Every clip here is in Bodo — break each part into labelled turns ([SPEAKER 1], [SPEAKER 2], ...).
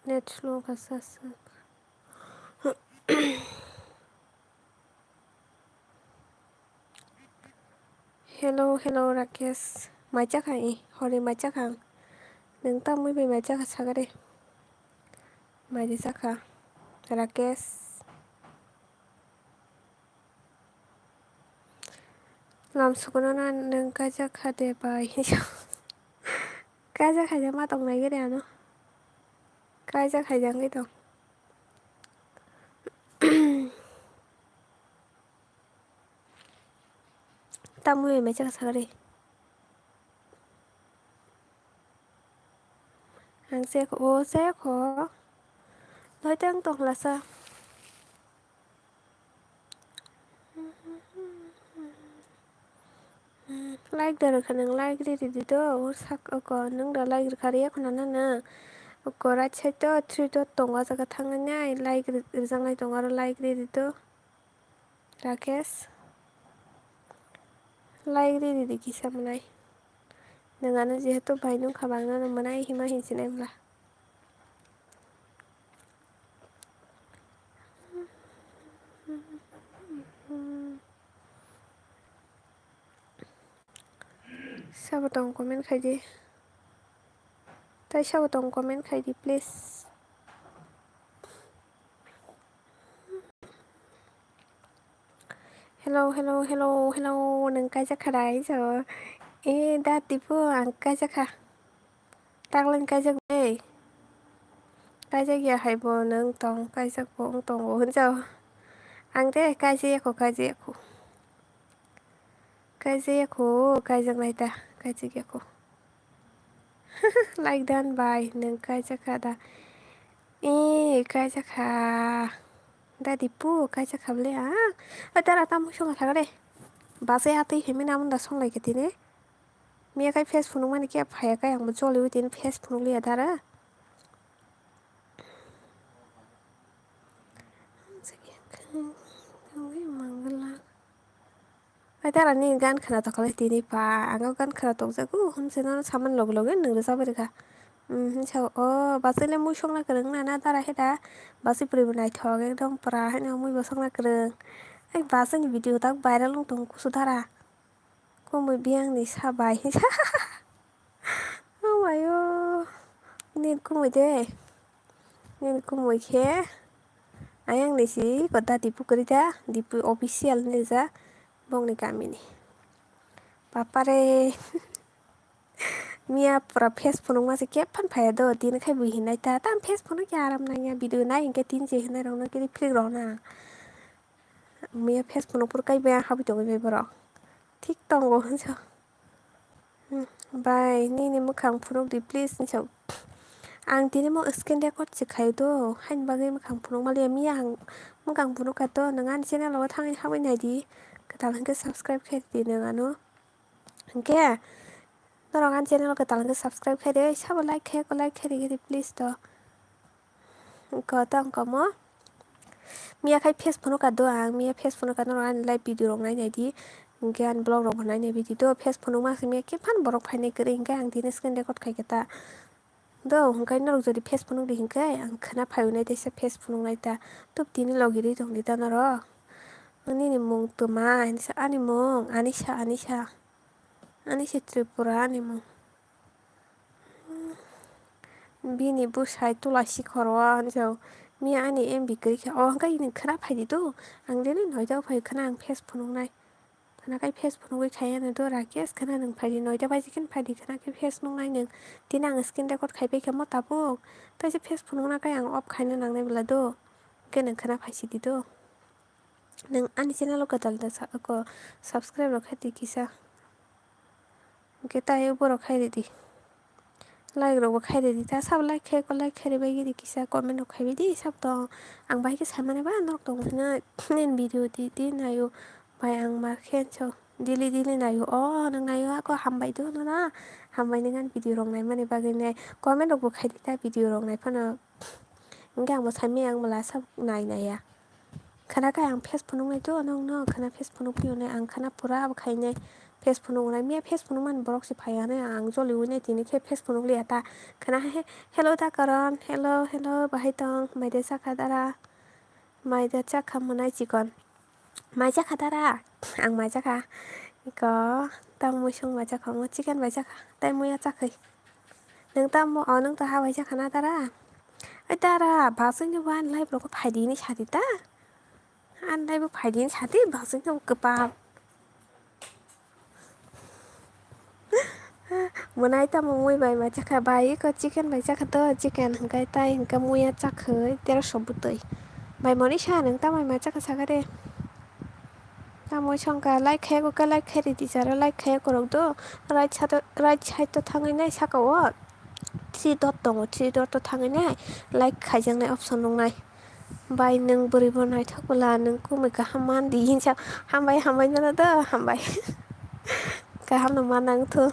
[SPEAKER 1] नेट स्ल' गासासो हेल' राकेश माइ जाखां हरै माइ जाखां नों तामुइबाय माइ जाखा सागारे माइदि जाखा राकेश लामसुगुना नों गाजा देबाय गाजा खायजा मा दं नायगिरानो गाजा खायजाङै दं तामुइ माइ जाखा सागारे आं जायाखै अ जायाख' नयता आं तंलासा लाइक दारखा नों लाइक रिदिदिद साक नों दा लाइक खारि एखनानो राइट साइड थ्रि दट दं जागा थांनाय लाइक जांनाय दं आरो लाइक रिदिद राकेश लाइक रिदिद किसा मोनाय नोंङानो जिहेतु बाहाय दंखाबानो मोनाय हिमा हिंसनायब्ला साबतं कमेन्ट खायदि ताइ साबतं कमेन्ट खायदि प्लिज हेल' नों गायजाखानाय ए दाटिफु आं गायजाखा दांलां गायजाखै गायजागियाहायब नों दं गायजाख दङ होनजाव आं दे गायजायाख गायजांनाय दा गायजागियाख लाइक दानबाय नों गायजाखा दा गायजाखा दा दिपु गायजाखाबले दारा तामुइ संना थागारे बासे हातै हेमेनामुन्दा संलायखेदिने मियाखाय फेस फुनुं माने क्या फायाखाय आंबो जली हुईदिन फेस फुनुं लिया दारा दारा नि गान खोनाथखालाय दिनै बा आंगाव गान खोनाथक हमसेनो सामान लगे नोंनो जाबायरोखा हिंसाव बासैलाय मुइ संना गोरों नाना दारा हेदा बासै बोरैबो नायथक एकदम पुरा हेन मुइबो संना गोरों बासैनि भिडिअ दा भाइरेल दं कुसुधारा खमै बे आंनि साबाय आमायो नेट खमायदे नेट खमयखे आइ आंनि सि गद्दा दिपु गरिदा दिपु अफिसियेल निजा बंनि गामिनि बापारे मिया पुरा फेस फुनुं मासे खेब फानफाया द दिन खाय बुहिनाय ता ताम फेस फुनुं के आराम नांया भिडिअ नाय इनके तीन जेहना रौना के फ्लिक रौना मिया फेस फुनुंफोर गायबाय हाबिथ बर थिक दंग होनसाव बाय निनि मोखां फुलुंदि प्लिज होनसाव आं दिनै म स्केन रेकर्डसो खायोद हाइन बागै मोखां फुलुं मालाया मिया आं मोखां फुलुंखाथ नोंङा चेनेलाव थाङै हाबायनायदि गोदानखौ साबसक्राइब खालायदि नोंङानु इनके नरं चेनेल गोदानखौ साबसक्राइब खायदे साबा लाइक खायदे प्लिज द गतंकम मियाखाय फेस फुनुंखाद आं मिया फेस फुनुंखाद आं लाइभ भिडिअ रं नायनायदि गियान ब्लग रं नायनाय बिदिथ फेस फुनुं माखासे मिया खेब फान बरफ फायनाय गोरै हिंखाय आं दिनै स्क्रिन रेकर्ड खायखेथा दौ ओंखायनो नरक जुदि फेस फुनुं हिंखाय आं खोना फायनाय दायसा फेस फुनुं नायता तुब दिनै लगिरि दं दा नर निनि मुं तमा आनि मुं आनिसा त्रिपुरा आनि मुं बिनि बुसाइ तुलासि खर'आ होनजाव मिया आंनि एमबि गैखा हांखाय नों खोनाफायदो द आं दिनै नयदा फाय खोना आं फेस फुनुंनाय खोनाखाय फेस फुनुंगै खायानो द राकेस खोना नों फायदि नयदा बाजिखिन फायदि खोनाखै फेस नुंनाय नों दिन आं स्क्रिन रेकर्ड खायबायखे मताबुक ताइसे फेस फुनुंनाखाय आं अफ खायनो नांनाय बेला द गोनों खोना फायसिदि द नों आंनि चेनेलाव गोदान साबसक्राइब खायदि किसा गेताय बर खायदि लाइक रंबो खायदे दा साब लाइक खायदे बायगिरि किसा कमेन्ट खायबायदि साब दं आं बाहायखो सानमानोबा नरक दं नेन भिडिअ दि नायो बाय आं मा खेनसाव दिली नायो नों नायो आको हामबायदो ना हामबाय नों आं भिडिअ रंनाय माने बागैनाय कमेन्ट रंबो खायदे दा भिडिअ रंनाय फोनो इंगे आंबो सानमे आं मला साब नायनाया खोनाखाय आं फेस फुनुंनायथ' नोंनो खोना फेस फुनुं फैयोनाय आं खोना फुरा खायनाय फेस फुनुंनाय मिया फेस फुनुंमान borok si phaiane ang joli wine tini ke face फुनुंli ata khana hello da karon hello hello bahai tong maide chakha dara maide chakha munai chikon mai chakha dara ang mai chakha ko tam mui sung mai chakha mo chicken bai chakha tai muya chakhai nung tam mo nung ta ha bai chakha na dara ai dara basing ni wan lai bro ko phaidi ni chati ta an lai bo phaidi ni chati basing ni kapa munai tam mui bai mai chakha bai ko chicken bai chakha to chicken hangkai tai hangka muya chakhai tera sobutoi bai moni sha nung tam mai chakha sagare Tamoi songka like khe ko ka like khe di jara like khe ko rok do right side to thangai nai saka o 3 dot dong 3 dot to thangai nai like khaijang nai option dong nai bai nung buri bo nai thakula nung kumai ka haman di hincha hambai na da hambai ka ham no manang thu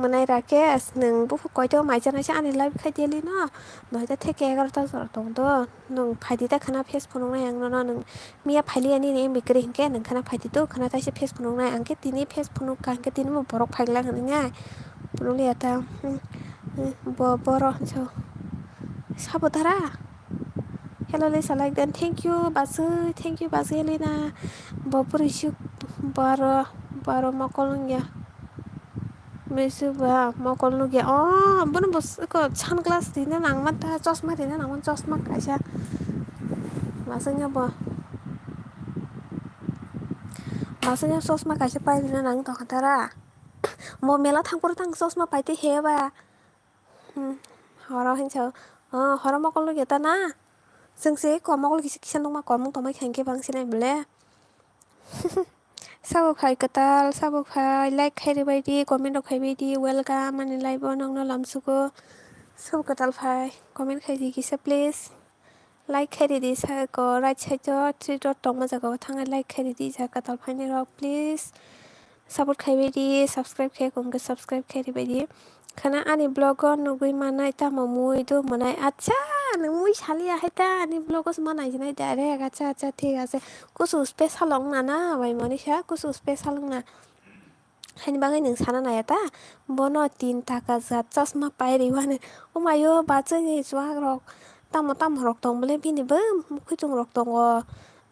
[SPEAKER 1] manai rakesh nung bu koi to mai jana cha ani live khai deli no noi ta theke 11 ta tong do nung phaidi ta khana face phonong nai ang no nung mia phaili ani ne bikri hingke nung khana phaidi to khana ta se face phonong nai angke tini face phonong ka angke tini mo borok phaigla ngani ngai phonong le ta boro so sabotara hello Lisa like then thank you basu Elena bopur isu baro makolnya mesu ba mokol nugia oh bono bos ko sunglass dina nangman ta chosma dina nangman chosma kaisa masanya chosma kaisa pai dina nang to khatara mo mela thangpor thang chosma paite heba horo hincho horo mokol nugia ta na जोंसे कमगल किसान दंमा कमं तमाय खांके बांसिनाय बले साबो खाय कताल साबो खाय लाइक खायरे बायदि कमेन्ट खायबायदि वेलकाम माने लाइभ नंनो लामसुको सब कताल फाय कमेन्ट खायदि किसा प्लीज लाइक खायरे दि साको राइट साइड तो 3 डट दंमा जागाव थांगा लाइक खायरे दि जा कताल फायने रक प्लीज सपोर्ट खायबायदि सब्सक्राइब खाय कंगे सब्सक्राइब खायरे बायदि खाना आनि ब्लॉग नुगै मानाय तामा मुई दो मनाय अच्छा मुई सालिया हायता आनि ब्लॉगस मानाय जनाय डायरेक्ट अच्छा ठीक আছে कुसु स्पेशल ना ना बाय मनीषा कुसु स्पेशल ना हानि बागै नों साना नायाता बनो 3 टाका जा चश्मा पायरि वाने ओ मायो बाचनि जुवाग रक ताम रक दं बले बिनिबो खुजों रक दं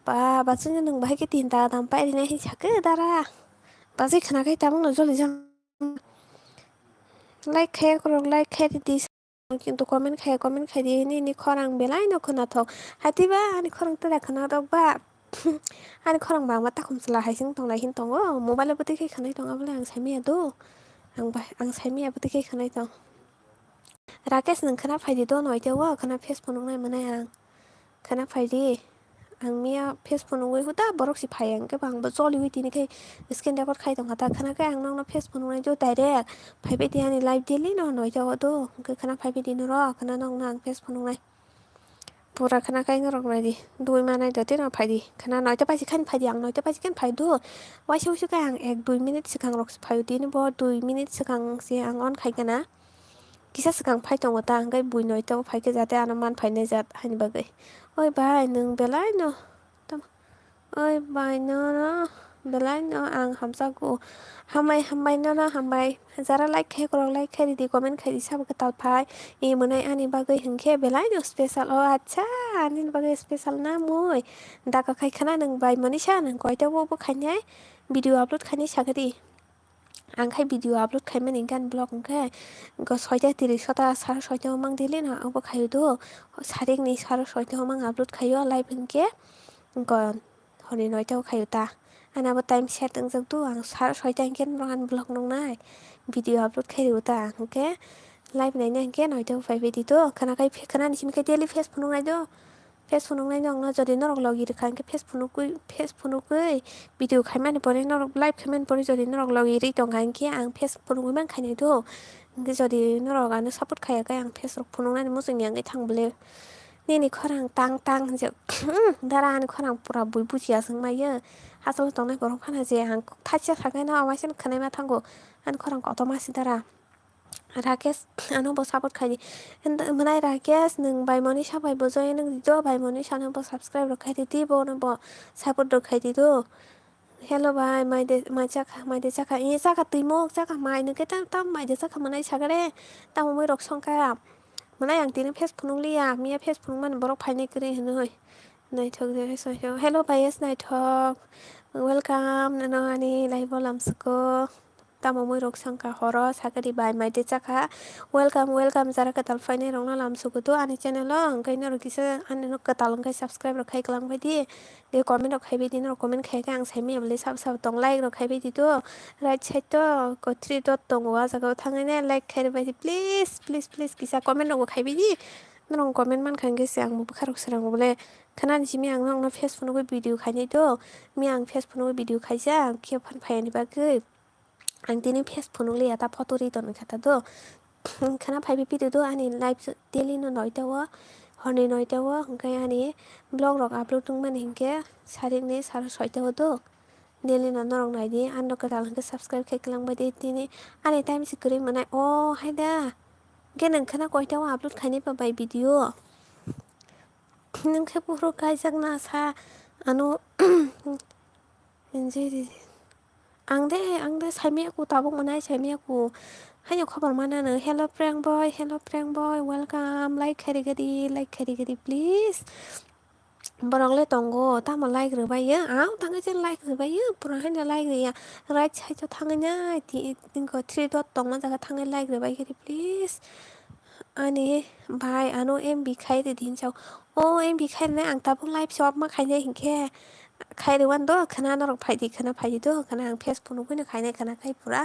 [SPEAKER 1] बा बाचनि नों बाहाय के 3 टाका दाम पायरि नै हिसाके दारा बाजै खानाखै तामंग जलि जां like khe dis কিন্তু কমেন্ট খাই দিয়ে ni khorang belai no khona thok hatiba ani khorang ta khana dok ba ani khorang ba ma ta khum sala haising tong lai hin tong o mobile bati khai khanai tong abla ang saimi ado ang saimi abati khai khanai tong rakesh nang khana phaidi do noi te wa khana face phone nai manai ang khana phaidi ang mia face phone ngoi huta borok si phayang ke bang ba joli wi tini khai skin record khai tong hata khana kai ang nang face phone nai jo direct phaibe ti ani live daily no noi jaw do ke khana phaibe di no ro khana nang nang face phone nai pura khana kai ngorok nai di dui manai da te na phaidi khana noi ta pasi khan phaidi ang noi ta pasi kan phai do wa shu kai ang 1-2 minute sikang rok phai di ni bo 2 minute sikang si ang on khai kana kisa sikang phai tong ta ang kai bui noi ta phai ke jate ana man phai ne jat hani bagai oi bai nung belai no oi bai no belai no ang hamsa ko hambai no hambai jara like khe di comment khe di sab ka tal phai e monai ani bagai hingke belai no special o acha ani bagai special na moi da ka khai khana nung bai monisha nung koi ta bo khanyai video upload khani sagari ang khai video upload khaimani gan blog ngke go 6:30 ta 6:30 mang dile na obo khayu do saring ni 6:30 mang upload khayo live hingke gon honi 9 khayu ta ana bo time set ang jang tu ang 6:30 ken ran blog nong nai video upload khayu ta hingke live nai na hingke 9 phai bedi to khana kai khana ni sim kai daily face phone nai do face phone nai nong na jodi norok logi ri khan ke face phone koi video khaimani pore norok live khaimani pore jodi norok logi ri tong kan ke ang face phone man khainai do hingke jodi norok ano support khaya kai ang face phone nai mo jing yang thang bele ni khorang tang je dara ni khorang pura bui bujiya sing mayo hasal tongnai borok khana je ang thacha thakai na awasin khanai ma thango an khorang ko to masi dara rakesh ano bo support khai manai rakesh nung bai moni sabai bo join nung do bai moni sana bo subscribe ro khai di bo no bo support ro khai di do Hello bài, mày chắc ý chắc là tùy mô, chắc là mày nữa cái tao mày chắc là mày chắc cái tao mới đọc xong cái mana yang tini pes punung liya mia pes punung man borok phai kiri hanoi nai thok je so hello bias nai thok welcome nano ani live lam suko tamo moi rok sangka horo sakari bai mai de chaka welcome jara ka tal phai rong na lam suko to ani channel lo ngai na ro kisa ani no ka tal ngai subscribe ro khai klang bai di de comment ro khai bai di no comment khai ka ang sai mi abli sab tong like ro khai bai di to right side to ko 3 dot tong wa jaga thangai ne like khai bai di please kisa comment ro khai bai di nong comment man khang ge sang mu kharok sarang bole khanan ji mi ang nong na facebook no video khai ni to mi ang facebook no video khai ja ke phan phai ni ba ge ang tini facebook no le ata photo ri ton khata do khana phai bi video do ani live daily no noi tawa hone noi tawa ngai ani blog rok upload tung man hingke saring ne sar soi tawa do daily no norong nai di an ka dal ke subscribe khai klang ba di tini ani time si kri manai o haida ge nang khana koi tawa upload khai ni pa bai video nang khe puro kai jak na sa ano enjoy ang de saimi aku tabuk manai saimi aku hayo khabar mana no hello prank boy welcome like khari gadi please borong le tongo tamo like ro bai ya aw tanga chen like ro bai ya pura hanya like ri ya right side to thanga nya ti tingo 3 dot tong ma jaga thanga like ro bai gadi please ani bai ano mb khai de din chau o mb khai na ang tabuk live shop ma khai ne hingke khai de wan do khana na rok phai di do khana ang facebook no koi khai ne khana khai pura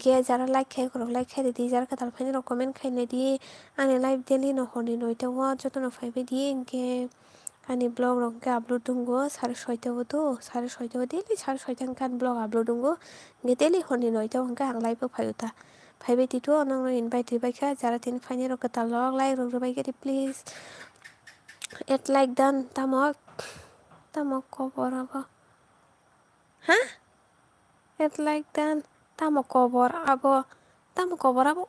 [SPEAKER 1] ge jara like khai di jara ka tal phai ro comment khai ne di ani live daily no honi noi to wa joto no phai di ge ani blog rok ke upload dungo sare soita wo to sare soita wo daily sare soita kan blog upload dungo ge daily honi noi to ang ang live phai uta phai di to nang no invite ri bai kha jara tin phai ne ro ka tal log like ro bai ge please it like done tamok kobor abo ha it like done tamok kobor abo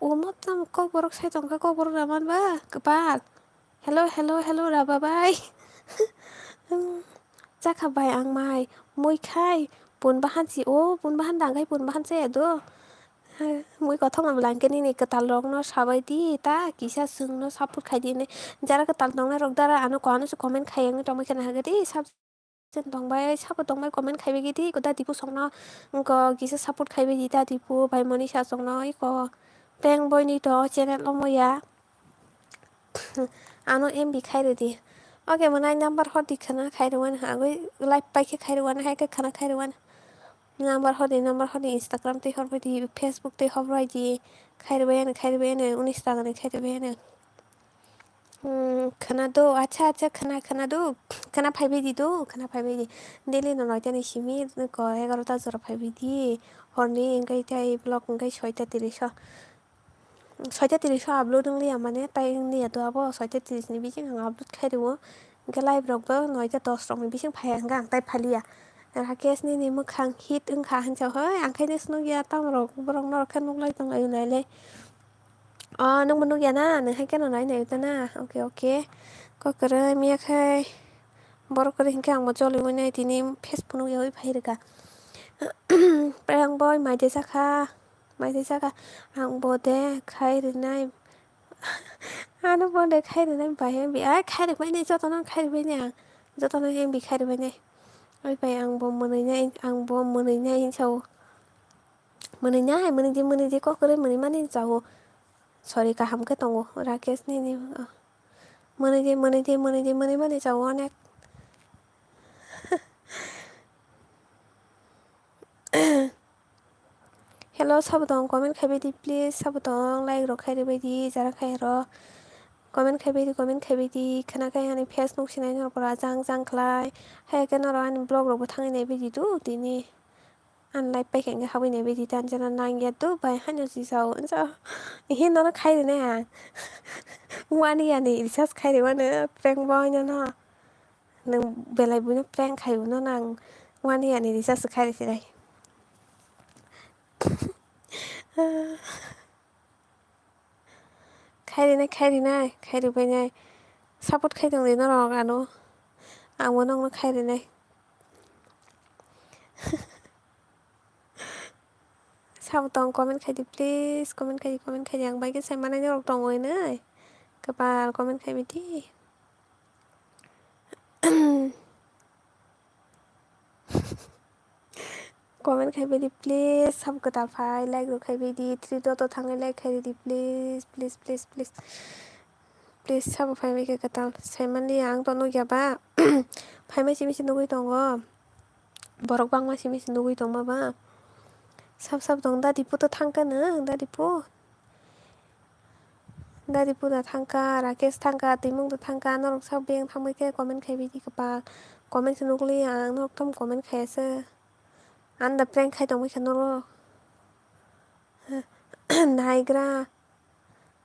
[SPEAKER 1] umot tamok kobor sai tongka kobor raman ba kepal hello raba bai Jakabai ang mai moi khai pun bahan si o pun bahan dang khai pun bahan se do moi কথা man blanket ni katal rok no sabai di ta kisa sung no support khai di ne jara katal nong na rok dara ano ko ano comment khai ang tomai kana hagadi sab chen tong bai sab tong bai comment khai bi di ko da dipu song no ko kisa support khai bi di ta dipu bai moni sa song no ko peng boy ni to channel lo mo ya ano mb khai di oke manai number hot di khana khai wan ha goi live pai ke khai wan ha ke khana khai wan number hodi instagram te hor di facebook te hor di khai bai ne unis taga ne khai bai ne khana do acha khana do khana phai bai di daily no noi tani simi ko 11 ta jora phai bai di horni ngai tai blog ngai 6:30 upload ng liya mane tai niya to abo 6:30 ni bising ang upload khai do cái live rok bo noi ta 10 rok ni bising phai ang gang tai phalia ra kes ni ni mukhang hit ung kha han chau hơi ang khai ni snu ya tam rok borong nor khan nuk lai tong lai lai le nung manu ya na ne hai cái nó nói này ta na ok có cái mi khai bor ko ring kang mo choli mo nai tini facebook nu yoi phai ka prang boy mai de saka ang bo de khai ri nai ano bo de khai ri nai bai em bi ai khai được mấy này cho tao nó khai được mấy nhà cho tao nó em bị khai được mấy này ôi bai ang bo mo nei chau mo nei di ko kare mo nei mani chau sorry ka ham ke tongo rakesh ni mo nei mani chau onek hello sabutong comment khai bai di please sabutong like ro khai bai di jara khai ro comment khai bai di khana khai ani facebook sinai no pora jang khlai hai ke no ani blog ro thang nei bai di tu tini an live pai kheng ha bai nei bai di tan jana nang ya tu bai han yo si sao so hin no khai ne ha wani ani research khai de wan prank boy no nang belai bu prank khai no nang wani ani research khai de sai khai ri bai nai support khai dong le no ro ano ang mo nong no khai ri nai sao tông comment khai đi please comment khai yang baik saya mana nyorok tong oi nai kepal comment khai đi comment khai đi please सब कताल फाइ like रो khai đi 3 dot to थांनाय like khai đi please सब फाइ के कताल साइमाननि आं तो नो याबा फाइ मासे मिसे नुगै दङ borok bang मासे मिसे नुगै दङ माबा सब दं दा दिपु तो थांगोन दा दिपु दा थांका राकेश थांका तिमुं तो थांका नरक सब बें थांबाय के comment khai đi कपाल comment नुगलै आं नरक तम comment खायासो आं दा prank khai दं मैखा नरो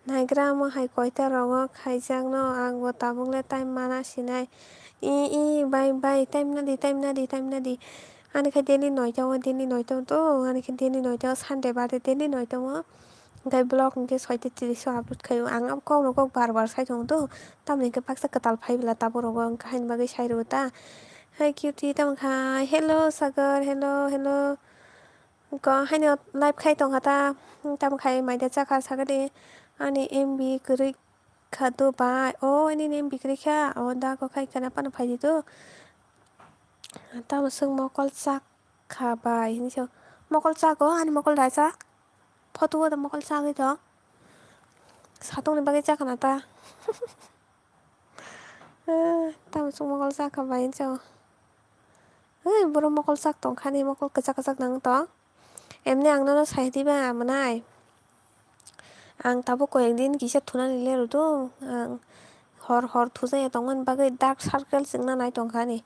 [SPEAKER 1] नायग्रा माहाय कयता रङो खायजां न आंबो ताबुंले टाइम माना सिनाय बाय टाइम नादी आनिखाय डेली नयटाव तो आनिखाय डेली नयटाव सानडे बादे डेली नयटाव ओमफ्राय ब्लग इनके 6:30 आपलोड खायो आं गावनो गाव बार सायदों तो तामनिके पाक्सा कताल फाइबला ताबरगो ओंखायनो बागै सायरो ता हाय किउटी तामखाय हेलो सागर हेलो ग हायनो लाइभ खाय दं हाता तामखाय मायदा जाखा सागदे आनि एमबि गरै खादो बाय अनि एमबि गरै खा दा को खाय खाना पानो फायदि तो ताम सों मकल चाक खाबाय हिंसो मकल चाक आनि मकल दासा फटो दा मकल चाक तो सातंनि बागै जाखाना ता ताम सों मकल चाक खाबाय हिंसो बर मकल चाक दं खानि मकल कजाक नang to एमने आंनो सायदिबा मोनाय आं ताबो कयेकदिन किसा थुनानै लेरो तो आं हर थुजाया दंगन बागै डार्क सार्केल जोंना नाय दंखानि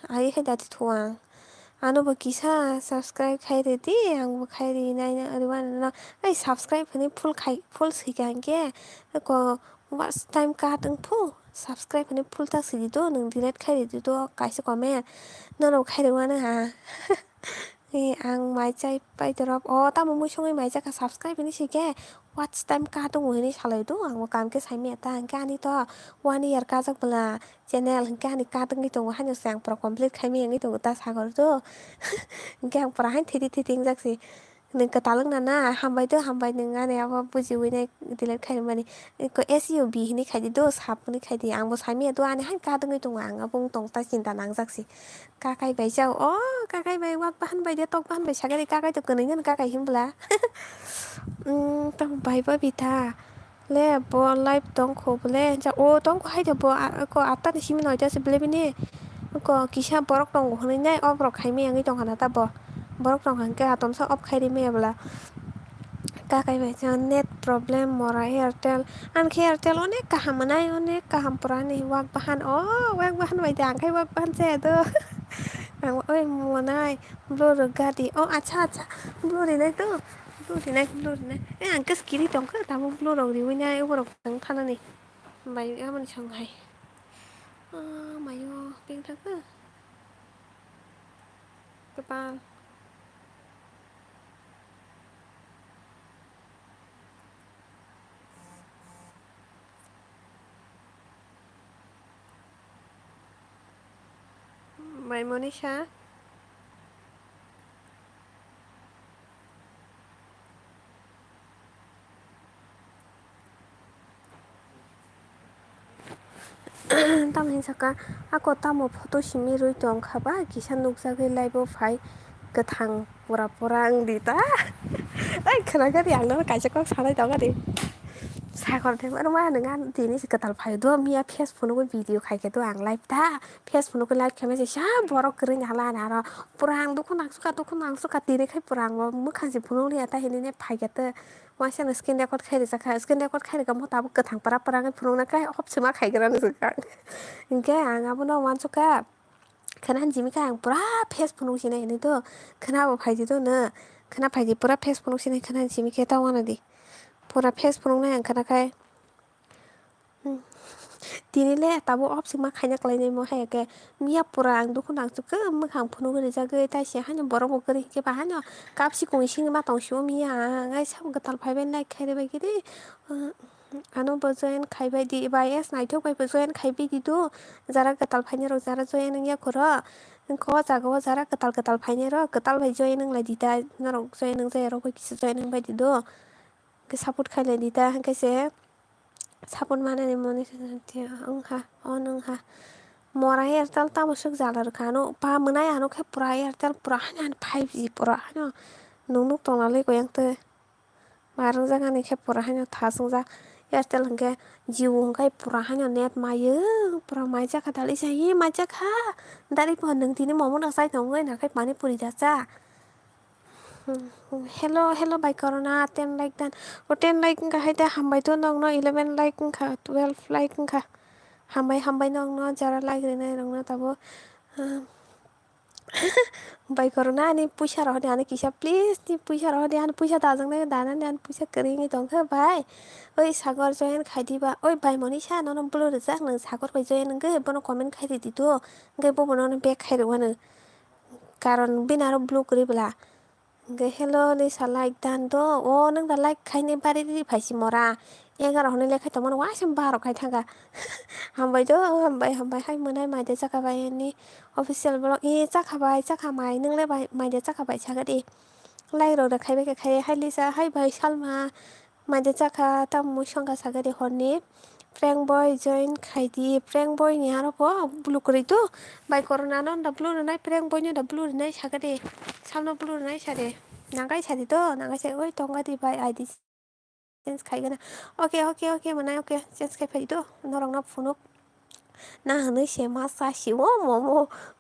[SPEAKER 1] आइ खाय दाति थुआ आनोबो किसा सब्सक्राइब खायरेदि आंबो खायरि नायनो अरवान ओइ सब्सक्राइब हनि फुल सैगांगे को वाच टाइम काटों फु सब्सक्राइब हनि फुल ता सैदि तो नों डिलीट खायरेदि तो कायसे कमेन्ट ननो खायरेवानो हा आं माइचाय बायदरब तामो मुसङै माइजाखा सब्सक्राइब हनि सिगे वाच टाइम काटों हनि सालायदो आंबो कामके साइमेता हंके आनि तो 1 year काजक बला चैनल हंके आनि काटों तो हानो सांग पर कंप्लीट खाइमे हंगे तो ता सागर तो हंके आं पर हाय थेदि जाक्सि नों कतालं ना हामबाय नों आने अब बुजिवैनाय डिलीट खाइ माने SEO बि हनि खायदि तो साबनि खायदि आंबो साइमे तो आनि हाय कादों तो आं बुं तंग ता सिन्ता नां जाक्सि काकाय बायजाव काकाय बाय वाक बाहान बाय दे टक बाहान बाय सागरे काकाय तो कनैगोन काकाय हिमब्ला तम बायबा बिथा ले ब लाइभ दंखौ बले दंखौ हायदो ब को आता सिमि नयतासो बले बिनि को किसा बरक दंग हनैनाय अब्रक खाइमे आङै दं हाना ता बरक दं हनके आतमसा अफ खायरि मेयाब्ला काकाय बायजा नेट प्रब्लेम मरा एयारटेल आनखे एयारटेल अनेक काहाम मोनाय अनेक काहाम परानि वाक बाहान बायदे आंखाय वाक बाहान जायादो आं ओइ मनाय ब्लुर गादि अच्छा ब्लुरिनाय तो ब्लुरिनाय आं किरि दंखो दाबो ब्लुराव रिवैनाय अबराव थानानै ओमफ्राय गाबोन संहाय मायो बेग थाखो गोबां ओमफ्राय Manisha tamhin saka ako tamo photo simi rui tong khaba kisa nukjagui live o phai gothang pora ang dita ai khonagari angno kaisa kok sanai tongari sakor thengma ma nonga tini katal phai do mia facebook no video khaike to ang live ta facebook no live khame sa borok kring hala na pura ang dukun ang suka tini khai pura ang mukhang si phunong ri ata hinine phai gata वासियानो स्क्रिन रेकर्ड खायरि जाखा स्क्रिन रेकर्ड खायरि गमो ताबो गोथां पारा फुरुंना काय हबसमा खायग्रानो जोखा इंके आंगाबो न वानसुका खोनान जिमिका आं पुरा फेसबुक सिनाय ने तो खोनाबो फायदि तो न खोना फायदि पुरा फेसबुक सिनाय खोनान जिमिके तावाना दि पुरा फेसबुक नाय खोनाखाय दिनिले ताबो हबसमा खायना क्लायनाय मो हायके मिया पुरा आं दुखु नांसुखो मोखां फुनुगरि जागै ताइसे हानो बरफ गरि के बाहानो कापसि कोइसिं मा तंसिउ मिया आंगाय सब गताल फायबाय नाय खायरे बायगिरि आनो बजयन खायबाय दि बायस नायथो बायबो जयन खायबाय दि तो जारा गताल फायने रो जारा जयन या खर Ko jago jara ketal faine ro ketal bai join nang lai dita norok join nang jaya ro koi kisi join nang bai di do ke support khailai dita hankase support manani moni angha on angha mora airtel tamo suk jala kano pa munai ano khe pura airtel pura hanan 5G pura hano nunuk tongnalai koyang te marang jagani khe pura hano thasungja airtel hingke jio hingke pura hano net mayo pura maijaka dali sai maijaka dari po nung tini momo nak sai tongo nakai pani puri jacha hello by corona 10 like dan o 10 like ka haida hambai to nong no 11 like ka 12 like ka hambai nong no jara like rene nong no tabo by corona ni puisa roh de ani kisa please ni puisa roh de ani puisa dajang ne dana ne ani puisa keringi tong kha bai oi sagor join khaidi ba oi bai monisa no blur jak nang sagor bai join nge bono comment khaidi di to nge bo bono back khairo wano karon binaro blue kori bla nge hello ni sa like dan do o nang da like khaine bari ri phaisi mora 11 hone lekhai tong mano wasam 12 khai thanga hambai do hambai hai monai mai de jaka bai ni official blog chakhabai chakhamai nongle bai mai de chakhabai sagadi like ro da khaibai ka khai hai lisa hai bai salma mai de chakha tam mu songka sagadi horni prank boy join khaidi prank boy ni aro po blue kori to bai corona no da blue nai prank boy no da blue nai sagadi samno blue nai sade nangai sadi to nangai sai oi tonga di bai id change khaigana okay manai okay change khai phai to norong na phone na hanoi se ma sa siwo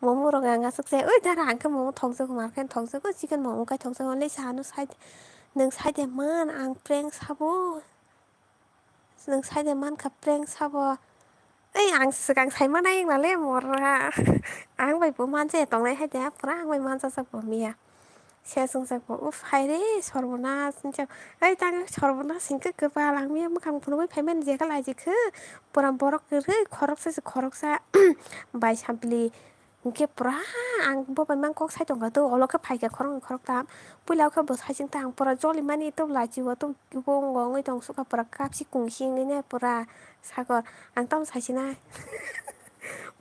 [SPEAKER 1] momo rong anga sakse oi dara angka momo thongjago markhan thongjago chicken momo kai thongjago le sano side nang side man ang prank sabo nang side man ka prank sabo ei ang sigang saimana yang nale mora ang bai bo manje tongnai hai de pura ang bai manja sakbo mia sesung sakbo uf haire sorbona sincha ei tang sorbona singke goba lang mia mukang phunoi phaiman je kala jikhe pura borok re khorok sa bai sampli hingke pura ang bo bai mang kok sai tonga to oloke phaika khorok tam puila khe bo sai jing tang pura joli mani to laji wo to bong ngoi tong suka pura kapsi kungsing ne pura sagor ang tam saisina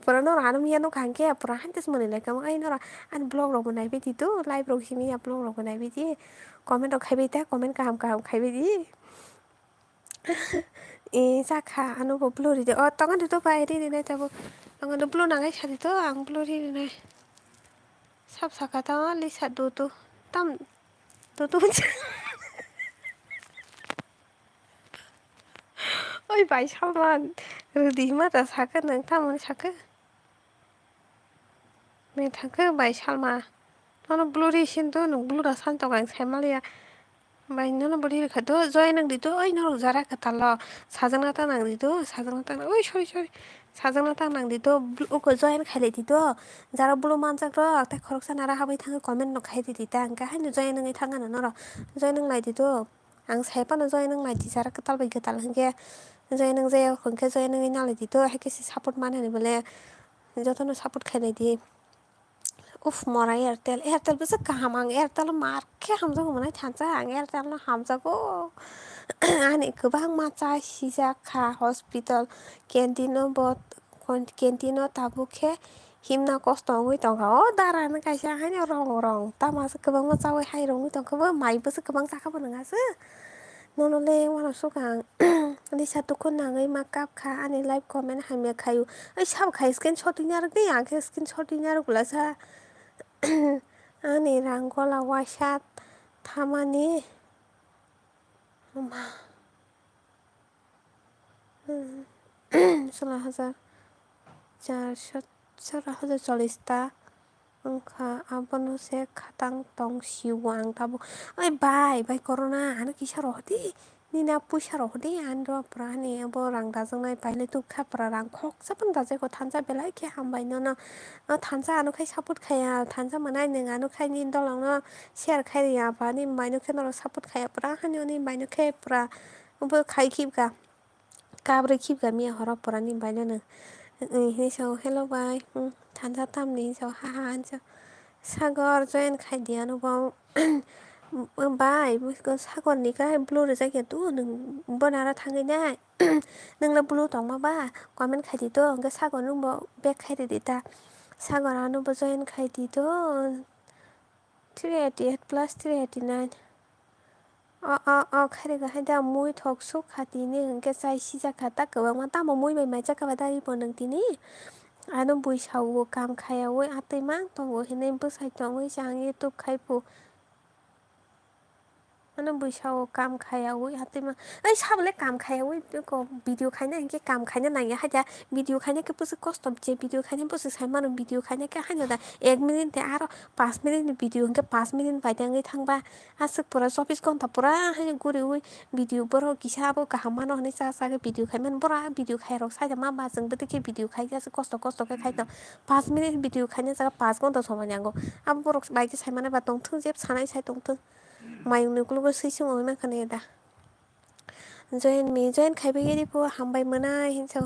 [SPEAKER 1] pura no rano mia no kangke pura hantes moni like kam ai no an blog ro nai beti to live ro himi ya blog ro nai beti comment ro khaibe ta comment kaham khaibe di jaka anu bo blur de o tongan to bai ri nai tabo tongan to blur nangai sadi to ang blur ri nai sap saka ta lisa do to tam to oi bai salman rudi mata saka nang tamon saka me thangke bai salma nono blurry sin to nung blura san to gang saimalia bai nono blurry kha to joy nang di to oi norok jara katalo sajangna ta nang di to sajangna ta oi sorry sajangna ta nang di to uko join khaile di to jara blue manjak ro ta khoroksa nara habai thanga comment no khai di ta angka haino join nang thanga no noro join nang lai di to ang saipa no join nang lai di jara katal bai katal hingke join nang jaya hingke join nang nalai di to haike support manani bole jotono support khailai di uf mora airtel bisa kaham ang airtel marke hamjago manai thansa ang airtel no hamjago ani gobang macha sijaka hospital canteen no bot canteen no tabukhe himna kosto ongoi tongka o dara no kaisa haino rong tamasa gobang ma chawai hai rongoi tongka bo mai boso gobang chakabo nangasa nono le wano sukang lisa tukun nangai ma kap kha ani live comment hamya khayu ai sab khai screenshot dinar ge ang screenshot dinar gulasa ani ranggola wasat tamani 16,440 angka abono se khatang tong siwang tabo oi bai corona ano kisa rohdi nina puisa rohdi ando prani abo rang dajangnai paile tu khapra rang khok sapang dajai thansa belai ke hambai no thansa ano khai support khaya thansa manai neng ano khai ni dolang no share khai ya bani maino khe no support khaya pra hani oni maino khe pra ubo khai khibka kabre khibka mi hora pra ni maino no ni so hello bye thansa tamni so ha so sagor join khai dia no bang bai busko sagor ni ka blue jaike tu nung bonara thangai na nungla blue tong ma ba comment khai di to ga sagor nung bo back khai di ta 사과라는 버전 카이디도 388 plus 389 카리가 하다 무이 덕수 카디니 cái sai 시작하다 그만 따뭐 무이 mày chắc các bạn đi bọn đừng tí ní nó bùi sầu cam khai ơi tây mang toàn bộ hiện nay bước sai toàn với trang YouTube khai phụ nó bùi sầu cam khai ơi tây mang ấy sao lại cam khai ơi có video khai này cái cam khai này hay là video khai này cái bức custom chế video khai này bức sai mà video khai này cái hay là 1 minute thì aro 5 minute video cái 5 minute phải đang ngay thang ba asik pura shopis kon ta pura hay guri ui video boro kisah abo kahama no ni sa cái video khai man bora video khai rok sai ma ba jeng bete cái video khai cái cost cái khai ta 5 minute video khai này sa 5 kon ta soma nyango abo borok bai cái sai mana ba tong thung jep sanai sai tong thung mai nu klugo sui sung oi ma khane da join खाइबाय दिपो हामबाय मोना हिंसो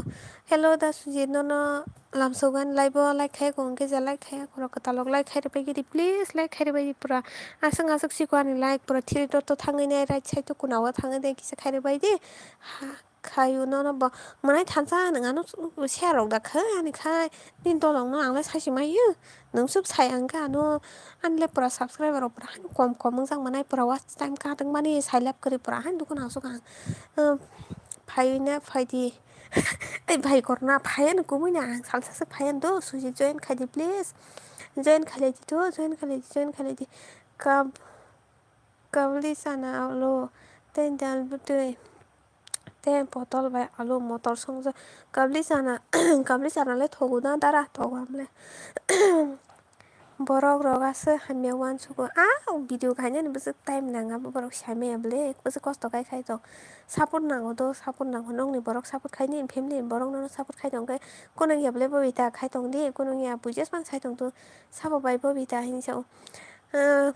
[SPEAKER 1] हेलो दा सुजि न लाम सौगान लाइबो लाइक खाय गंगे जा लाइक खाय खर कतालक लाइक खाय रे प्लीज लाइक खाय रे पुरा आसंग आसक सिकवानि लाइक पुरा थिरि दत थाङैने राइट साइड तो कुनावा थाङै दे किसे खाय रे बायदि खायु न ब मोनाय थानसा नङा न शेयाराव दा खाय खाय दिन दलं न आंलाय सासि मायो नोंसोब साय आंगा न आनले पुरा सब्सक्राइबार पुरा कम कम मोजां मोननाय पुरा वाच टाइम कादों माने साइलाब करि पुरा दुखु नासो गां फाइना फाइदि ए भाइ करना फायन गुमैना आं सालसासो फायन दो सुजि जइन खायदि प्लिज जइन खालायदि काबलि साना आलो तेन दाल बुतै तेन पटल बाय आलु मटर संज काबलि सानालाय थगुना दारा थगामले borok rogaso hamya wan sugo video khaina ni bese time nanga borok samya ble bese kosto kai khai to support nango nong ni borok support khai ni family borok no support khai dong kai kono ya ble bobita khai tong di kono ya bujes man sai tong to sabo bai bobita hin so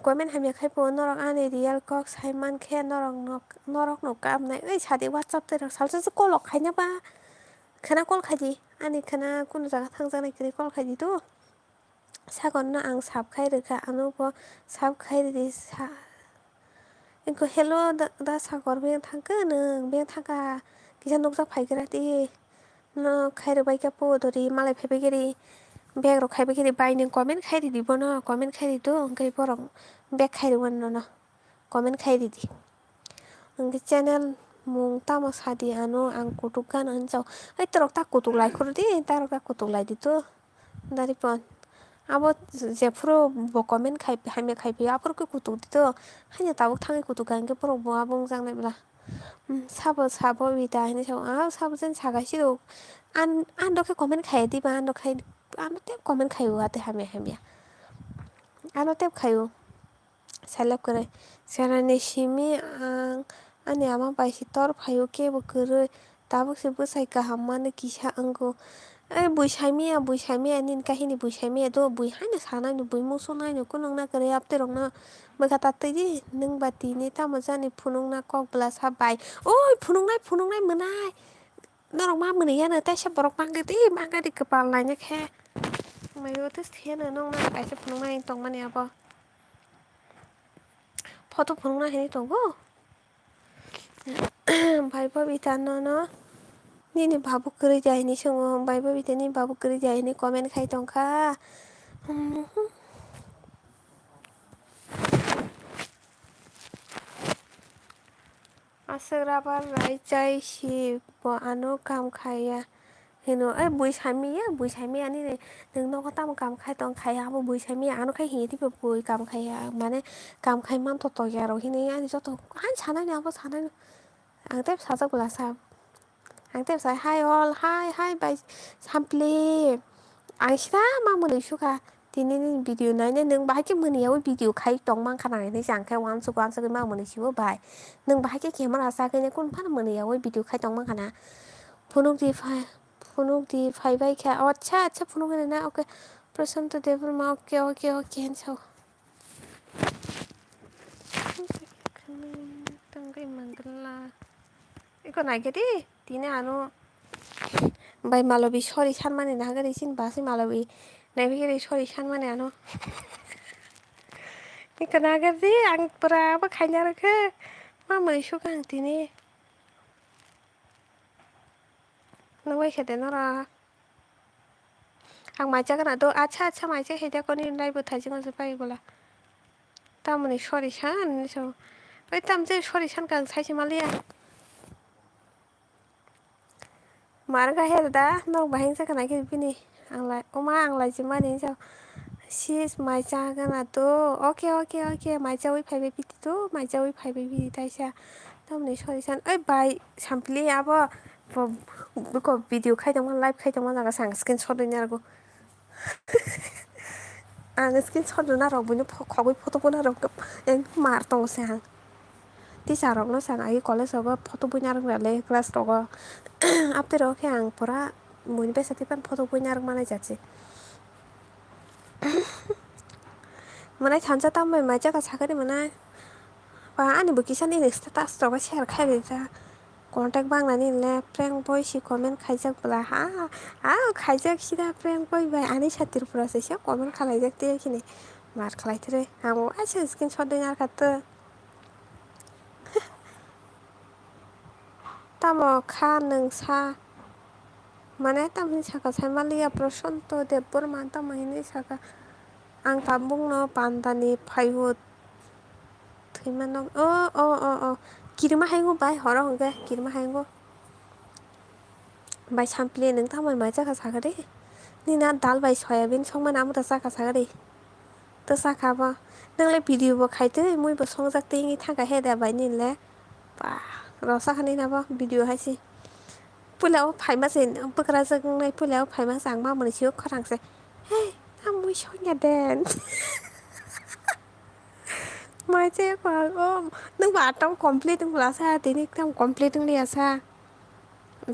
[SPEAKER 1] comment hamya khai po norok ani real kok sai man khe norok no kam nai ei sadi whatsapp te salsa se kolok khaina ba khana kol khaji ani khana kono jaga thangjanai kri kol khaji to 사건나 앙 삽카이르가 아노버 삽카이르디 사 이거 헬로 다 사거 बें थांगोन बें थांगा किसान नगजा फायग्रादि न खाइरो बाइका पोदरि मालाय फायबायगिरि बेग्र खाइबायगिरि बायनो कमेन्ट खाइरि दिबो न कमेन्ट खाइरि दो ओंखाय बरं बेग खाइरोमोन न कमेन्ट खाइरि दि ओंखाय चेनेल मुं तामो सादि आनो आं कुटुक गान अनजाव ओइ तरक ता कुटुक लाइखरदि तारक ता कुटुक लाइदि तो दारिपन abo jefro bo comment khai haime khai pe apor ko kutuk dito hanya tabuk thangai kutuk gan ke porok bo abong jang nai bla sabo bita hini so sabo jen sagasi do an do ke comment khai di ba an do khai an te comment khai wa te haime an te khai salap kare sarane shimi ani ama baisi tor phayo ke bo kere tabuk se bosai kaham mane kisa ango এই বুইসাইমিয়া নিন কাহিনী বুইসাইমিয়া দ বুই হাইनो सानायनो बुइ मोसौ नायनो कुनंना करे आपतेरंना मोखा तातैदि नों बातिनि तामो जानि फुनुंना ककब्ला साबाय ओय फुनुंनाय मोनाय नरक मा मोनैयानो ताइसा बरक मांगदि गोपाल नायनो खे मायोथो थेनो नंना ताइसा फुनुंनाय दं माने अब फट' फुनुंना हेनि दंगो भाइ बबिता न Nini babu kerja ini semua bayi babi ni babu kerja ini komen kai tongka asrabar raicai si bo anu kam kaya hino bui sami ani neng no kata mo kam kai tong kaya abo bui sami anu kai hi ti bui kam kaya mane kam kai man to ya ro hini ani so to an sana ni abo sana ang tep sa gula sa ang tep sa hi all hi by sample ang sira ma mo le shuka tini video nai ne neng ba ke mani yaw video khai tong mang khana ne jang khai wan su ma mo ne shiwo bai neng ba ke camera sa ke ne kun phan mani yaw video khai tong mang khana phunuk di phai bai kha acha phunuk ne na okay prasanto devar ma okay and so tangkai manggala iko nai ke di tini anu bai malobi sorry san mane na gari sin basi malobi nai bigiri sorry san mane anu iko na gari ang pura apa khanya rakhe ma mai shuka ang tini nang bai khete nora माइचा गना तो अच्छा माइचा हेदा कोनी लाइबो थाइजों जो पाइबोला तामने सरि सान सो ओइ तामजे सरि सान का साइसे मालिया मार का हेदा नो बाहिं से कना के बिनी आंलाय ओमा आंलाय जे मानि जो sis माइचा गना तो ओके माइचा वे फाइबे बिति तो माइचा वे फाइबे बिति ताइसा तामने सरि सान ओइ बाय सामप्लि आबो बको भिडिअ खाइदोंमोन लाइभ खाइदोंमोन आं सांग स्क्रिन शट होनो आरो आं स्क्रिन शट होनो आरो बयनो खबै फटोबोन आरो मार तंसे आं टिचार नो सांग आई कॉलेज अब फटो बइन आरो ले क्लास रग आफ्टर ओके आं परा मुनि बेसाति पान फटो बइन आरो मानाय जाचे मनाय थानसा तामबाय माइचा का साखरि मनाय बा आनि बकिसानि स्टेटास रग शेयार खाइबे जा कन्टेक्ट बांनानै ले प्रेंक बयसि कमेन्ट खाइजाकब्ला खाइजाक सिदा प्रेंक बय बाय आनि सातिरफोरासो एसे कमेन्ट खालायजाक तेखिनि मार खालायथोरे आं आइसो स्क्रिन शट दोन आरो खातो तामो खा नोंसा माने तामनि साका साइमालिया प्रसन्त देबबरमा तामहिनि साका आं ताबुंनो पान्दानि फाइहुद थैमानो किरमा हायगो बाय हर हंगे किरमा हायगो बाय सामप्ले नों तामोन मा जागा सागरे निना दाल बाय सयाबिन संमान आमुदा जागा सागरे तो साखाबा नोंलाय भिडिअबो खायदो मुइबो संजाकते इंनि थाखा हेदा बाय निले बा रसा खानि नाबा भिडिअ हायसि पुलाव फाइमासे बकरा जोगनाय पुलाव फाइमासे आं मा मोनसेयाव खरांसे हे आमुइ सnya den माइचे नों बाताव कमप्लिट होनब्लासा दिनि एकदम कमप्लिट होनलियासा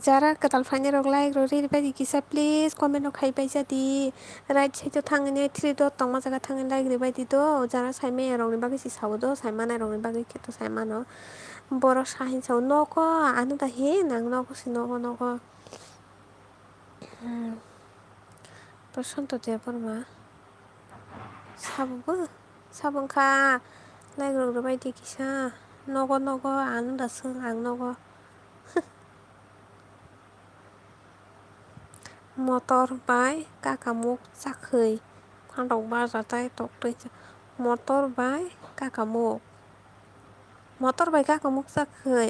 [SPEAKER 1] जरा कताल फाइने रग लाइक रि बायदि किसा प्लिज कमेन्ट खाइबाय जादि राइट साइडआव थाङैने थ्रि दट दं मा जागा थाङै लाइक बायदि द जरा साइमे रंनि बागै सि सावद साइमाना रंनि बागै खेथ साइमानो बर' साहिन्साव नक आनु दाहि नां नगसि नग प्रसन्त देबबरमा साबो साबोनखा लाइक बायदि किसा नग आनु दासो आं नग मटर बाय काकामुक जाखै फान्दाव बाजाथाय टकटै मटर बाय काकामुक जाखै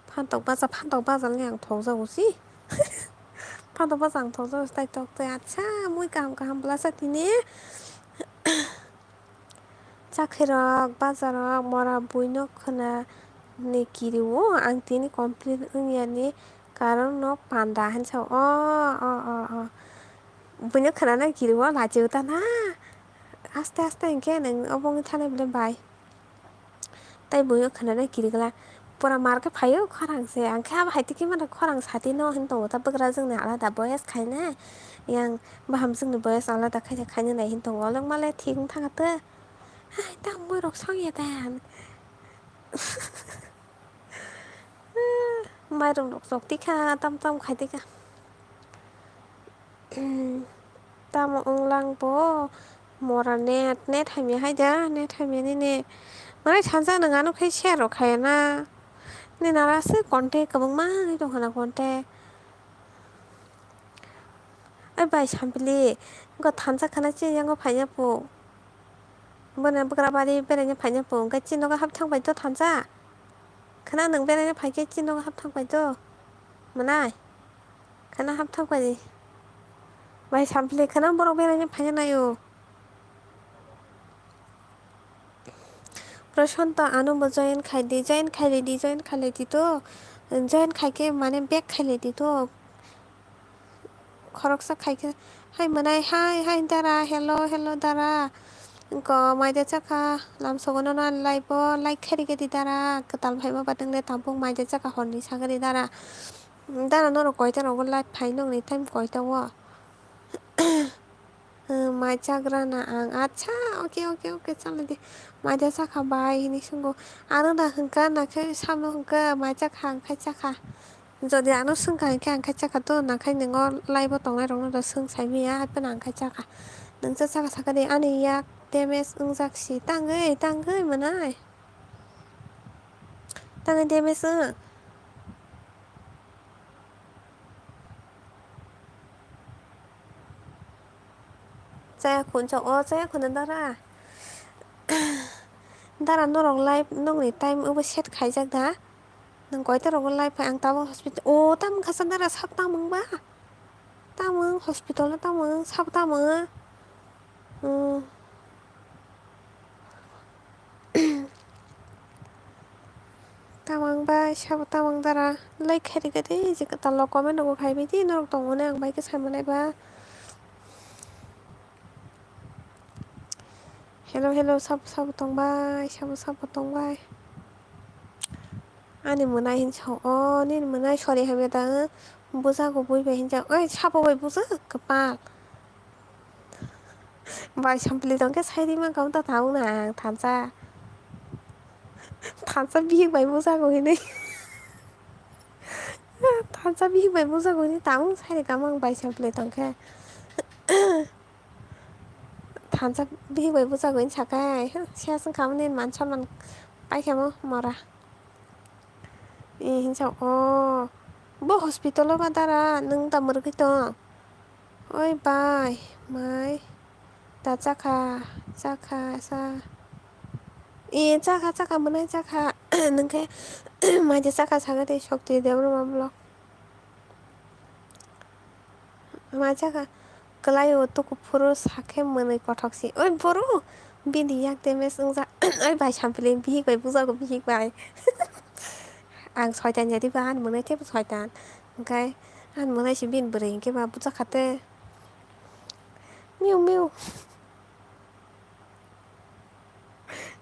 [SPEAKER 1] फान्दाव बाजारनि आं थग जागौसि फान्दाव बाजा आं थग जागौसि ताइ टकटै आच्छा मुइ गाहामब्ला सातिनि जाखैरक बाजाराव मरा बुइनो खोना नेकिरिव आं तिनि कमप्लिट ओंनियानि कारण न पान्दा हान्साव बुइनो खोना नागिरिव लाजियो आस्ते इंखे नों अबंनि थानाय बिलाय बाय ताइ बुइनो खोना नागिरिगला परा मार्के फायो खरांसे आंखे आबा हाइतिखि माने खरां साति न हिनतंगो ता बग्रा जोंनो आलादा बयस खायने yang baham जोंनो बयस आलादा खायनो नाय हिनतंगो अलग मालाय थिगनो थाङातो ता moi rok songya dan माइरं रक जक्तिखा ताम खायदिखा ताम अंलांबो मरा नेट हाइमे हायदा नेट हाइमे ने माने सानजा नोंगानो खाय शेयार खायाना ने नारासो कन्टेक गोबां मा दं होना कन्टेक ओइ बाय सामप्लि गो थानसा खाना चियांगो फाइनापो बोना बग्राबारि बेरायनो फाइनापो ओंखाय चिनगा हाब थांबायथ' थानसा खोना नों बेरायनो फाइखे चिनगा हाब थांबायथ' मोनाय खोना हाब थांबाय बाय सामप्ले खोना बर' बेरायनो फाइनो नायो प्रसन्त आनुबो जयन खायलेदि तो जयन खायके माने बेक खायलेदि तो खरकसा खायके हाय मोनाय हाय दारा हेल' दारा मायदा जाखा लामसगोन लाइब लाइक खारिगेदि दारा गोताल फाइमा बादोंले तामपुं मायदा जाखा हरनि सागरि दारा नर कयता रंगो लाइक फाइन नंनि टाइम कयताव मायजाग्राना आं आच्छा अके चालदि मायदा जाखा बाय हिनि सोंगो आनो दा हंका नाखै सामनो हंका मायजाखा आंखाय जाखा যদি আনো सोंखायखे आंखाय जाखाथ' नाखाय नोङो लाइभ तंनाय रंनो दा सों साइमिया हाबना आंखाय जाखा नोंसो जाखा साखादि आनि याक देमेज जाखसि ताङै मोनाय ताङै देमेज जायाखै होनसाव जायाखैनो दारा नरक लाइफ नंनि टाइम उबो सेट खायजाक दा नों गय तरक लाइफ आं ताबो हस्पिटाल ताम खासा दारा साब तामंबा तामों हस्पिटाल तामों साब तामों tamang ba sabo tamang dara lai khari gade je ta lo comment no khai bi ti no tong ne ang bai ke samanai ba hello sabo tong bai sabo tong bai ani monai hin chau ni monai sorry ha me da buza go boi bai hin chau oi sabo bai buza kapal bai sampli dong ke sai di ma kam ta thau na thansa bi bai buza go hi nei thansa bi bai buza go ni tang sai ka mang bai sampli dong ke thansa bi bai buza go ni sakai sia sang kam nen man chon man pai ke mo mora hin chau bo hospital ba dara nung ta mur ki to oi bai mai ta chaka sa chaka monai chaka nungke mai de chaka saga de shokti debro mamlo mai chaka kelayo tuku puro sakhe monai kothoksi oi boru bini yak de mes ungja oi bai sampling bi bai buja go bi bai ang soitan jadi bahan monai te soitan okay an monai si bin bring ke ba buja khate miu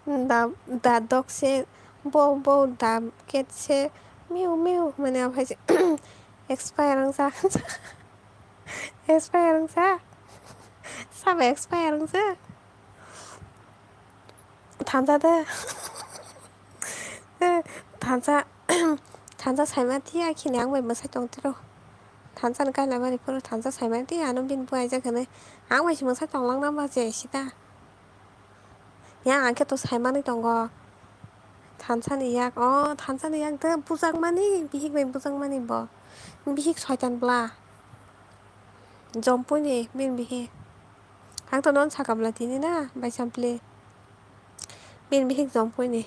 [SPEAKER 1] da dog se bo da cat se miu mana apa sih expire ang sa expire ang sa sabe expire ang sa thansa de thansa thansa saima ti a khini ang bai masai tong tiro thansa na kai na bari puro thansa saima ti anong bin buai ja khane ang bai si masai tong lang na ba je sita ya ang ke to saima ni tongo thansani yak thansani yak de bujak mani bihik bai bujak mani bo bihik soitan bla jompoi ni bin bihik ang to non sakabla tini na bai sampli bin bihik jompoi ni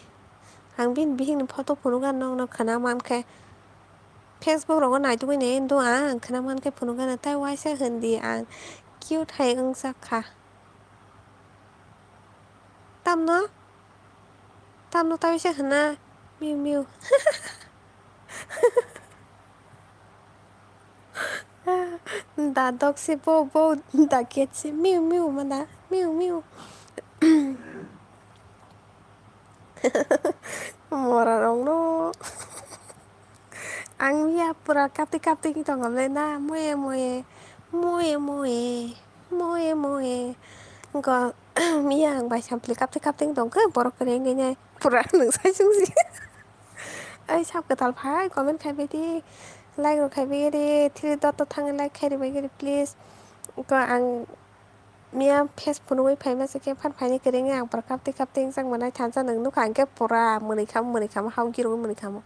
[SPEAKER 1] ang bin bihik ni photo punugan nong khana manke Facebook rogo nai tugui ne do ang khana manke punugan tai waisa hindi ang cute hai ungsa kha tamno tai waisa hana miu da dog se bo da cat se miu mana miu mora rong no ang ya pura kapti ki tong le na moe ko mia ang bai sampli kapti tong ke borok kene ngai pura nang sai sung si ai sap ka tal phai comment khai be di like ro khai be di thiri dot thang like khai be di please ko ang mia face phunoi phai ma se ke phan phai ni kere ngai ang pura kapti sang manai thansa nang nu khang ke pura muni kham hau ki ro muni kham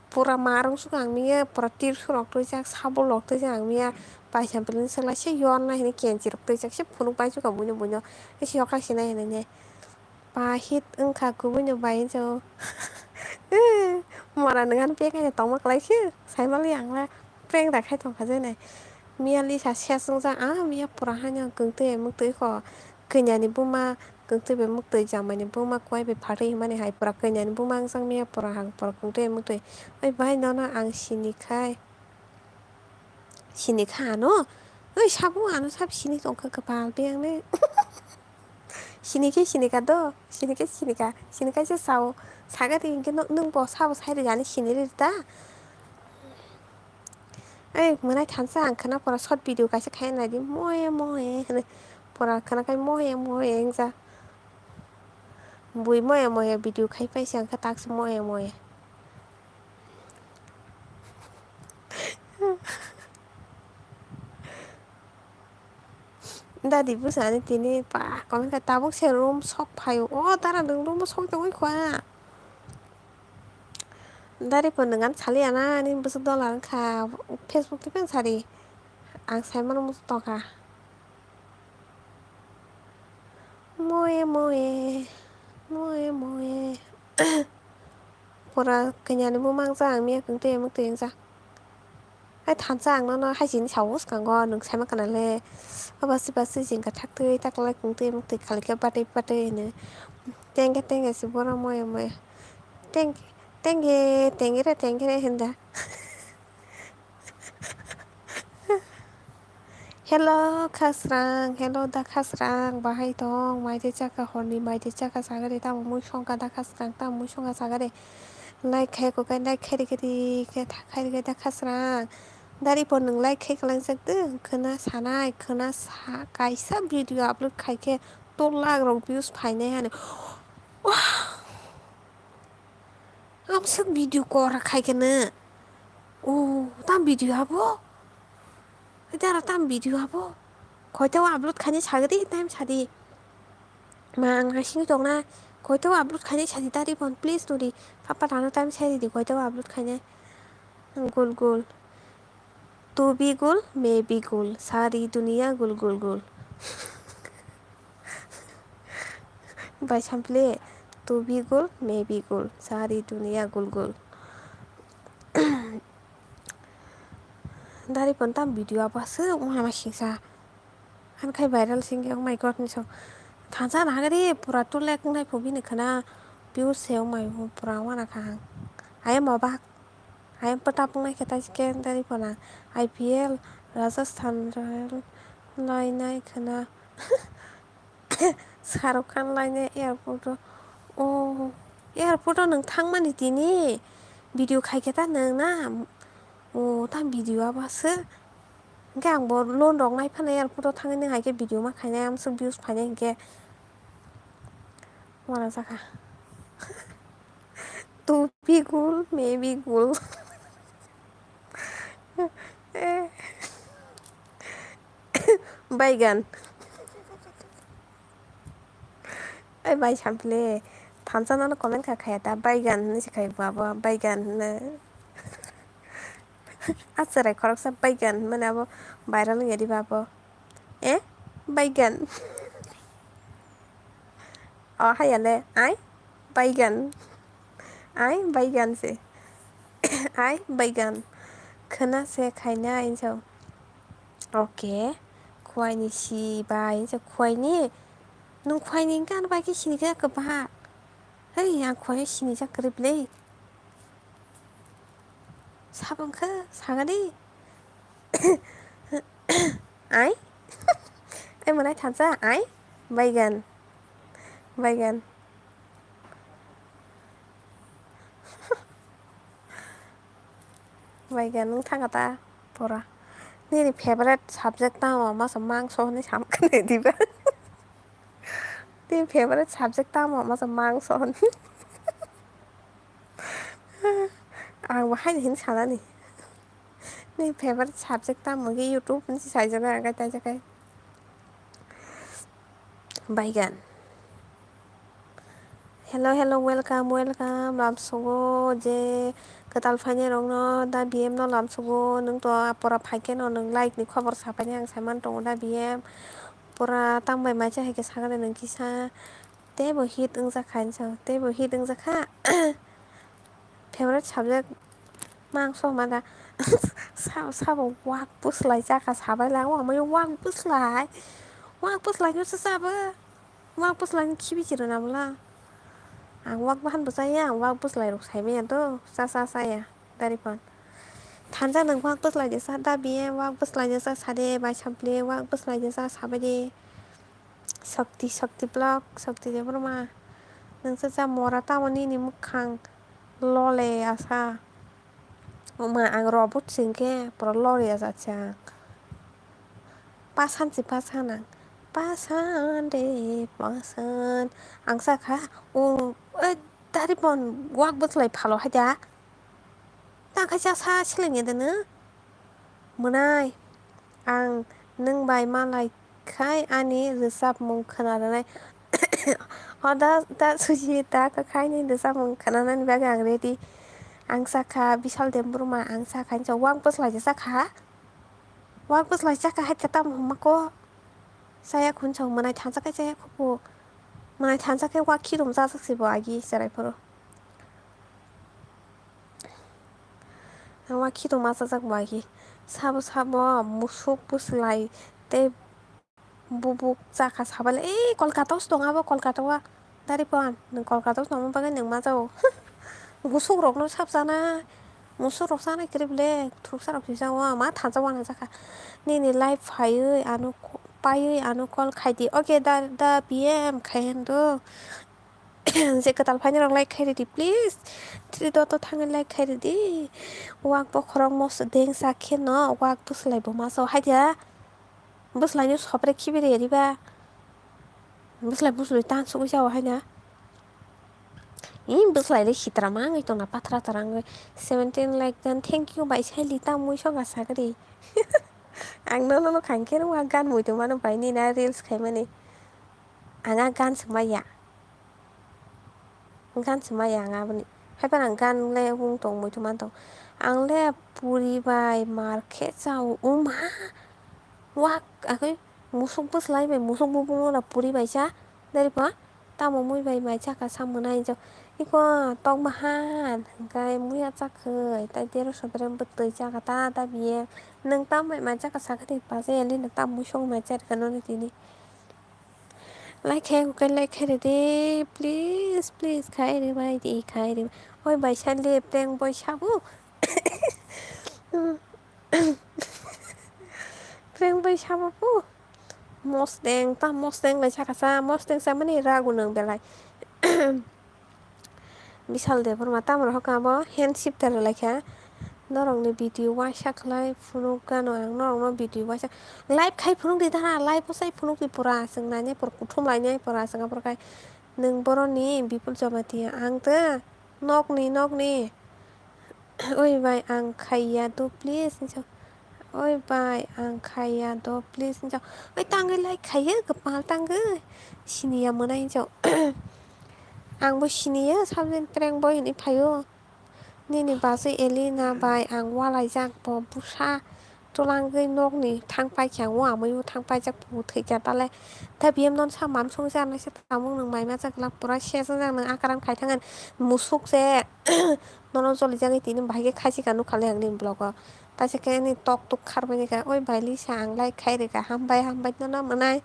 [SPEAKER 1] pura marung su ang mia pura tir su rok tu jak sabol rok tu jak ang mia bai sampli sala se yon na ni kenji rok tu jak se phunu bai su ka bunyo se yok si na ne pa hit ungkha ku bunyo bai so mora dengan pe kai tong mak lai si sai ma liang la preng da khai tong kha je này mia li sa se sung za mia pura ha nya kung te muk te kho kenya ni buma kung te be muk te jam ni buma kwai be phari mane hai pura kenya ni buma sang mia pura hang pura kung te muk te oi bai no na ang sini kha no oi sabu anu sab sini tong kha ka pa beng ne sinika do sinika se sao saga de inge nung bo sao sai de yani siniri da ai monai thansa ang khana pora short video kaisa khai na di moe pora khana kai moe engja bui moe video khai pai sang kha tak moe dadi busani tini pa comment ka tabuk se room sok phayo tara nung room sok tongoi khwa dari pun dengan saliana ni busuk dollar kha Facebook te pen sari ang sai mano mus to kha Moe moe, moe moe. Pora kanya ni mumang sang mi kung te muk te sa. Ai than sang nó hay chín cháu càng ngon đừng xem cái này ở bác sĩ chính cả thắc tươi tắc lại cũng tươi muk te khali cái bát tươi nữa. Tenge cái si pora moe moe. Tenge tenge ra henda. Hello khasrang, hello da khasrang, bahai tong, mai te chaka honi, mai te chaka sagare ta mu shonga da khasrang ta mu shonga sagare. Like khai ko cái like khai cái khai cái da khasrang. Dari pon nung like khai kalang sak tu, kena sanai, kena sa kaisa video upload khai ke to lag rong views phai ne hane. Am sak video ko ra khai ke na. Oh, tam video abo. Idara tam video abo. Khoi tao upload khai ne sagare time sadi. Mà ang sinh tong na khoi tao upload khai ne sadi dari pon please tu di. Papa tano time sadi di khoi tao upload khai ne. Gul gul. तू भी गुल मैं भी गुल सारी दुनिया गुल गुल गुल बाय सामप्ले तू भी गुल मैं भी गुल सारी दुनिया Gul Gul dari pentam video apa sih mama singsa kan kai viral sing oh my god ni so thansa na gari pura to lek nai phobi ne khana view se oh my pura wana khang ayam ba ayam petapung nai kata scan dari pona IPL Rajasthan Royal lai nai khana Shahrukh Khan लायनो एयारपर्टआव एयारपर्टआव नों थांमानि दिनि भिडिअ खायखेता नोंना ता भिडिअआबासो ओंखाय आंबो लन्दनाव नायफानो एयारपर्टआव थाङो नों हायखे भिडिअ मा खायनाय आमसो भिउस फायनाय ओंखे मारा जाखा तू भी गुल मैं भी गुल बैगन Ay bay chample thansa na comment ka khaya ta baigan ni sikai baba baigan na asare khorok sa baigan mane abo viral ngedi baba baigan hayale baigan se ai baigan khana se khaina inso okay khwai ni si bai inso khwai ni nung khwai ni gan bai ki sini ka ka ba hey yang khwai sini ja kripले 사번크 사가리 아이 em nói thật ra ai vegan vegan vegan nung थांगाता pora ni favorite subject ta ma sa mangso ni sam kne diba ni favorite subject ta ma sa mangso ang wa hai hin sala ni ni favorite subject ta mo gi youtube ni sai jaga ga ta jaga vegan hello welcome lamsogo je ketal phane rong no da bm no lamsogo nung to pora phaike no nung like ni khobor sapani ang saman tong da bm pora tangbai ma cha heke sagale nung kisa te bo hit ung jakha so te bo hit ung jakha favorite subject mang so ma da sao wak puslai jaka sabai lang wa mai wak puslai no sa saba wak puslai ni khibi chiro na bula ang wak bahan besaya ang wak puslai rok sai me to sa ya dari pon thansa nang wak puslai de sa da bm wak puslai de sa sade bai chample wak puslai de sa sabade Shakti blog शक्ति दे बरमा नोंसोर जा मराता मनि नि मुखां लले आसा मा आं रबट सिंके पर लरे आसा पासान दे पासान आं साखा दारि बन वाक बसलाय फालो हायदा दाखायसा सा सिलायने दोनो मोनाय आं नों बाय मालाय खाय आनि रोजाब मुं खोनानानै दा सुजि दा खायनि रोजाब मुं खोनानानै बागै आं रेडि आं साखा बिशाल देमब्रुमा आं साखा हिनजाव वाक बसलाय जाखा हायखा ताम हमाको जाया खुनसाव मोनाय थांजाखाय जाया खबो 마이 단짝해 와 키동 자석시 뭐 아기 자라이퍼로 와 키동 마사작 뭐 아기 사부 사부 무속 부슬라이 때 bubuk jaka sabal kolkataos dong abo kolkatawa dari pon neng kolkataos nong bagai neng majau musuk rok no sabjana musuk rok sana krible truk sarok sijawa ma tanjawa na jaka nini live phaioi anu paioi anu call khaidi okay da pm khaihendo je katal phaini rok like khairidi please tri dot thangai like khairidi wak bo khorok mos deng sakhe no wak buslai bo maso haidia buslai ni sopre khibiri riba buslai buslai tan sugu jawa haina buslai le hitra mangai to na patra tarang 17 like then thank you bai sai li ta mui so ga sagri ang no khangke wa gan mui to mano bai ni na reels khai mani anga gan sumaya anga bani hai pa ang gan le bung tong mui to man to ang le puri bai market chau uma wak akai musuk buslai bai musuk bubung na puri bai cha dari pa tamo mui bai mai cha ka samuna injo iko tok mahan hingkai muya chakhai tai tero sobrem butui chaka ta biye neng tam bai mai chaka sakati pa je ali na tam mui song mai chat kano ni tini like hai kai like hai de please khai re bai di khai re oi bai san le pleng boy sabu pleng boy sabu pu mosdeng bai chaka sa mosdeng sa mani ragu nang belai Bisal de por mata mar hoka bo handship tar lekha norong ni video waisa khlai phunuk gano ang norong no video waisa live khai phunuk di dana live posai phunuk di pura sing nanya por kuthum lai nyai pora sanga por kai nung boroni bipul jamati ang ta nok ni oi bai ang khaya do please oi bai ang khaya do please oi tangai lai khaya gapal tangai sini ya monai angbo siniya sabjen preng boy ni phayo nini basai elina bai ang walai jak bo busa tolangai nok ni thangpai kyang wa mayu thangpai jak pu thaija tale ta biem non sa mam song jan na se tamung nang mai ma jak lak pura she jang nang akaran khai thangan musuk je nono joli jangai tini bhaige khaisi kanu khale ang ni blog ta se ke ni tok tuk khar bai ka oi bai li sang lai khai re ka hambai no manai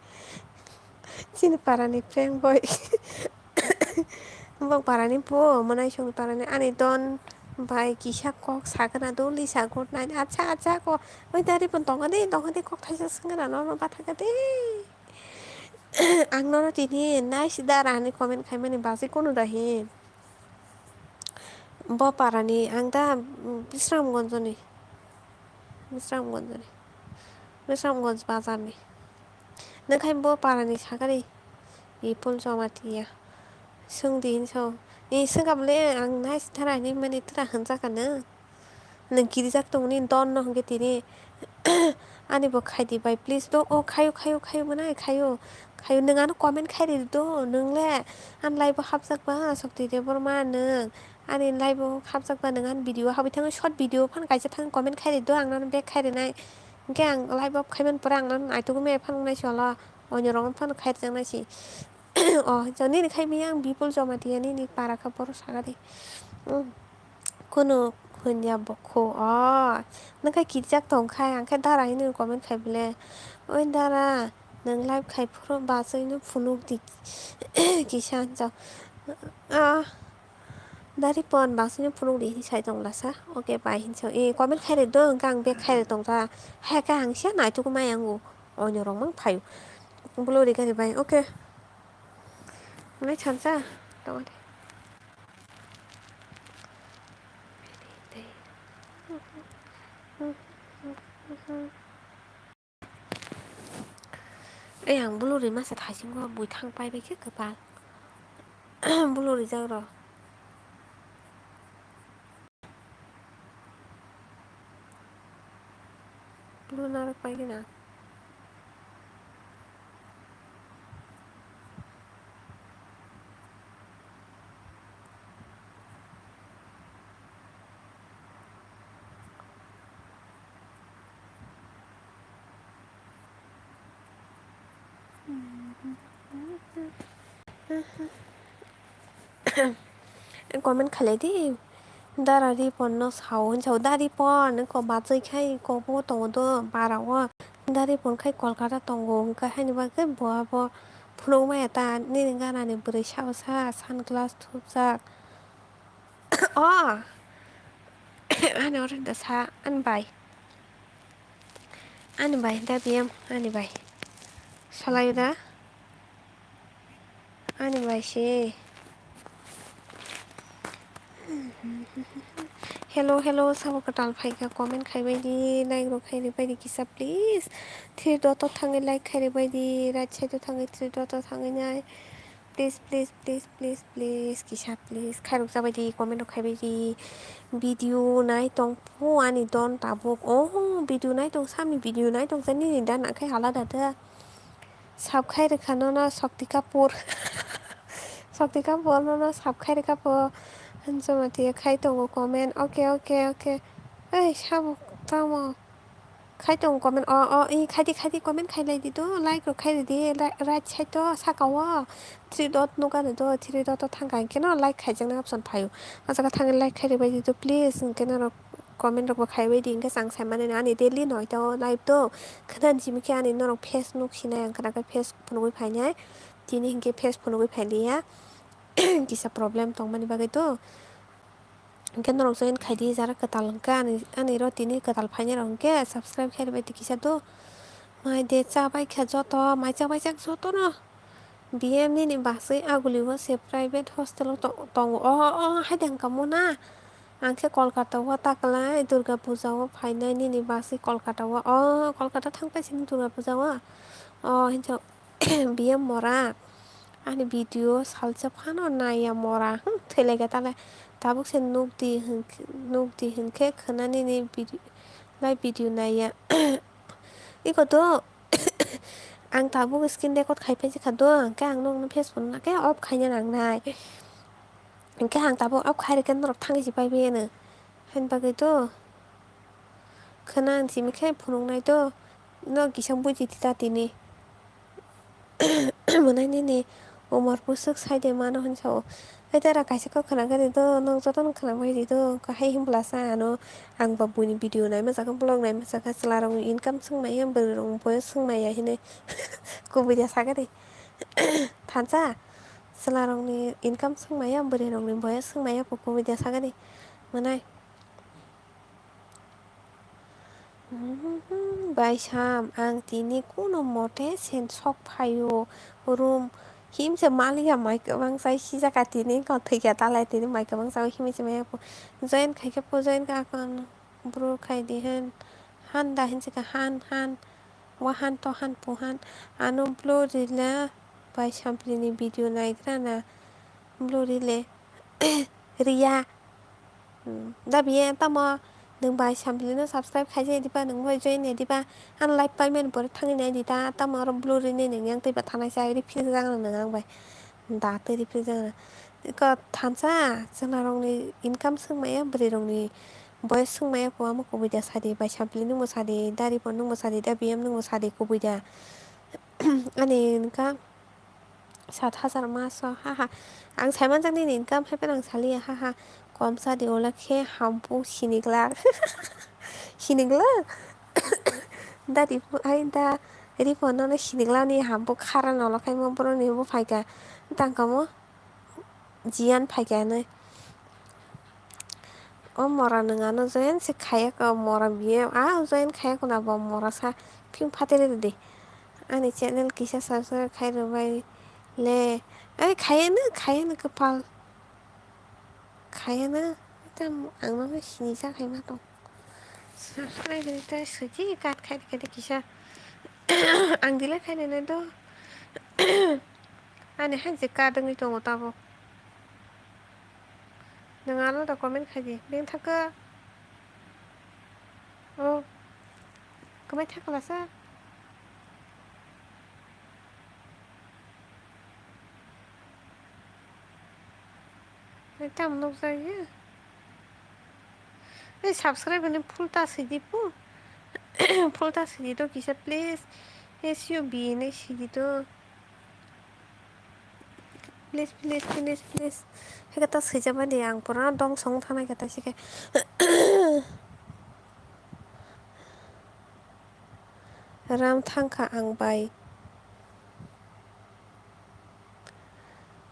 [SPEAKER 1] chini parani preng boy bang parani po manai song parani ani don bai kisa kok sagana do lisa good night acha ko oi dari pon tongade kok thaisa singara no bathaga de ang no tini nice darani comment khaimani basi kono dahi bo parani ang da Bisramganj bazar ni nangkai bo parani sagari ipul jomatiya sungdi so ni sunggamle ang nice tarani mani tra hanjakana nang kirijak tongni don no hingke tini ani bo khaidi bai please do khayo manai khayo nungano comment khairi do nungle an live habjak ba sakti de borma nung ani live habjak ba nungan video habai thang short video phan kaisa thang comment khairi do ang nan back khairi nai hingke ang live khaiman pora ang nan aitugu me phan nai sola onyorong phan khair jang nai si jani ni khai ang bipul jomati ani ni para ka bor sagadi kono hunya bokho nangkai kijak tongkhai angkhe dara hini comment khai bele oi dara nang live khai phuro basai no phunuk di kisa jaw dari pon basai no phunuk di sai tongla sa okay bai hinso comment khai re do gang be khai re tongta ha ka ang sia nai tu mai angu onyorong mang phayo bulo ri ka bai okay nai chansa tong ang bulo ri masa thasing ko bui thang pai bai ke kapal bulo ri jang ro bulo narak pai ke na comment khai lấy đi Dara ripon no saun chau daripon ko bazai khai ko bo tong do barawa daripon khai kolkata tongo ka hani ba ke bo bo phunong ma ta ni ngana ni bure shau sa sunglass thup sa oh ani oren da sa an bai da biam ani bai salai da ani bai she hello sabo katal phai ka comment khai bai di like ro khai ri bai di kisa please three dot to thangai like khai ri bai di right side to thangai three dot to thangai nai please kisa please khai rok jabai di comment ro khai bai di video nai tong phu ani don tabuk oh video nai tong sami video nai tong jani ni dan khai hala da da sab khai ri khano na shakti kapur no sab khai ri kapur hanjo mati khai tongo comment okay ei sabo tamo khai tongo comment khai di comment khai lai di do like ro khai di right side to sakawa three dot no ga do three dot to thangkai keno like khai jang na option phayo ajaga thangai like khai ri bai di do please keno ro comment ro khai bai di ingka sang sai mane ani daily noi to live to khanan jimi ke ani no facebook sinai ang kana ka face phunugui phainai tini hingke face phunugui phailia kisa problem tongmani bagai to hingke norok join khai di jara katal hingka ani ro tini katal phainai rok hingke subscribe khai bai di kisa to mai de chabai kha joto mai chabai jak joto no BM ni basai aguli wo se private hostel tong haidang kamo na angke kolkata wo taklai durga puja wo phainai ni basai kolkata wo kolkata thangpai sini durga puja wo hinjo BM mora ani video salsa phano naya mora thailaga tala tabuk se nukdi hinkhe khanani ni live video naya iko to ang tabuk skin record khai phaisi kha do angke ang no facebook na ke off khai na nang nai angke ang tabuk off khai ke norok thangi si pai bene hen bagai to khana ang simi khe phunung nai to no kisang buji tita tini monai ni umar pusuk side mano hanso Aitara kaisa ko khana gani do nong joto nong khana bai di do kahai himbla sa ano ang babuni video nai ma jaka blog nai ma jaka chlarong income sungmai am berong boy sungmai ya hine kubuja sagari thansa chlarong ni income sungmai am berong ni boy sungmai ya kubuja sagari manai bai sam ang tini kuno mote sen sok phayo room himse malia mai kabang sai sijaka tini ko thaiga talai tini mai kabang sai himse mai join khaike po join ka kon bro khai di han da hinse ka han wa han to han po han anu upload rile bai sampli ni video nai grana upload rile ria da biye tamo nung bai sampli no subscribe khai diba nung bai join ne diba an like pai men por thangi nai di ta tamo ro upload ne nung yang tei ba thanai sai ri phil jang nung ang bai da te ri phil jang ko thansa jana rong ni income sungmaya bri rong ni boy sungmaya po amo ko buja sadi bai sampli nung mo sadi dari pon nung mo sadi da bm nung mo sadi ko buja ani ka 7,000 maso haha ang saiman jang ni income hai penang sali haha kom sa de ola khe hampu sinigla da di ai da ri pon no sinigla ni hampu khara no khai mo bro ni bo phaika tang kamo jian phaika ne o mora nanga no join se khaya ka mora biye join khaya ko na bo mora sa phing phatere de ani channel kisa subscribe khai ro bai le ai khaya na kapal khaya na tam ang no sini sa khai ma to subscribe ni ta suji kat khai ke kisa ang dile khai ne do ani hanse ka dang to ta bo nanga no da comment khai di beng thaka kamai thakala sa tam nok jai ei subscribe ni phulta sidi pu phulta sidi to kisa please SUB ni sidi to please हेगता सैजाबा दे आं पुरा दं सं थानाय गता सिके राम थांखा आं बाय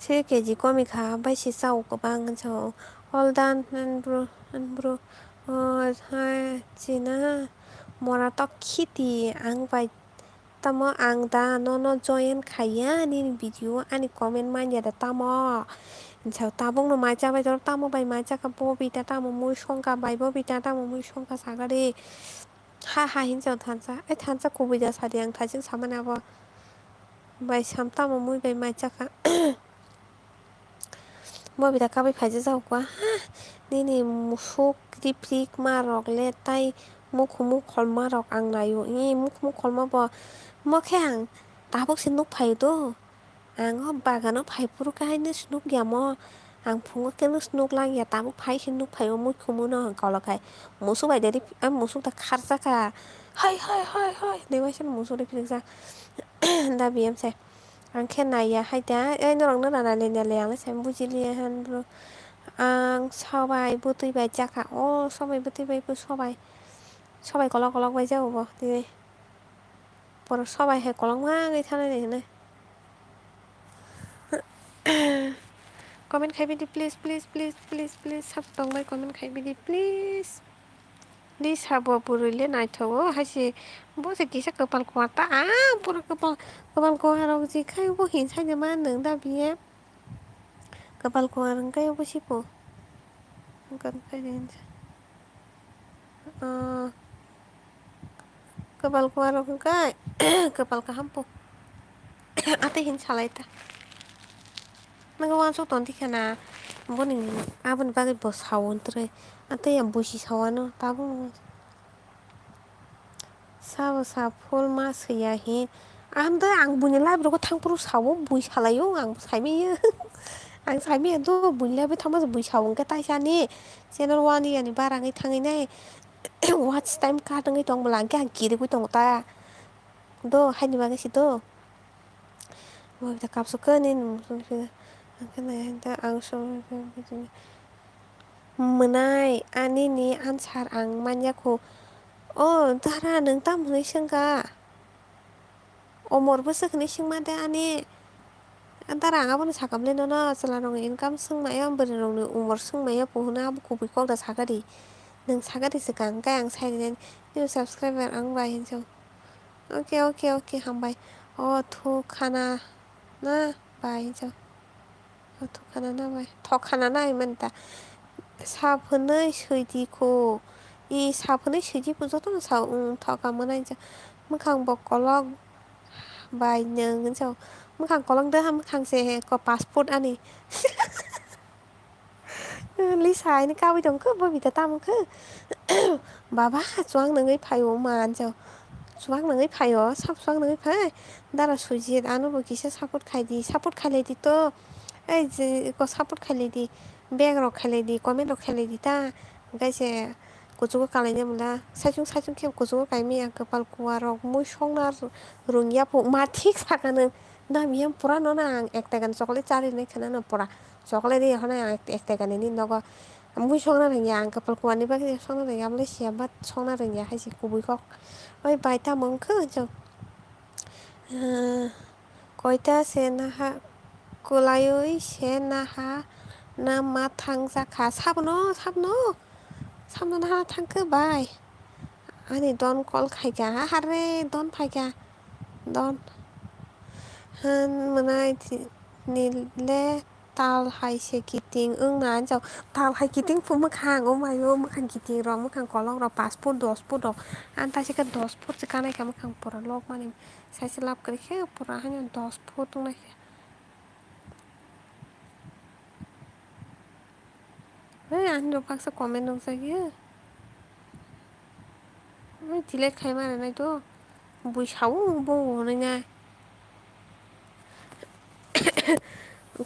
[SPEAKER 1] 7 kg कमी खा बायसे चाव गोबां चाव all done and bro hai china mora to khiti ang bai tamo ang da no join khaya ni video ani comment man ya da tamo chao tabong no mai cha bai tamo bai mai cha ka bo bi ta tamo mui song ka bai bo bi ta tamo mui song ka sa ga de ha hin chao than cha ko bi ja sa de ang thajing samana bo bai sam tamo mui bai mai cha ka mo bi ta ka bai phaji jaw kwa nini musuk kriprik marok le tai mukhu kholma rok ang nayo ni mukhu kholma bo mo khe ang tabok sin nuk phai to ang ho bagano phai puru kai ni snuk ya mo ang phungo ke nu snuk lang ya tabok phai sin nuk phai o mukhu mu no kala kai musu bai de am musu ta kharsa ka hai de wa sin musu de pisa da biem se ang khe naya hai ta ei norong no na le le ang se bujili han bro ang sabai butui bai chaka o sabai butui bai bu sabai kolok bai jau bo de por sabai he kolok ma ngai thana ne comment khai bidi please sab tong bai comment khai bidi please ni sabo purile nai tho hasi bo se kisa kapal ko ta pura kapal ko harok ji khai bo hin sai ma nang da biye kapal ko arang kai bo sipo kan khai den kapal ko arok kai kapal ka hampo ate hin salai ta nang so ton tikana boning abon bagi bo sawon tre ate ya busi sawano tabung sa phol ma seiya hi ang buni live ro thang puru sawo bui salayo ang saimiyo ang saimiyo to buni live thangma bui sawon ka tai sani channel 1 yani barangai thangai nai watch time ka tangai tong blang ka kiri ku tong ta do haini ba si do mo ta kapsu ka ni ang so menai ani ni ansar ang manyako dara nang tam hunai sengka omorbo sakhnai singma de ani dara ang aboni sakamle no chala rong income singmaya bori rong ni umor singmaya pohuna abo kubui kok da sagari nang sagari se kang kai ang sai new subscriber ang bai hinjo okay hambai thu khana na bai hinjo thu khana na bai thok khana na manta saphonai soidiko saphonai soidiko joto no sa thoka manai mukhang bo kolok bai nang hinjo mukhang kolok da mukhang se ko passport ani lisa ni kawi dong ko bo bita tam ko baba chuang nangai phaio man jo chuang nangai phaio sap chuang nangai phai dara sujit anu bo kisa support khailai di to ei je ko support khailai di bag rok khailai di comment rok khailai di ta gaise kuchugo kalaina mula saichung khe kuchugo kaimi ang kapal kuwa rok mui songna rungya po ma thik sakano na miyam pura no na ang ekta gan chocolate chari nai khana no pura chocolate ri hona ang ekta gan ni nogo mui songna rungya ang kapal kuwa ni ba songna rungya amle sia bat songna rungya haisi kubui kok oi baita mongkho jo koita se na ha kulayoi se na ha na ma thangjakha sabno na thangkho bai ani don call khaika hare don phaika don han manai nile tal hai se kiting na jaw tal hai kiting pu makhang mayo makhang kiting ro makhang kolong ro passport ro anta se ka 10 foot se kanai ka makhang pura lok mani sai se lap kari khe pura han 10 foot nai an ro paksa comment nong sa ge delete khai mara nai to bui sawo bo nai nai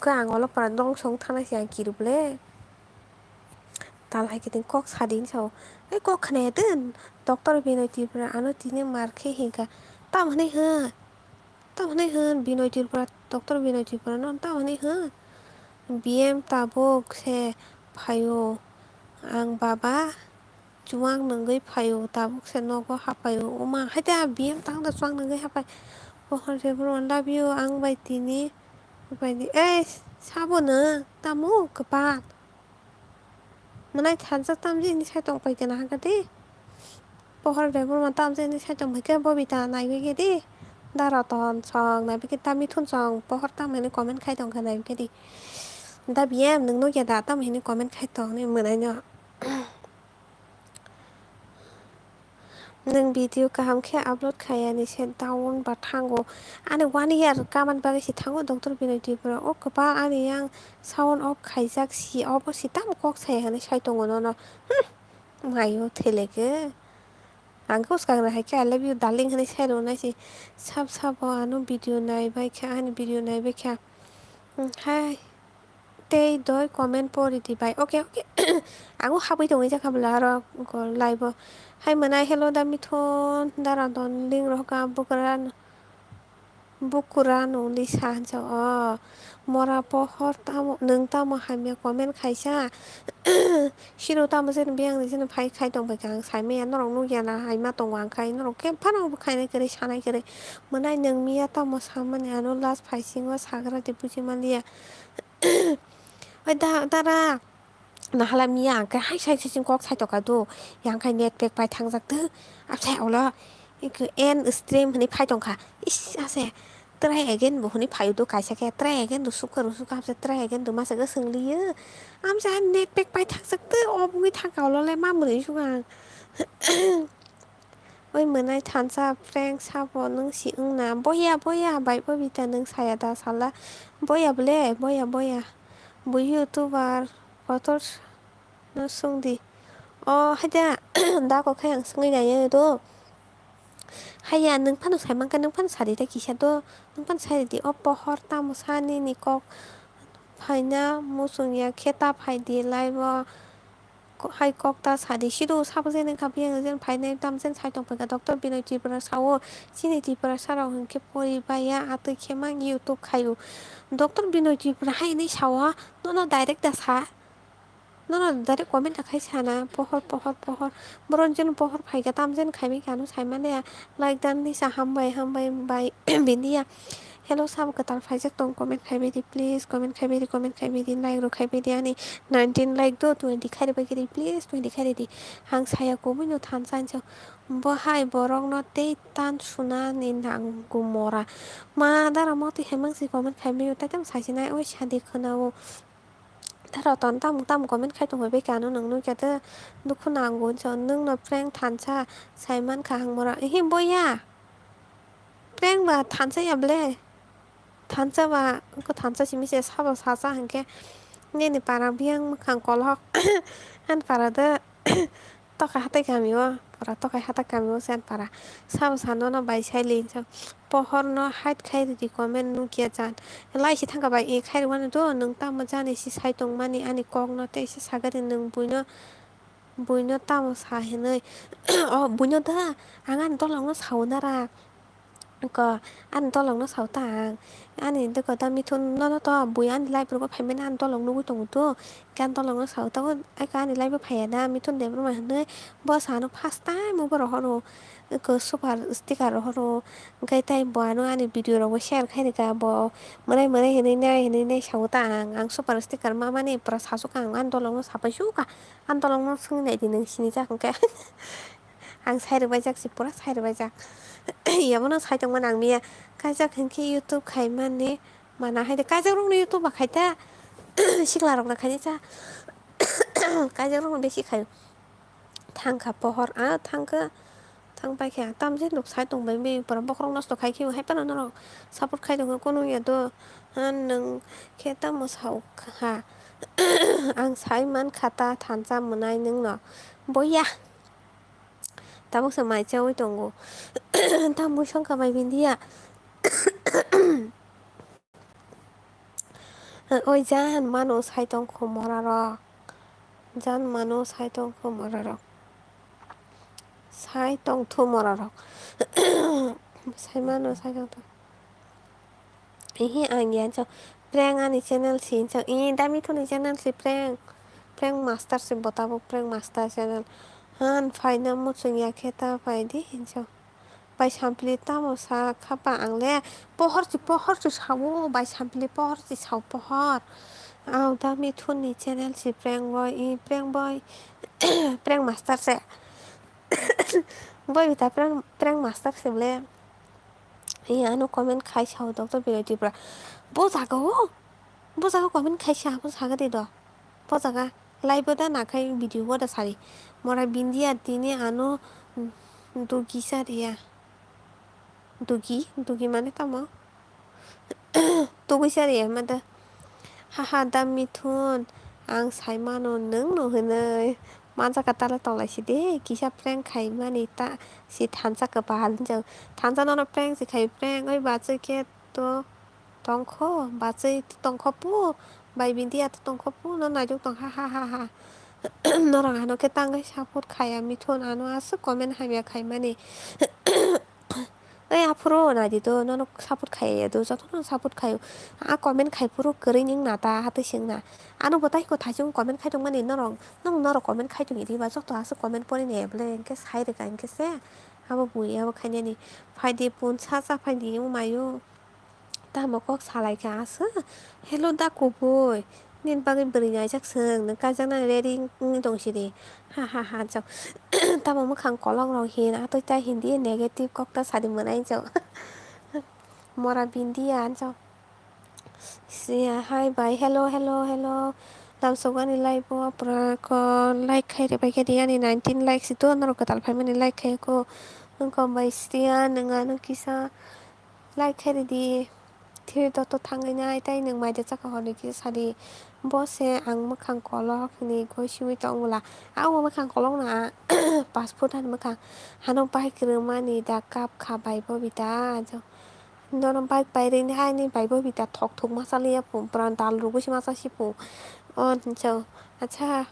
[SPEAKER 1] ko ang olo para dong song thana si ang kiruble tal hai kiting kok sadin sao kok khane den doctor binoi tipra ano tine mar khe hinka tam hanai han binoi tipra doctor binoi tipra non tam hanai han BM tabuk se phayo ang baba chuang nangoi phayo tabuk se nogo hapayo oma haida BM tang da chuang nangoi hapai pohor jebro love you ang bai tini bai di sabono tamu kepat manai thanjak tamje ni sai tong pai kana hagade pohor jebro ma tamje ni sai tong pai ke bobita nai ge di dara ton song nai ke tami thun song pohor tam ni comment khai tong kana ke di da BM nang no ya da tam ni comment khai tong ni manai no nang video kaham khe upload khayani se down ba thango ani 1 year kaman ba si thango doctor binai tipura o kapa ani yang sound off khaijak si off si tam kok sai hani sai tongo no mayo theleke angko skang hai ke I love you darling hani sai ro na si sab sab anu video nai bai kha ani video nai bai kha hai tei doi comment pori di bai okay ango habai tongi ja khabla ro ko live hai manai hello dami thon dara don ling ro ka bukuran only sanjo mora pohor tamo nung tamo hamya comment khaisa shiro tamo jen biang ni jen phai khai tong bai kang sai me norong nu yana hai ma tong wang khai norong ke phanang bu khai nai kare sanai kare manai nung miya tamo samani anu last phai singo sagra de buji malia oi dara nahala miya angka hai sai sing kok sai to ka do yang khai net pack pai thang jak tu ap sai ola ik en stream hani phai tong kha is ase try again bo hani phai do kaisa ke try again do sukar ap se try again do masa ga singli am sa net pack pai thang jak tu obungi thang ka ola le ma mri sugang oi manai thansa prank sabo nung si ungna boya bai bo bita nung saya da sala boya ble boya bu youtuber fotos no sungdi haida da ko khayang sungai ga do haya nung phanu sai man ka nung phan sari da kisa do nung phan sari di pohor tam sani ni kok phaina musung ya kheta phai di laibo hai kok ta sadi shido sabo jen ka biang jen phai nei tam jen sai tong pa doctor binoi tipra sawo chini tipra sarau hingke pori baya atui khemang youtube khayu doctor binoi tipra hai nei sawa no direct da sa no direct comment khai sana pohor boron jen pohor phai ga tam jen khai mi kanu sai mane like dan ni sa hambai bai bindia hello sab katal phai jak tong comment khai di please comment khai di like ro khai di ani 19 like do 20 khai bai di please 20 khai di hang saya ko mi no than san cho bo hai borong no te tan suna ni nang gumora ma dara mo ti hemang si comment khai mi ta tam sai sinai oi shadi khonao tara ton tam comment khai tong bai kanu nang nu ka ta du khunang gon cho nung no prank than cha sai man kha hang mora him boya prank ba than cha ya ble 단자와 그 단자 심이세 사바 사사 한게 네네 바라비앙 칸 콜헉 한 파라데 toka hata kamiwa para toka hata kamiwa sen para sam sanono bai sailin sa pohor no hait khai di comment nu kia jan lai si thanga bai e khai wan do nung ta ma jani si sai tong mani ani kok no te si sagari nung buino ta mo sa henai buino da angan to long no saunaraก็อันตัวหลงนักสาวต่างอันนี้แต่ก็ตอนมีทุนนอตัวบุยอันไล่ปลุกไผ่ไม่นานตัวหลงนู้ตรงตัวการตัวหลงนักสาวตัวไอ้การไล่ไปไผ่นะมีทุนเด็กประมาณนี้บอสานุพาสต้ามูบรอฮโรก็สุภาพสติการฮโรไกแต่บัวนู้อันนี้วิดีโอเราแชร์ให้ดีกันบ่เมื่อไรเห็นในสาวต่างอันสุภาพสติการมานี่ประชาสุขังอันตัวหลงนักสาวไปชูกะอันตัวหลงนักซึ่งในที่หนึ่งสินิจักของแกอันใช้หรือไม่จักสิปวดใช้หรือไม่จักอย่ามาโน้ใช้จังมันอังเมียกายจักเห็นแค่ยูทูบใครมันนี่มานะให้แต่กายจักลงในยูทูบแบบใครแต่ชิคลาลงนะใครนี่จ้ากายจักลงไปชิคใครทางขับปอฮอร์ทางก็ทางไปแค่ตามเส้นหลบสายตรงไปมีปรำปกครองนัสตกใครคิวให้ปนนั่นหรอกซัพพอร์ตใครตรงก็นู่นอย่าตัวอันหนึ่งแค่ตั้งมือเสาค่ะอังใช้มันขาตาฐานจำเหมือนนายนึงเนาะบ่ยะตาบุกสมัยเจ้าไว้ตรงกูตามบุกช่องกับใบบินที่โอ้ยจานมาโนใช้ตรงขมรารอจานมาโนใช้ตรงขมรารอใช้ตรงทุ่มรารอใช้มาโนใช้ตรงไอ้เหี้ยอ่างยันเจ้า Prank ani channel si chang i dami thoni channel si prank master si botabo prank master channel han faina mo chung ya kheta faidi hinchang bai sampli tamo sa khapa angle pohor chi sawo bai sampli pohor chi saw pohor aw dami thoni channel si prank boy prank master se boy bita prank master se ble anu comment khai saw dok to biroti bra bojago comment khai sa bojaga de do bojaga live da nakai video da sari mora bindia tini anu dugi saria dugi mane tamo dugi saria mada haha da mithun ang saimano nung no hinoi manjaka tala tolaisi de kisa prank khai mani ta si thanjaka bahal jang thanjano no prank si khai prank oi bachai ke to tongkho bachai tongkho pu bai bindia tongkho pu no najuk tong ha norong ano ke tangai support khai mithun ano asu comment hamya khai mani 앞으로 나디도 너는 사붓 가야도 저도 사붓 가요 comment khai puro 그리닝 나다 하듯이나 아는 보다 이거 다시 comment khai 동만 너랑 너로 comment khai 동이 디바 저도 아스 comment 보내네 블레 인게 사이드가 인게 세 하고 뭐야 가냐니 파이디 본 차사 파이디 마요 다 먹고 살아이게 아스 헬로 다 고보이 nên bagin beri ngai chắc sương nâng ca chắc này ready đồng sĩ đi ha cháu ta mà mất khăn có lòng rồi hiền tôi ta hiền đi negative cóc ta xài được mượn anh cháu mora bindi anh cháu hi bye hello làm số cái này like bo pra ko like khai để bài cái đi anh 19 likes itu nó có tal phải mình like khai ko còn bài stian nâng kisa like khai đi thì đó tôi thằng người này tay nâng mai để chắc họ được cái gì bose ang makhang kolok ni ko simi tong wala aw makhang kolok na passport han makhang hanong pai krema ni da kap kha bai bo bita jo nonom pai pai rin hai ni bai bo bita thok thok masalia pum pran dal ru si masa si pu on jo acha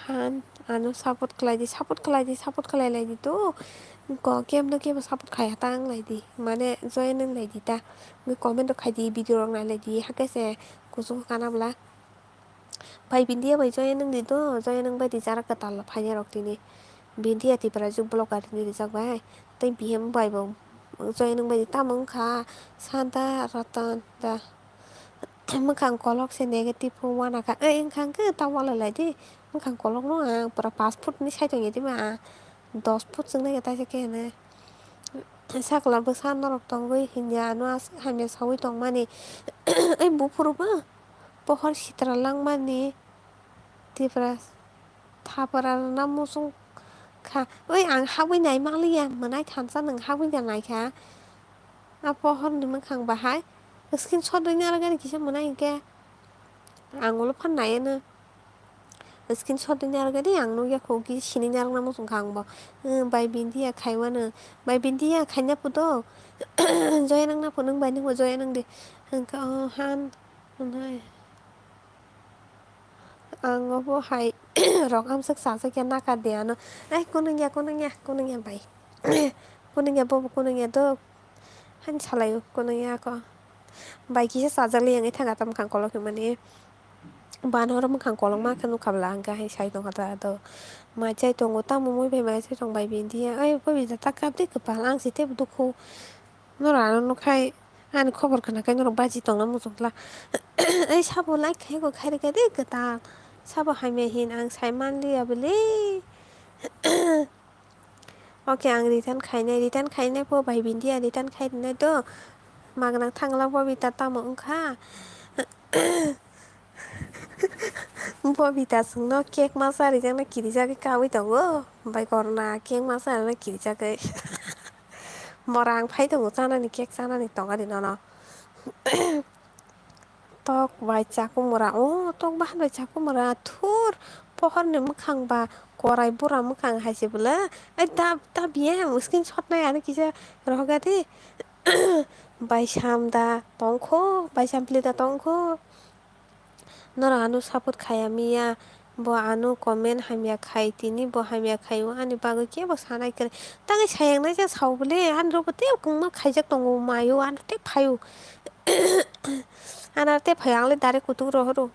[SPEAKER 1] han anu support khlai lai di to có kem nó kem support khai tang lai di mane join nang lai di ta mi comment to khai di video rong lai di ha ke se kusu kana bla bai bindia bai join nang di to join nang bai di jara ka tal phai rok ti ni bindia ti para ju blog ar ni jak bai tai bm bai bo join nang bai di ta mong kha santa ratan da mong khang kolok se negative wa na ka eng khang ke ta wa lai di mong khang kolok no a para passport ni sai to ni di ma 10 phútซึ่งได้แต่แค่นะสักหลังเพื่อสร้างนรกตองไว้หินยาว่าให้มีสาวิตองมานี่ไอ้บุพรุบ้าพอเขาสิตระลังมานี่ที่ประทาประน้ำมุสงค่ะอ่างฮักวินัยมากเลยอ่ะมันได้ทันสักหนึ่งฮักวินัยไหนคะพอเขาหนึ่งมันขังบ่หายสกินช็อตด้วยเนี่ยแล้วกันกี่ชั่วโมงนั่นแกอ่างงลพันไหนเนอะ스킨샷 nyargadi ang no ya kogi shini nyarang na musung kang ba bai bindia khaiwa na bai bindia khanya pudo joy nang na punung bai ning joy nang de ka han nai ang bo hai rok am sak sa sak ya na ka de ano ai kunung ya bai kunung ya bo kunung ya do han chalai kunung ya ko bai ki sa jali ang ithanga tam kang kolok mani ban hora mkhang kolong ma khanu khabla angka hai sai tong hata to ma chai tong ta mo moi be ma chai tong bai bin dia ai po bi ta kap de ka palang si te bu khu no ra no khai an khobor kana kai no ba ji tong na mu song la ai sabo like khai ko khai ka de ka ta sabo hai me hin ang sai man li abele oke ang return khai ne po bai bin dia return khai ne to magna thangla po bi ta ta mo kha bobita sungno cake masari jang na kiri jage kawi tongo bai korna cake masari na kiri jage morang phai tongo chana ni cake chana ni tonga di no tok bai chaku mora tok ba bai chaku mora thur pohor ni mukhang ba korai bura mukhang haise bula ai ta biye muskin shot na yani kisa roga de bai shamda tongkho bai sampli da tongkho nora anu support khaya miya bo anu comment hamya khai tini bo hamya khayo ani bago ke bo sanai kare tangai sayang na ja saubule an ro bote kungma khaijak tongo mayo an te phayo Ana te phayang le dare kutung rohro.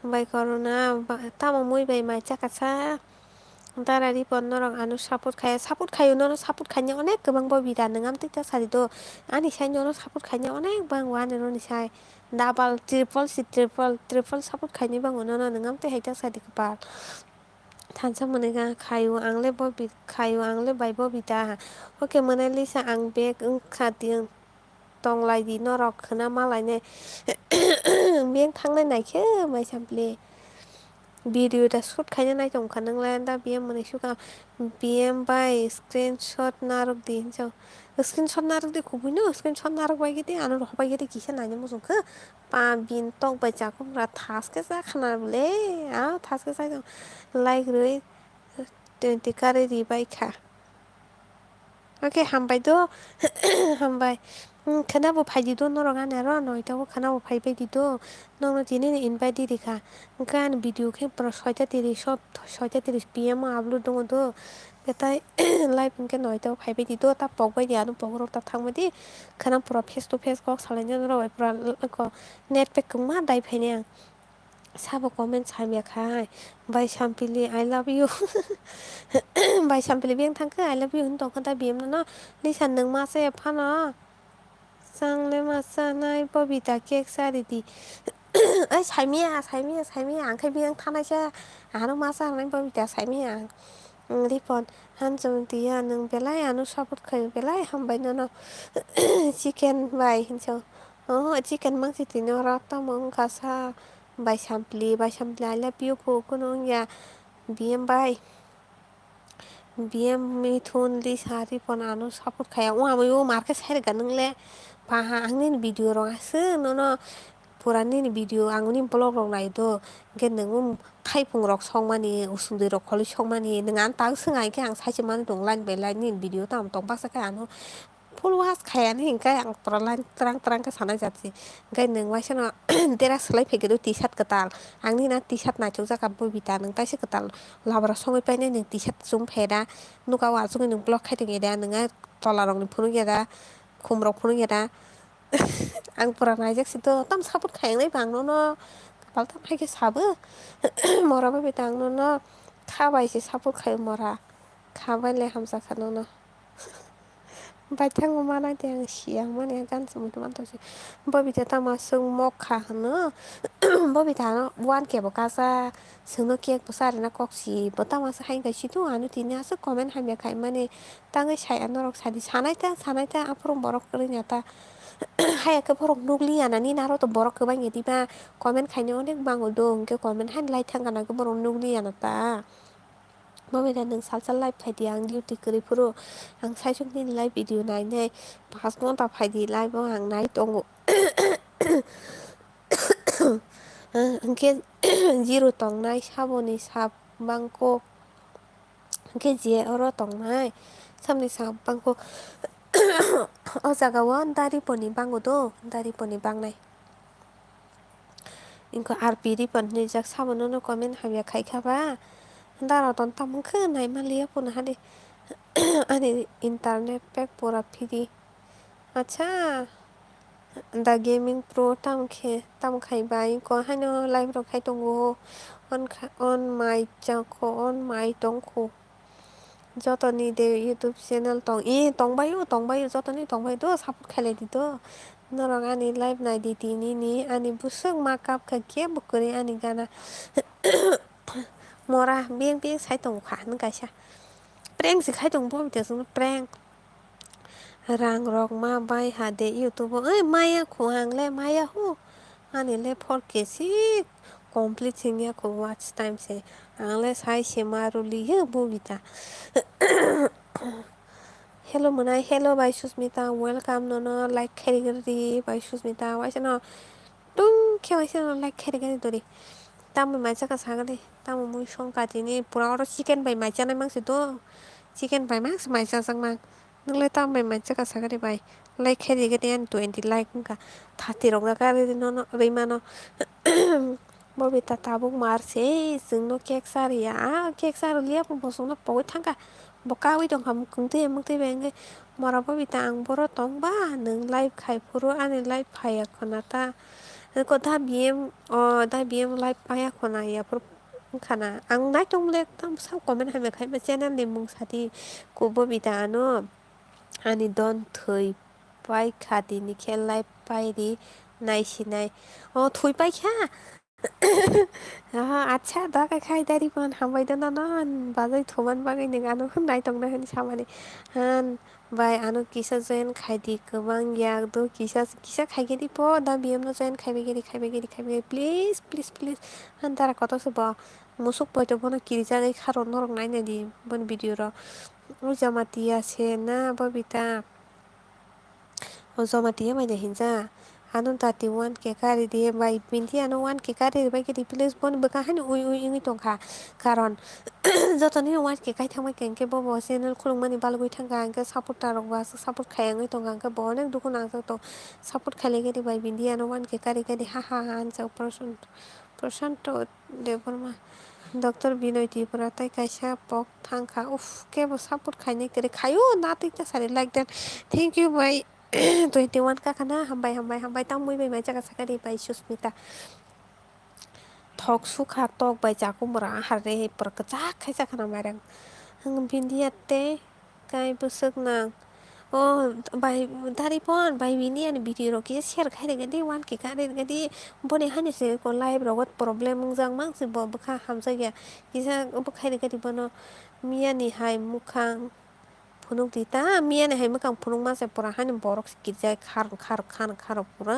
[SPEAKER 1] Bai korona tamo muy bai mai chakasa. Darari ponnorong anu saput kayo no saput kanya onek kebang bobida nengam tikta sadido ani sai no saput kanya onek bang wane no ni sai double triple saput kanya bang ono no nengam te hekta sadi kepal tansa menega kayu angle bai bobida oke mene lisa ang beg khatiang tonglai di norok khana malai ne beng thangnai naikhe mai sample video da shoot khaina nai tong khanangla da bm mane suka bm bai screenshot narok di so screenshot narok di kubuino screenshot narok bai gidi anu rok bai gidi kisa nai mo jongkho pa bin tong bai jakom ra thaske sa khana bole a thaske sa like roi 20 kare ri bai kha oke hambai do hambai khana bo phaidi do norok ane ro noita bo khana bo phai bai di do nongno tini ni invite di kha kan video ke pro 6:30 pm upload dong do betai live ke noita phai bai di do ta pok bai di anu pok ro ta thang bai di khana pura face to face kok salai ro bai pura ko net pack ma dai phai ne sabo comment sai me khai bai sampili I love you bai sampili beng thangke I love you hun tong khata bm no lisan nang ma se phana sang le ma sa nai bobita cake sari di ai saimia angkai beng thanaisa anu ma sa nai bobita saimia ripon hanjom dia nang belai anu saput khai belai hambai no chicken bai hinso chicken mang si tino rata mong kasa bai sampli I love you po kuno ya bm bai bm mithun li sari pon anu saput khaya amayo marke sai ga nangle paha angni video rong asu no purani ni video angni blog rong nai do ge nangum thaipung rok songmani usundui rok kholi songmani nang an tang sungai ke ang saise man dong line by line ni video tam tong baksa ka anu followers khayani hingkai ang pura line terang ke sanai jatsi gai nang waisa no dera slai phege do t-shirt katal angni na t-shirt na chukja ka bobita nang taise katal labra songoi paine ning t-shirt chung pheda nuka wa chung ning blog khai tongi da nang tola rok ni phunu geda khum rok phunu geda ang pura naijak si do tam saput khayang bang no kapal tam hai ke sabu mora ba betang no khabai si saput khay mora khabai le hamsa khano no baithang ma nai te ang siang mane gan sum tu man to si bobita tama sung mok kha no bobita no wan ke bo kasa sung no cake bo sari na kok si bo tama sa hai ga si tu anu tini asu comment hai me khai mane tangai sai anorok sadi sanai ta aprom borok rinya ta hai ke borok nugli ana ni naro to borok ke bang edi ba comment khai no nek bang dong ke comment han lai thang ana ke borok nugli ana ta bobita nang sal live khai di ang duty kri puro ang sai chung ni live video nai nei 5 ghonta phai di live bo ang nai tongo angke zero tong nai saboni sab bangko angke je oro tong nai samni sab bangko o jaga o dari poni bango do dari poni bang nai inko rp ri pon ni jak sabono no comment habya khai khaba daro ton tam khe nai malia pun hade ani internet pack pura free acha the gaming pro tam khai bai ko hano live ro khai tongo on my chako on my tongko jotoni de youtube channel tong bai jotoni tong bai do support khai di do norong ani live nai di tini ni ani busuk makap kha ke bukuri ani gana mora beng sai tong kha nang kaisa prank si khai tong bom te sung prank rang rok ma bai hade youtube maya khuang le maya hu ani le 4K si complete singya ko watch time se angle sai se maruli he bobita hello manai hello bai susmita welcome no like khairi bai susmita waisa no tung khe waisa no like khairi dori tamu mai chaka sagale tamu mui song ka tini pura oro chicken bai mai chanai mangsi do chicken bai mangsi mai chang mang nungle tam bai mai chaka sagale bai like khairi gate an 20 like ka 30 rok ka ri no reima no bobita tabuk marse sung no cake sari ya cake sari liap bo sung no poi thangka Boka ui dong ham kung te mung te beng mara bo bita ang boro tong ba nung live khai puro ani live phaya khona ta ko da biem da biem live phaya khona ya pro khana ang nai tong le tam sa comment hai me khai ma channel ni mung sati ko bo bita ano ani don thoi pai khati ni khel live pai ri nai sinai thoi pai kha আচ্ছা দাকা খাই দারি পন হামবাইদো না নন বাজাই থমান বাগাই নে গানো নাই tong na hani samani han bai ano kisa join khai di kobang yak do kisa kisa khai gedi po da biem no join khai be gedi please please please han tara kota se ba musuk poito bono kirja gai kharo norok nai ne di bon video ro o jamatia se na babita o jamatia mai ne hinja Anun tati 1K kari দিয়ে বাই পিন্থি আনো 1K kari by K replace বন বকা হানি উই উই ইংই টংখা কারণ যতনি 1K কাই থামাই কেনকে বব চ্যানেল খুলুংমানি বালগুই থাঙ্গা আংকে সাপোর্ট তারকবা সাপোর্ট খায়াঙ্গই টংগা আংকে বনেক দুখু নাংজাক তো সাপোর্ট খাইলে গেদি বাই বিন্দি আনো 1K kari গেদি হা হা হা আনজাক প্রশান্ত দেববর্মা ডক্টর বিনয় ত্রিপুরা তাই কাইসা পক থাংখা উফ কেবো সাপোর্ট খাইনে কেরে খায়ো না তিকটা sorry like that thank you bye 21 ka kana hambay tang mui bai mai jaga sakari bai susmita thok sukha tok bai jaku mura harre por ka jak khai jakana marang hang bindiate kai busuk nang bai dari pon bai bini ani video ro ki share khai re di 1K kare di bone hani se ko live ro got problem jang mang se bo bkha hamja ya kisa khai re di bono miya ni hai mukhang phunuk dita miya ne hai makang phunuk ma se pora hani borok kirjai khar pura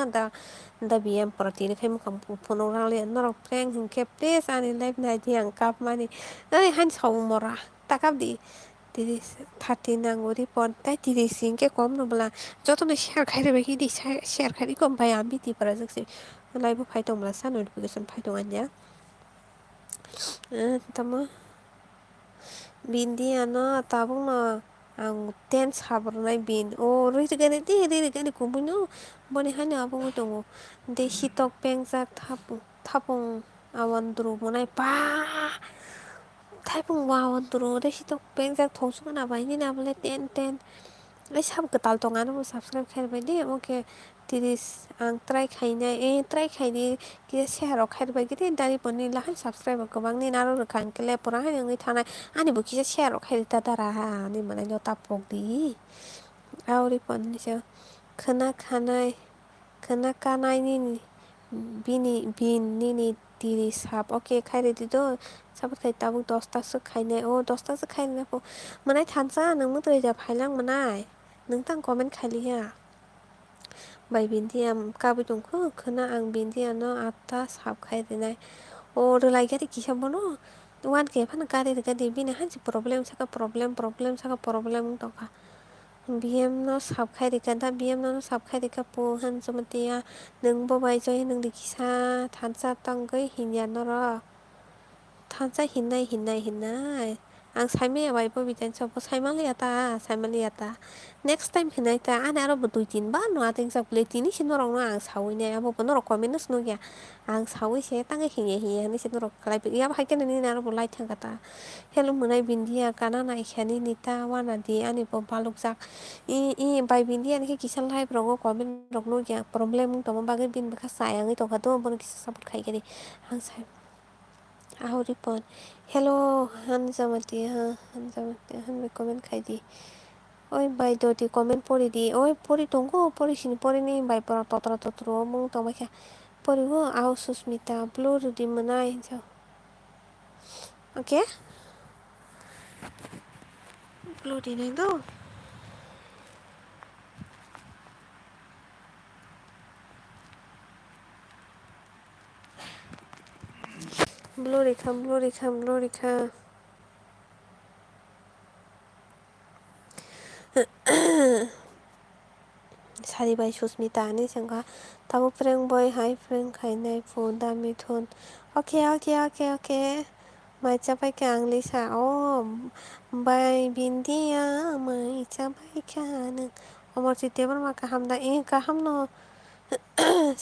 [SPEAKER 1] da bm pora tini khai makang phunuk rang le norok prank hingke please ani live na di ang kap mani ai han saung mora takap di 30 nangori pon tai 30 singke kom no bla joto ne share khai re ki di share khai kom bai ambi ti para jakse live phai tong bla sa notification phai tong anya tamo bindi ano tabung no ang ten sabrnai bin ri gani kumbino boni hani abung tongo de hitok pengjak thapung awan dru monai pa thapung wawan dru de hitok pengjak thongsuk na bai ni na bole ten ai sab katal tonga no subscribe khair bai de oke tiris ang try khainai try khaini ki share khair bai gidi dari poni lahan subscribe gobang ni naro rakang kele pora hani ngi thanai ani bo kisa share khair ta dara ani manai no tapok di auri pon ni se khana khanai khana kanai ni bin ni tiris sap oke khaire di do sabat khai tabuk 10 ta se khainai 10 ta se khainai po manai thansa nang mo toi ja phailang manai nang tang comment khaili ya bai bindiam kabi tongkho khana ang bindia no atta sap khai dinai relai gadi kisa bono 1K phana kari gadi bini hansi problem saka problem tongkha BM no sap khai rika da BM no sap khai rika po han somatia nang bo bai joi nang di kisa thansa tanggai hinya nora thansa hinai ang saimaya bai bo bitan so saimaliata next time hinai ta ana aro bo 2 3 ba no ating sa play tini sinorong no ang sawi ne abo bo norok comment no sno ya ang sawi se tangai hinya ni sinorok kalai ya ba ken ni na aro bo lai thang kata hello munai bindia kana na khani nita wana di ani bo baluk jak bai bindia ni kisa live ro comment rok no ya problem to mo bagai bin baka sayang to ka do bo kisa support khai gari ang sai ahori pon hello han me comment khai di oi bai do di comment pori di oi pori tonggo pori sini pori ni bai pora totro mung to mai kha pori go au susmita blur di manai so okay blur di nang do blur kha sari bai susmita ni sangha tabu prank boy hai prank khainai phone da mi thon okay mai chapai ka anglisa bai bindia mai chapai ka nang omor chite bar ma kaham da kaham no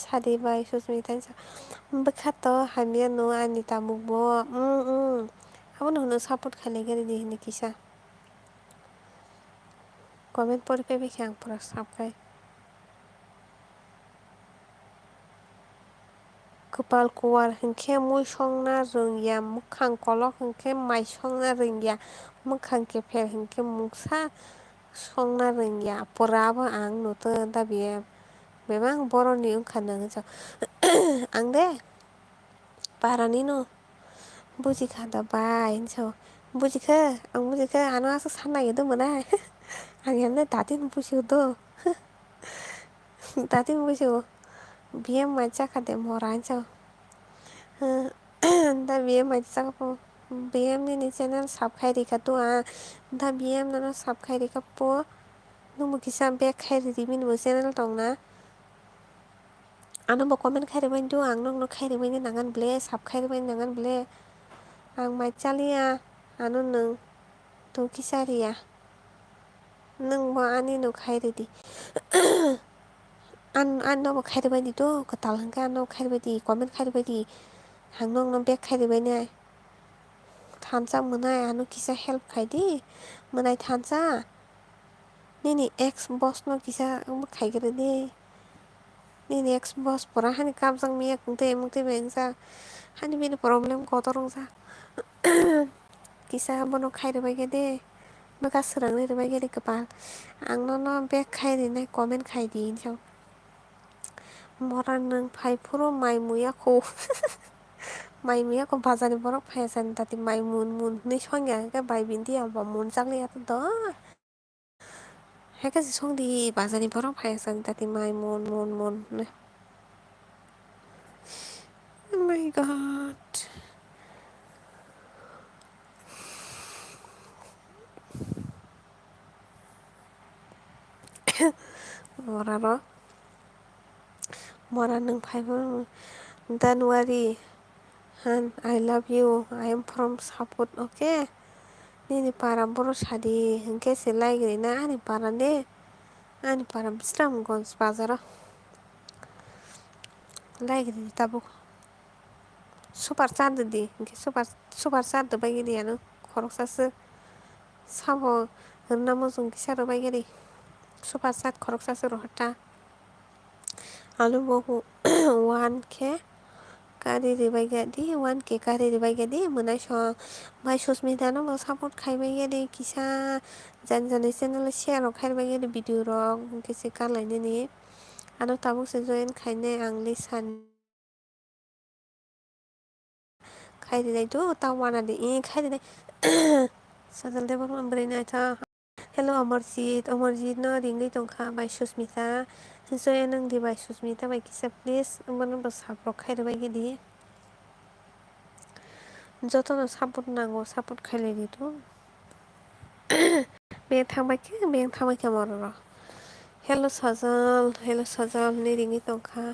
[SPEAKER 1] sari bai susmita sa bakhato hamia no ani tamuk bo abo no support khale gari di ni kisa Comment por pepe yang pura sabkai. Kepal kuar hengke mui songna rengya mukhang kolok hengke mai songna rengya mukhang keper hengke muksa songna rengya porabo ang nuto da biye memang boroni ungkha nang jo ang de parani no bujikhada bai so bujikho ang bujikho ano aso sana yedo mana ang yamne datin bujido datin bujido biye macha khade moran so da biye macha ko BM ni channel subscribe rika to da BM no subscribe rika po numu kisa back khairi rimin bo channel tongna ano bo comment khairi bain do ang no khairi bain nangan ble subscribe bain nangan ble ang mai chalia ano nung to kisariya nung bo ani no khairi di an no bo khairi bain di to katal hangka no khairi bain di comment khairi bain di hang no back khairi bain ne thansa munai ano kisa help khaidi munai thansa nini ex boss no kisa khaigre de nini ex boss pora hani kamjang miya kungte mungte bengsa hani bini problem kotorongsa kisa bono khairi baige de baka srangni baige de kapal ang no back khairi nai comment khaidi so mora nung phai puro mai muya ko mai muya ko bazani borok phaisan tati mai mun ni songya ke bai bindi aba mun changli ato do heka si songdi bazani borok phaisan tati mai mun oh my god mora nung phai puro don't worry Han, I love you. I am from Saput, okay? Nini para boro sadi hengke selai gini na ani para ne ani para bisram gons bazara lai gini tabu super chat di hengke super chat bai gini anu khorok sasu sabo hirna mozung kisaro bai gini super chat khorok sasu rohata alu bohu 1k kari ribai gadi 1k kari ribai gadi munai so bai susmita no support khaibai gadi kisa janjani channel share rok khaibai gadi video rok kisi kalai nini ano tabuk se join khaine ang lisan khairi dai to tawana de khairi dai sajal de bor ambre na tha hello Amarjit no ringai tongkha bai susmita join nang di bai susmita bai kisa please umban bo support khaibai gadi jotono support nango support khailai di to beng thangbai ke mororo hello sajal ni ringai tongkha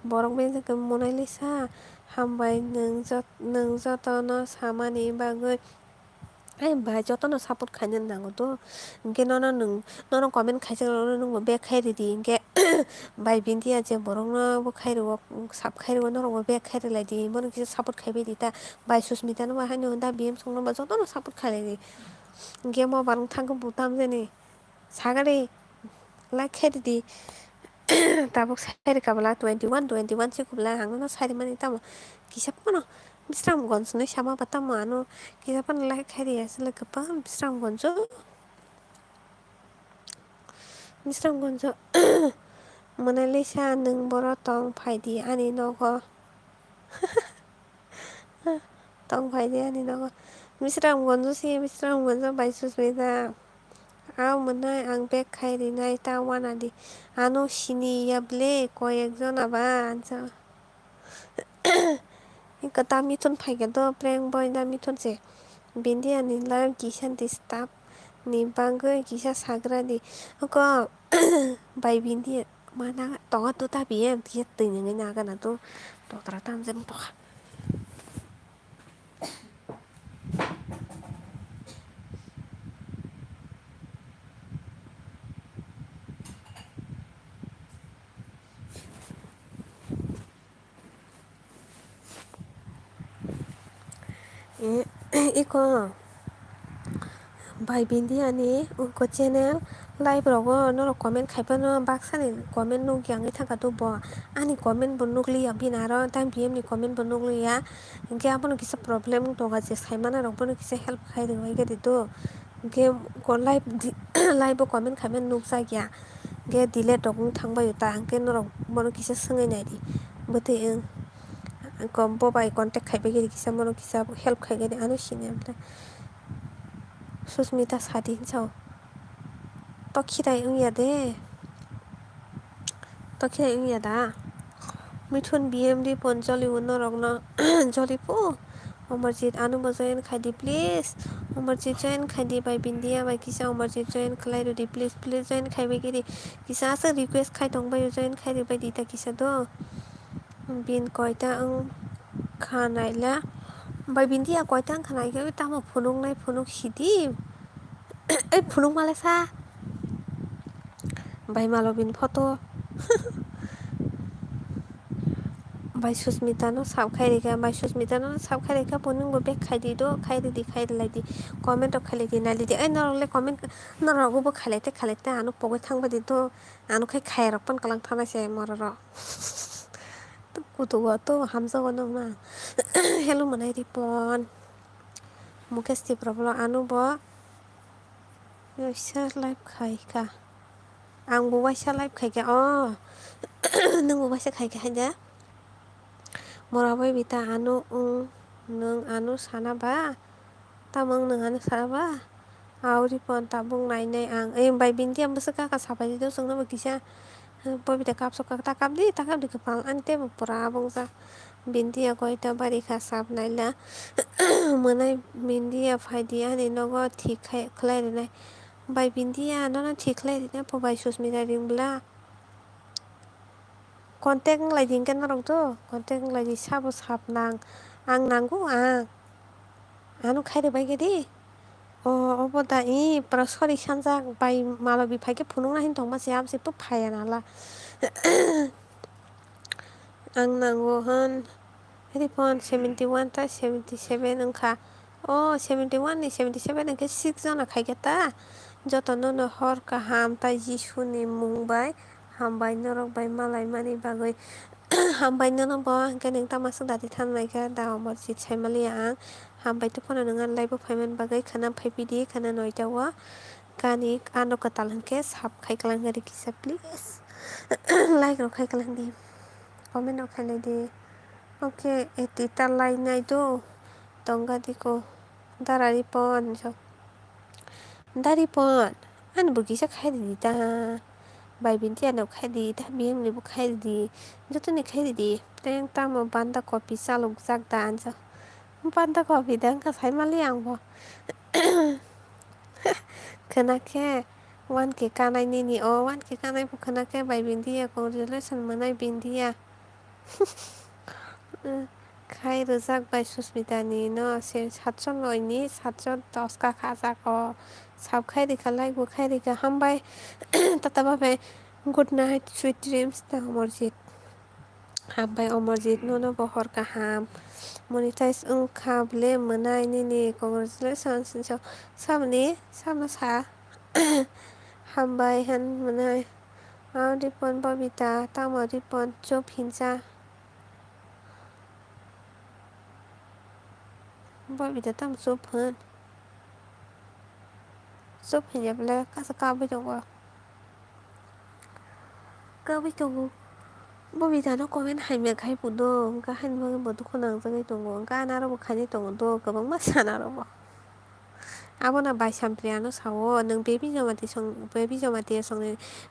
[SPEAKER 1] borok bengsa monai lisa hambai nung jotono samani bagoi bai jotono support khaina nango to hingke nono comment khaijak nungbo back khairi di hingke bai bindia je borok no bo khairo sub khairo norok bo back khairelai di bono kisa support khaibai di ta bai susmita no haino da BM songno ba jotono support khailai di hingke mo barang thangke butam jeni sagari like khairi di tabuk sairi kabla 21 se kubla hangono sairi mani tamo kisa pono bisram gons no sama batamo ano kisa pono like khairi asile kapang bisram gonjo monalisa nung boro tong phaidi ani nogo tong phaidi ani nogo bisram gonjo bai susmita aw munai ang back khairi nai ta wanadi ano sini yable koyekjon aba ansa inka ta mithun phaiga do prank boy da mithun se bindi ani live kisa disturb ni bagoi kisa sagra di ko bai bindi mana tonga to ta BM kisa tui na gana to tra tam jen to Iko by Bindiani ko channel live rogo no comment khaipa no baksani comment no gyang thaka to bo ani comment bo nukli ya binaro tam pm ni comment bo nukli ya ge abono kisa problem to ga je saimana rok bono kisa help khai ring wai gadi to ge ko live live bo comment khaiba nuksa ya ge delete rok thangbai ta angke no rok bono kisa sungai nai di bote ang kom bo bai contact khaiba gadi kisa bono kisa help khai gadi anu sine Susmita Sadin sao to khirai ungya de to khirai ungya da Mithun BMD Ponjoli Uno Rogna Jolly Po Omarjit Anu Mozain Khadi please Omarjit join Khadi by Bindia by Kisa Omarjit join Khalai di please join Khai by Giri Kisa asa request Khai Tong by join Khai by Dita Kisa do Bin Koita Ang Khanai la by Bindia Koita Ang Khanai Ga Tama Phunung Nai Phunung Hidi Ei Phunung Malasa by Malobin photo by Susmita no sab khai reka by Susmita no sab khai reka ponung go back khai di do khai lai di comment of khai di nali di ai norole comment norogo bo khalete anu pogo thangba di to anu khai rok pon kalang thana se mororo to kutu go to hamza go no ma hello manai ripon mukesh ti problem anu bo yoisa live khai ka ang bo waisa live khai ka oh nung bo waisa khai ka hanja Morabai bita anu nung anu sana ba tamang nung anu sana ba auri pon tabung nai ang by binti am basa ka sabai do sung na bagisa po bita kap so ka takap di kapal ante pura bung sa binti ko ita bari ka sab nai la manai binti a faidi ani nogo thik khlai nai by binti a no thik khlai na po by Susmita ring bla contact lai ding kan rong to contact lai di sabo sab nang ang nanggo anu khai de bai gedi obo da I pra sorry sanjak bai malabi phai ke phunung na hin tong ma siam se to phai na la ang nango han ripon 71 ta 77 angkha 71 ni 77 angke 6 jona khai ke ta joto no hor kaham ta Jishu ni mung bai hambai norok bai malai mani bagoi hambai no bo angke ning ta masuk dati than nai ka da Omarjit saimali ang hambai to phone nang live phaiman bagai khana phaipidi khana noitawa kani ano katal hangke sab khai kalang gari kisa please like ro khai kalang di comment ro khai lai di okay etita like nai do tonga diko darari pon so dari pon an bugi sa khai di ta bai binti ano khai di ta bim ni bu khai di joto ni khai di teng tamo banda kopi saluk jak dan so banda kopi dang ka saimali ang bo Kanake 1k kanai nini 1k kanai po kanake by bindia congratulations manai bindia khai rojak by Susmita ni no se 700 ni 710 ka khajak sab khai rika like bo khai rika hambai tata babai good night sweet dreams ta Omarjit hambai Omarjit no bohor kaham monetize kable manai nini congratulations so samni samna sa hambai han manai ripon babita tamo ripon chop hinsa babita tam chop han chop hinya bla ka bai to ka bai to babita no comment haimya khai pudo ka han bang bodu khonang jagai tongo ka na ro khani tongo do kabang ma sana ro abona bai sampriano sawo nang baby jomati song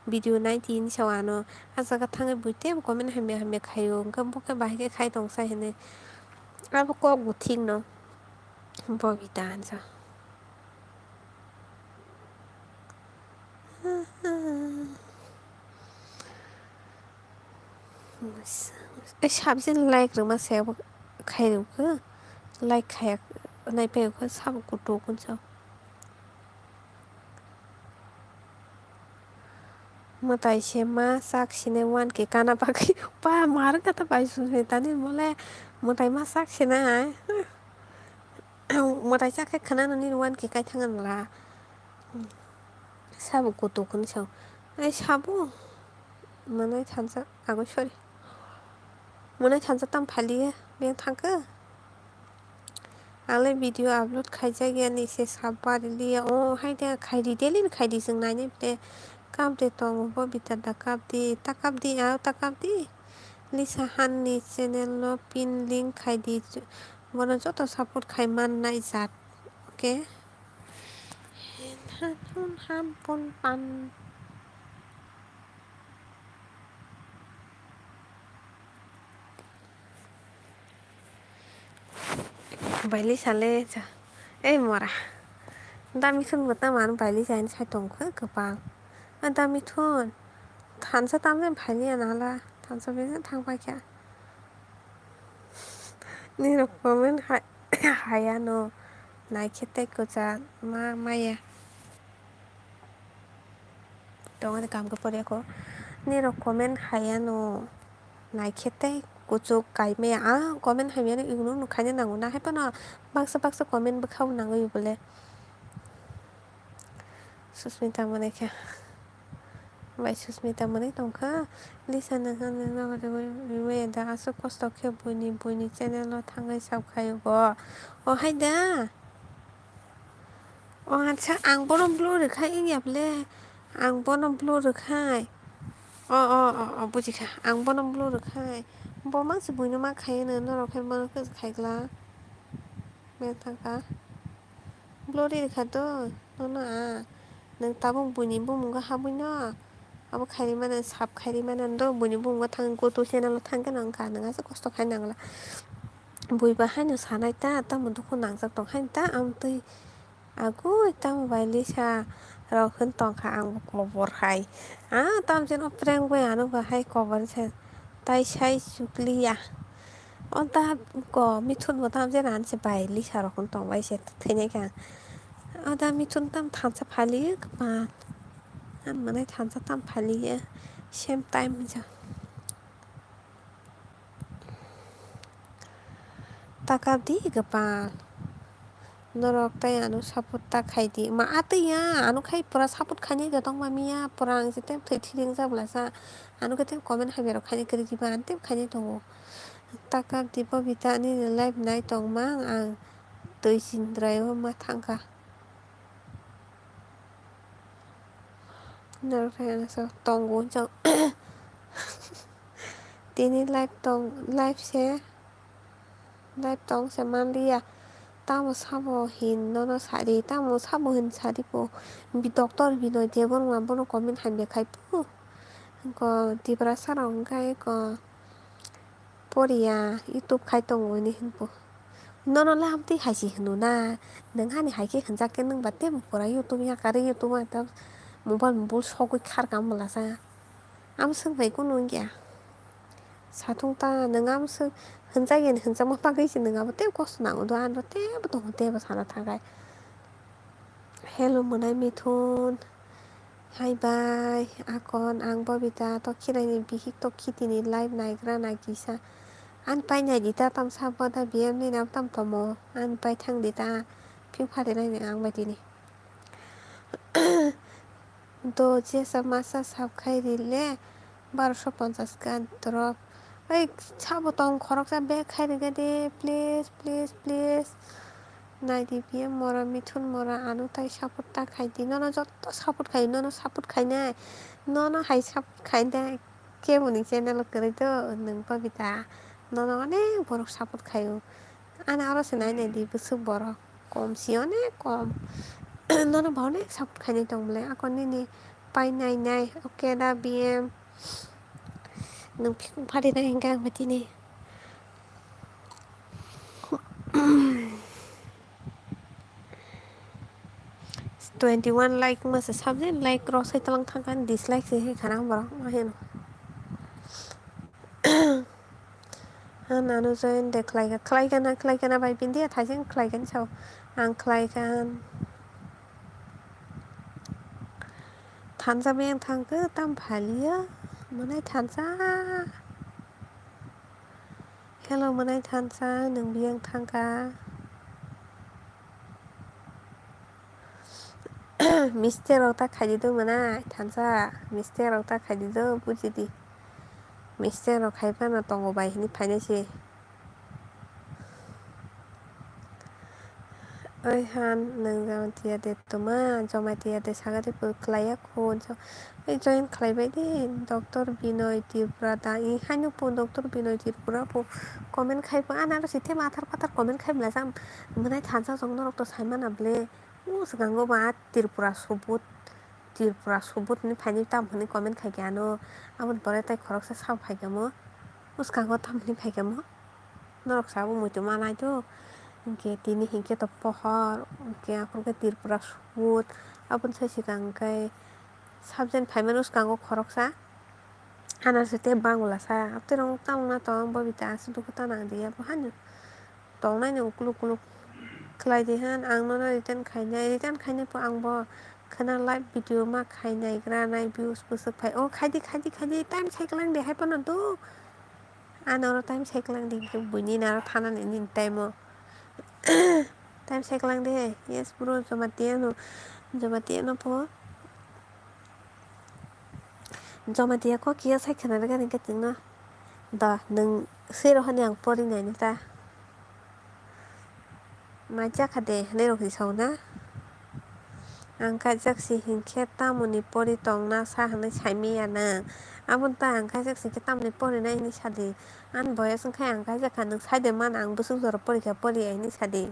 [SPEAKER 1] video 19 sawano ajaga thangai buite comment haimya khayo ka boka bai ke khai tong sai hene abo ko guthing no babita ansa sabjin like roma se khai ro ka like khayak nai pe ko sab ko to kun sa matai se ma sak sine 1k kana pakai pa mar kata bai Susmita ni mole matai ma sak sine Một chắc khana nó đi quan cái thằng là 사부 것도 근처 아이 사부 mana 찬사 아고 소리 mana 찬사 tam phali ben thangka ale video upload khaija gyani se sabbar liya o haida khairi deli khairi sing nai te kam te tong bo bitar da takap di a takap di lisa han ni channel no pin link khaidi mono joto support khai man nai jat okay ham pon pan baili sale cha ei mora dami thun bata man baili jain sai tong kha kapang dami thun thansa tamjen phali anala thansa bejen thangpai kya ni rokomen haya no nai khete ko cha ma maya tong de kam ko pore ko ni rokomen haya no nai khete kuchuk kai me a comment hai me ignu nu khane nangu na hepa na baksa comment ba khau nangu bole susmita mane kya bai susmita mane tongkha lisa na na na we da aso kosto khe buini channel no thangai sab khayo bo o haida o acha ang borom blue rekhai ingyable ang bonom blue rekhai o bujikha ang bonom blue rekhai bo mangsi buino ma khayo no norok khe mo khaigla me thangka blue rekha to no a nang tabung buini bumung habui no abo khairi mana sap khairi mana do buini bumung thang ko to channel thangka nang ka nang asa kosto khai nangla buiba haino sanai ta tamo duku nangjak tong hain ta am tui agoi tamo bai lisa rok khun tongkha ang kobor hai tam jeno prank bai ano ba hai kobor se tai sai chukliya onta ko mithun mo tam jena anse bai lisa rok khun tong bai se thene ka ada mithun tam thansa phali kpa an mane thansa tam phali same time ja takap di kpa norok tai anu saput ta khaidi ma atiya anu khai pura saput khani ga tong ma miya pura ang sitem thai thiring jabla sa anu ketem comment hai berok khani kri diba antem khani tongo takap di bobita ani live nai tong ma ang tui sindrai o ma thangka norok tai anu so tongo jang tini live tong se manliya tamo sabo hin nono sari tamo sabo hin sari po bi doctor bi no debor ma bono comment hai be khai pu ko dibra sarong kai ko poria youtube khai tongo ni hin po nono lam ti hai si hnu na nang hani hai ke khanjak ke nang batte pora youtube ya kare youtube ma ta mobile sogoi khar kam mala sa am sung bai ko nung ya satung ta nang am sung 흔자기는 흔자만 빠그이시 능가고 떼고 나오도 안도 떼부터 떼부 사나 타가 hello 문ai mithun hai bye akon ang bobita to khiraini bihik to khitini live naigra naigisa an pai nai dita tam saboda bm ni nam tam tomo an pai thang dita phiu phade nai ang bai tini do je samasa sab khai rile 1250 ka drop এই ছাবো তং খরকসা বেগ খাই রেগে দে প্লিজ নাইদি বিয়ে মরা মিথুন মরা আনু তাই সাপোর্ট তা খাই দি নন যত সাপোর্ট খাই নন সাপোর্ট খাই নাই নন হাই সাপোর্ট খাই দেয় কে বনি চ্যানেল করে তো নং পাবিতা নন অনেক বড় সাপোর্ট খাইও আনা আরো সেনাই নাই দি বুসু বড় কম সি অনেক কম নন অনেক সাপোর্ট খাই নাই দংলে আকন নি পাই নাই ওকে দা BM nung piung pari na hinggang matini 21 like masa sabje like cross hai talang thangkan dislike se khana barang ma hen nanu join de khlai ga na bai pin dia thajeng khlai gan chau ang khlai gan thansa beng thangke tam phalia manai thansa hello manai thansa nung biang thangka Mister tak খাইদি도 mana tansa Mister tak খাইদি도 বুঝিদি Mister খাইপানা tongo bai hini painasi oi han nang jamatia de toma jamatia de sagade klaya khon so ei join khlaibai de Dr. Binoy Tripura ta i hainu po Dr. Binoy Tripura po comment khaipa ana sithe mathar pathar comment khaimla sam munai thansa jongno rok to saimana ble usgango ba Tripura subut ni phaini tam hini comment khaigyano amon pore tai khoroksa sam phaigamo usgango tam hini phaigamo norok sabu muitu manai to hingke tini hingke to pohor hingke akhorke Tripura subut abon sai sikangkai subject phaiman usgango khoroksa ana site bangla sa apterong tamna tong bobita asu duku tanang dia hanu tongnai ni ukluk khlaidi han angno return khainai po angbo khana live video ma khainai granai views busuk phai o khaidi time cycling de haipana to anoro time cycling de buini naro thana ni time o time cycling de yes bro jamatia no po jamatia ko kia sai khana ga ni katingna da nung sero hani ang pori nai ni ta maja khade nerok ni sauna ang kajak si hingke tamoni pori tongna sa hanai saimiya na amon ta ang kajak si tamoni pori nai ni sadi an boyas khai ang kajak nung saide man ang busuk jora pori ai ni sadi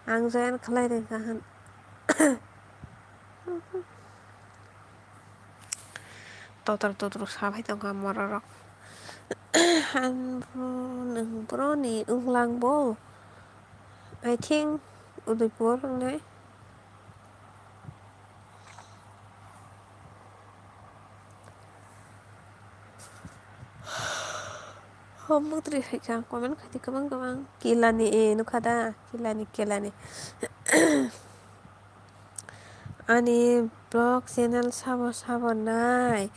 [SPEAKER 1] ang joyan khlai re gahan totor sabai tongka mororok han nung bro ni unglang bo I think Udaipur nai Homutri haikang komen khati kabang kilani nukada kilani ani blog channel sabo nai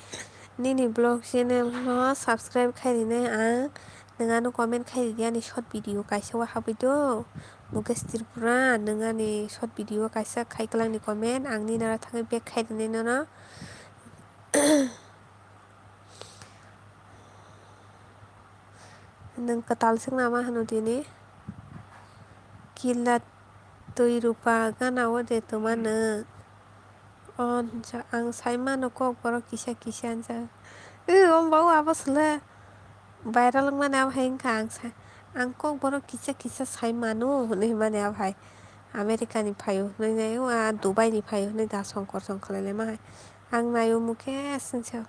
[SPEAKER 1] nini blog channel no subscribe khairi nai ang nungano comment khairi ani short video kaisa wa habido Mukesh Tripura nungani short video kaisa khaiklang ni comment angni nara thangai back khairi nai no nung katal sing nama hanu dini kila tui rupa gana ode tumana on ang saimano kok borok kisa anja om bau apa sele viral mana ab haing ka ang kok borok kisa saimano ni mane ab hai America ni phayo nei a Dubai ni phayo nei da songkor songkhlele ma ang nayo Mukesh nsa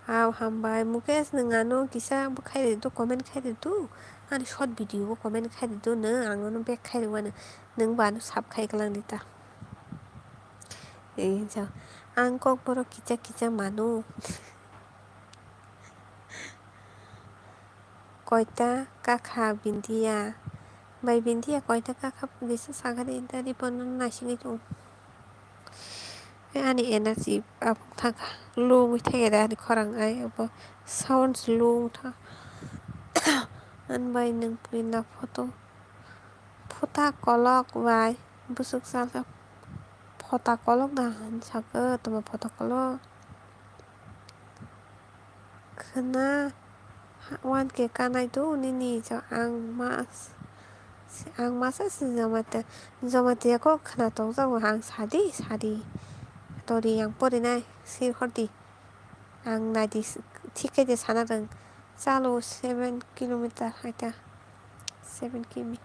[SPEAKER 1] hambai Mukesh nungano kisa khairi tu comment khairi tu ani short video comment khairi tu no angno back khairi wana nung ba no sub khaiklang dita ang kok borok kicha mano koita kakha bindia bai bindia koita kakha gisa sagari dari ponon nasingi tu ani energy apuk thaka lung thege da ni khorang ai abo sounds lung tha an bai nung pina phota kolok bai busuk sala phota kolok na han saka toma phota kolok khana 1K kanai tu nini cho ang mas si jamatia ko khana tong sa hang sadi tori yang pori nai sir hordi ang nadi thike de sanarang chalo 7 kilometer haita 7 km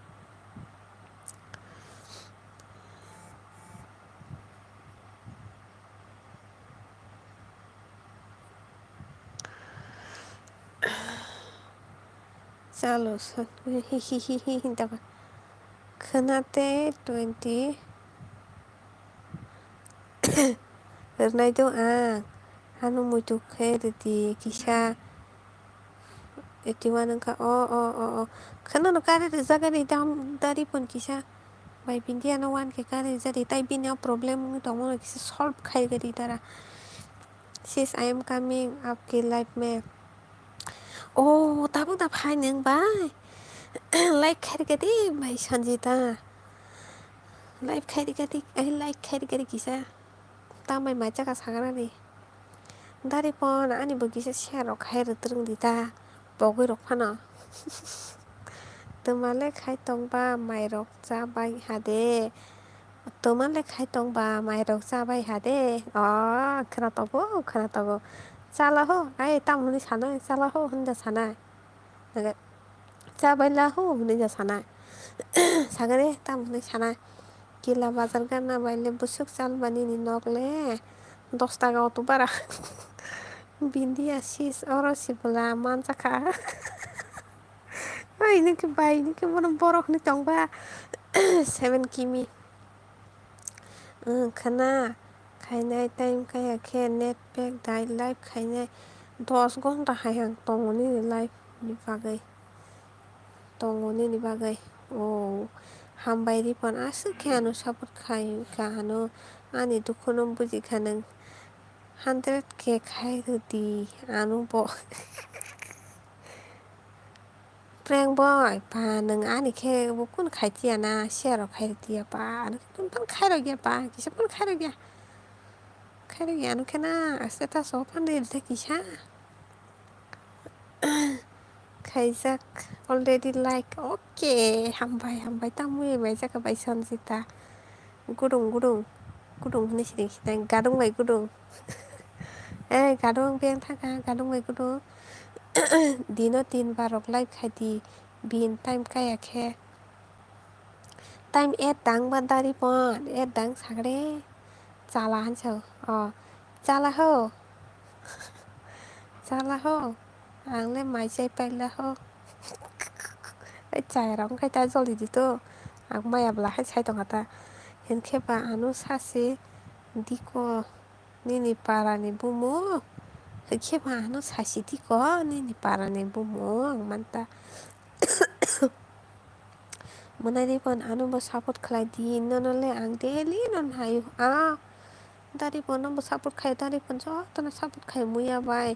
[SPEAKER 1] chalo hi daga khanate 20 nai tu hanu muitu khairi ti kisa etiwan ka o khana no kare jaga ni dam dari pon kisa bai bindia no 1K kare jari tai binia problem tomo kisa solve khai gari tara sis I am coming आपके life में tabung da phai nung bai like khair ke di bai sanjita Live kari-kari, live kari-kari gisa. Tamay majaga sagarani. Dari pon ani bo gisa share khai rong di ta. Bogoi rok phano. Tomale khai tongba mairok chabai hade. Tomale khai tongba mairok chabai hade. Khonatongo khonatongo. Chala ho, ai tam huni sanai, chala ho honja sanai. Chabai la ho huni sanai. Sagare tam huni sanai. Kila bazar gana baile busuk chal bani ni nogle 10 টাকা অত বাড়া বিন্দি আসিস অরসি বলা মান চাখা ওই নাকি বাই নাকি মনে বরফ নি টংবা 7 কিমি খানা খাইনাই টাইম খায়াখে নেট পেক দাই লাইভ খাইনাই 10 ঘন্টা হাইহাं tongoni live ni bagay o hambai ripon asuk khano support khai kahano ani dukhono buji khanang 100k khai rudi anu bo prank boy pa nang ani khe bukun khai tia na share khai tia pa anu kun khai ro gya pa kisa kun khai ro gya anu khena status open de kisa khaijak already like okay hambai tamui mai jaka bai sanjita gudung hini siding gadung bai gudung gadung beng thaka gadung bai gudung dino 3 barok live khai bin time kaya khe time 8 dang ba dari pon 8 dang sagre chala hanso chala ho angle mai chai paila ho chai rong khai ta joli dito ang maya bla hai chai tongata henkhe ba anu sase diko nini para ni bumo henkhe ba anu sasi diko nini para ni bumo ang manta Monai pon anu bo support khlai di nonole ang daily non hayu dari pon bo support khai dari pon jotona support khai muya bai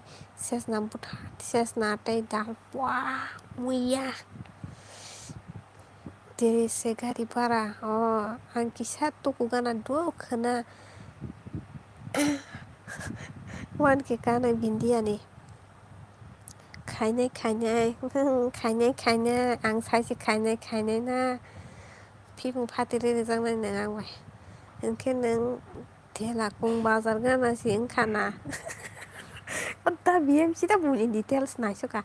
[SPEAKER 1] sesna tei dal pwa muya terese gari para ang kisa tuku gana do khana 1k kana bindiani खाइनाय आं साइसे खाइनाय ना फिफुं फातिरे रोजांनाय नों आंबाय ओंखे नों थेला कुं बाजार गानासि ओंखाना दा BMC दा बुनि डिटेल्स नायसका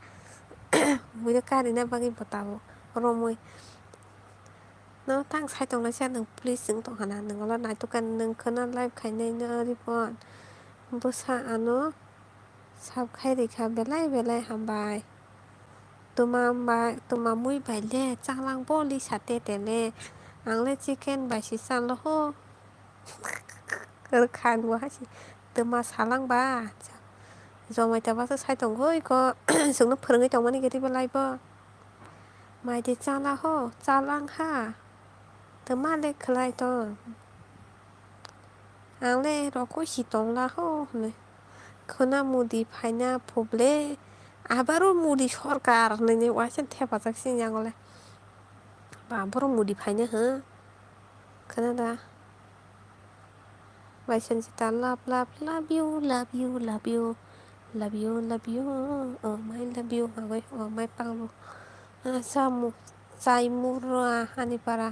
[SPEAKER 1] मुइदा कारिना बागै बताबो रमुइ no tang sai tong na nang please sing tong hana nang ola nai to kan nang khana live khainai na ripon bosa ano sab khai rekha belai hambai tuma mui baile changlang boli sate tele angle chicken bai si chanlo ho khan wa hasi tuma salang ba jomai ta ba sai tong hoi ko sungno phrangai tong mani gari belai bo mai de chala ho chalang ha tuma le khlai to angle roko si tong la ho khona mudi phaina phoble আবারও মুদি সরকার নইনে ওয়াইসেন থেপাজাকসি আঙলে বাবর মুদি ফাইনে हो खोनादा वाइसन सिता love you my love you agoi my panglo samu saimura hanipara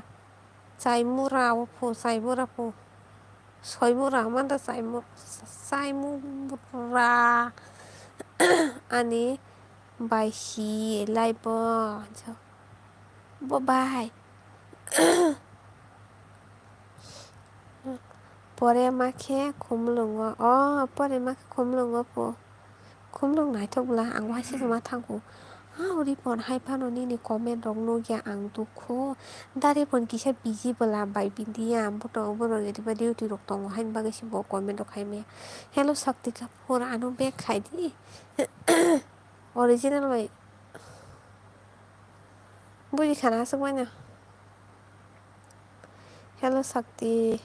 [SPEAKER 1] saimura opo saimura po soimura manda saimura ani by he live bye pore makhe khumlungo pore makhe khumlungo po khumlung nai thokbla ang waise ma thangko ripon hai phano nini comment rok nugya ang dukho dari pon kisa busy bala bai bindia boto boro ediba duty rok tongo hain bagai si bo comment rok haime hello sakti kapur anu bag khai di original bai buji khana asuk bana hello sakti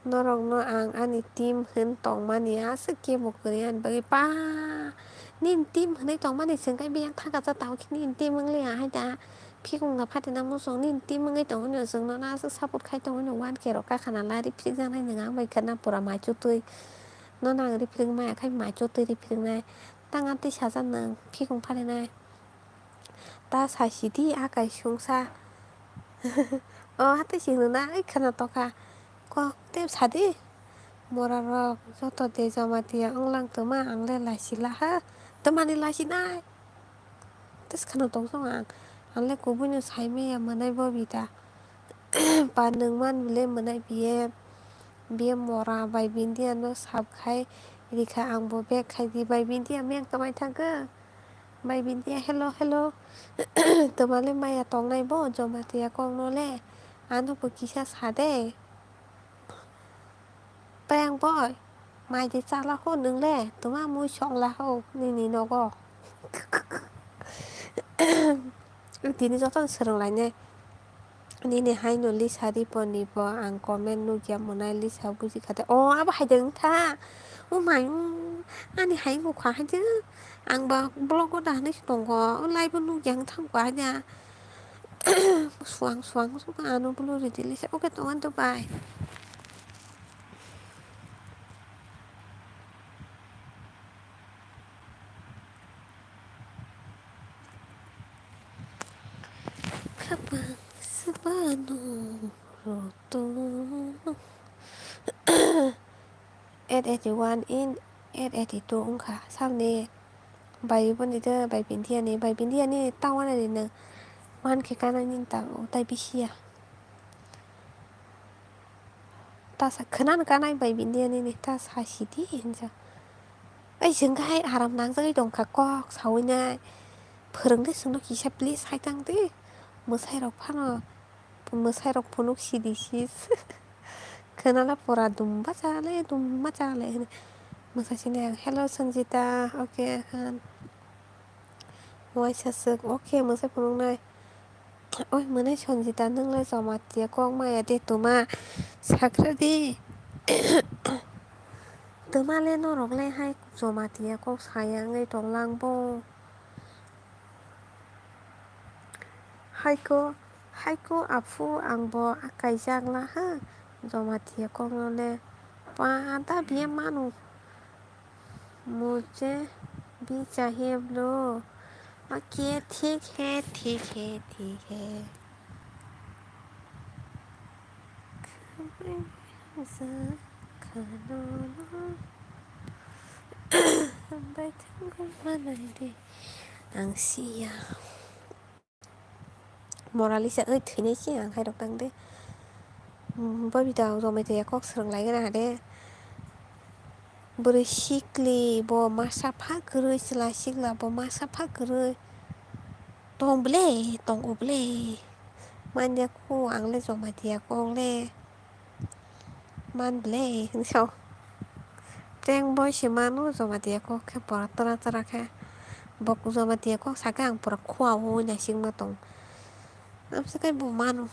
[SPEAKER 1] norok no ang ani team hun tongmani asuk ke bo korean bagi pa nin team hunai tongmani sengkai beyang thaga ja taw nin team ngli haida 피공나 파데나 무성니 띠멍이 동원요 정너 나서 사봇 카이 동원요 완 개로까 가나라 리필 장나이 능아 bai kana pura mai chu tui nó nàng 리필 mai khai mai chu tui 리필 này tăng ăn tí xả ra nâng 피공 파데 này ta 사시디 아까 흉사 하트 시는나 이카나 또가 꽉땜 사디 뭐라라 저도 대자마디야 엉랑 뜨마 앙레 라시라하 뜨마니 라시나 뜻카나 동성아 앙레 고분유 삶이야 만나이 법이다 반응만 빌레 만나이 비에 뭐라 바이빈디야 너 삽카이 이리카 앙보 백카이디 바이빈디야 맹 떠마이 타그 바이빈디야 헬로 뜨마레 마야 똥나이 보 저마디야 꽁노레 안도 보기샤 사대 뺑 boy mai thì sao là hôn đứng lẹ tụi mà mua chọn là hô nì nó có thì nó rất sờn lại nè nì hai nụ lý sao đi bỏ nì bỏ ăn comment nụ kia một này lý sao bùi gì cả thế à bà hay đứng tha mày anh nì hay một khóa chứ ăn bà blog có đàn ấy tổng có like bên nụ giang thăm quá nha xoang xuống ăn nụ blog thì lý sao ok tụi anh tụi bài Kapag sa panuroto 881 in 882 องค่ะซ้ำนี้ใบบนนี้เด้อใบเป็นเทียนี่ใบเป็นเทียนี่ตั้งวันอะไรนึงวันแค่การนั่งยิงตังไตพิเชียตาสักขนาดการนั่งใบเป็นเทียนี่ตาสาชิดีเห็นจ้ะไอ้ฉันก็ให้อารมณ์นั่งสักไอ้ดงขักก็เสาไงเพิ่งได้ส่งดอกกีชาปลิสให้ตั้งดิ뭐 사이로 파노 뭐 사이로 보녹시디시스 그나라 보라 dumba자래 뭐 사실은 헬로 선지다 오케이 한 와이셔스 오케이 뭐 사 보는 날 ôi mới nay chọn gì ta nâng lên giò mặt tía con mày để tụi mà sạc đi tụi mà lên nó lên hay giò mặt tía con xài ngay trong làng bông Haiko afu angbo akaijang lah ha जोमातिया Kongle पादा भी मानो मुझे भी चाहिए ब्रो ओके ठीक है angsia Moralisa ơi thử này chứ hay đọc đăng đấy bởi vì đâu rồi mày thấy có sừng lại cái nào đấy bữa shikli bo masa phá cười là shik là bo masa phá cười tông ble man ya ku ang le rồi mày thấy con le man ble sao trang boy si manu rồi mày thấy có cái bỏ tara cái bọc rồi mày thấy có sao cái ang bỏ khoa hồ nhà shik mà tông làm sao cái bộ manu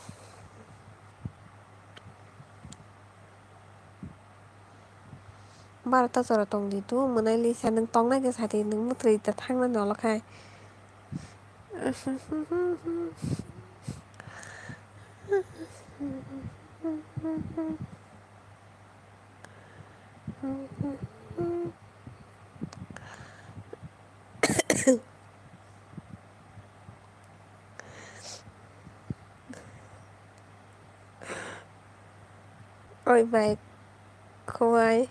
[SPEAKER 1] Barata zara tong di tu menai li saneng tong na ke sati neng mutri tatang na nolak hai ôi vậy khôi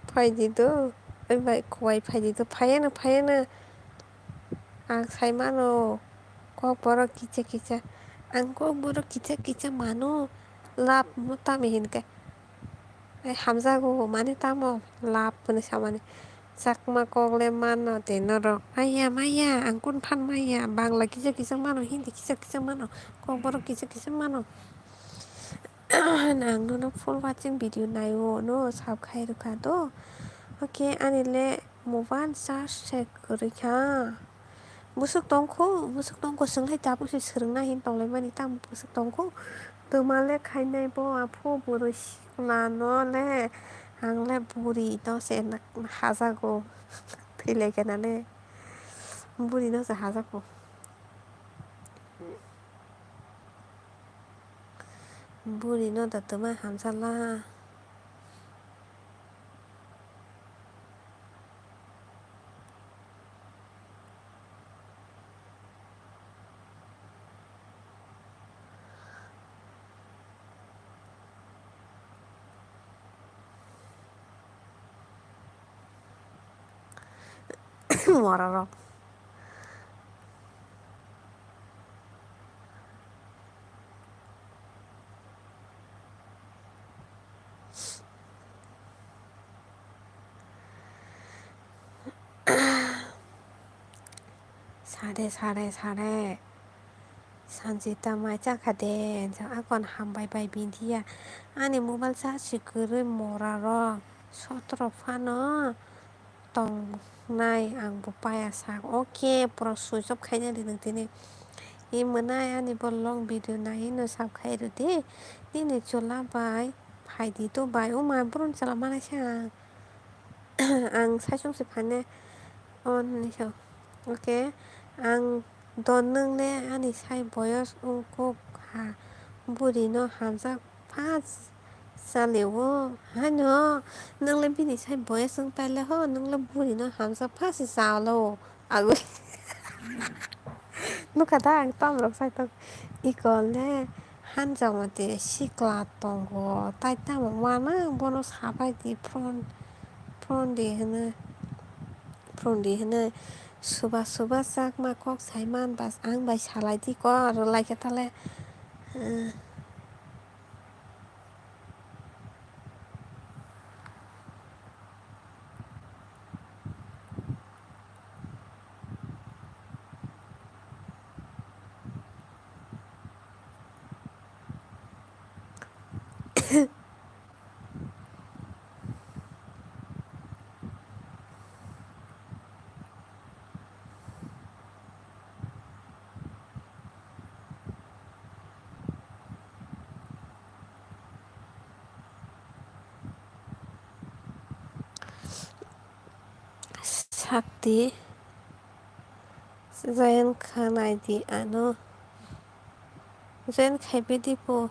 [SPEAKER 1] phải gì đó ôi vậy khôi phải gì đó phải na ang sai mano ko boro kicha ang ko boro kicha mano lap muta mihin ke hamza go mane tamo lap pun samane sakma kogle mano tenoro maya ang kun phan maya bangla kicha mano hindi kicha mano ko boro kicha mano nang no full watching video nayo no subscribe ka do okay anile mobile charge check koricha musuk tongko sengkai tapu si serengna hin tolai mani tam musuk tongko tumale khainai bo apu burush lano le angle buri to se nak hazago thile kenale buri no se hazago Buri no da tuma hamzala. Mororo. Sare. Sanjita mai chakade. Akon hambai bai bindia. Ani mobile sa sikuru moraro. Sotro fano. Tong nai ang bupaya sak. Oke, pro switch off khaina dinang tini. Imanai ani bolong video nai no sab khairu de. Nini chola bai. Haidi to bai. Ma bron chala mana sa. Ang saisong se phane. On ni so. Oke. Ang don nung ne ani sai boyos ungkuk ha. Buri no hamjak pas. Salewo. Hano. Nung le bini sai boyos ung pala ho. Nung le buri no hamjak pas salo. Agui. Nukada ang tom rok sai tok. Ikol ne. Hanjamate sikla tongo. Tai tamo wana bono sabai di phron di hene. Phron di hene. Suba sak ma kok saiman bas ang bai salai di ko aro lai ke tale. Sakti. Zayan khanai di ano. Zayan khaibe di po.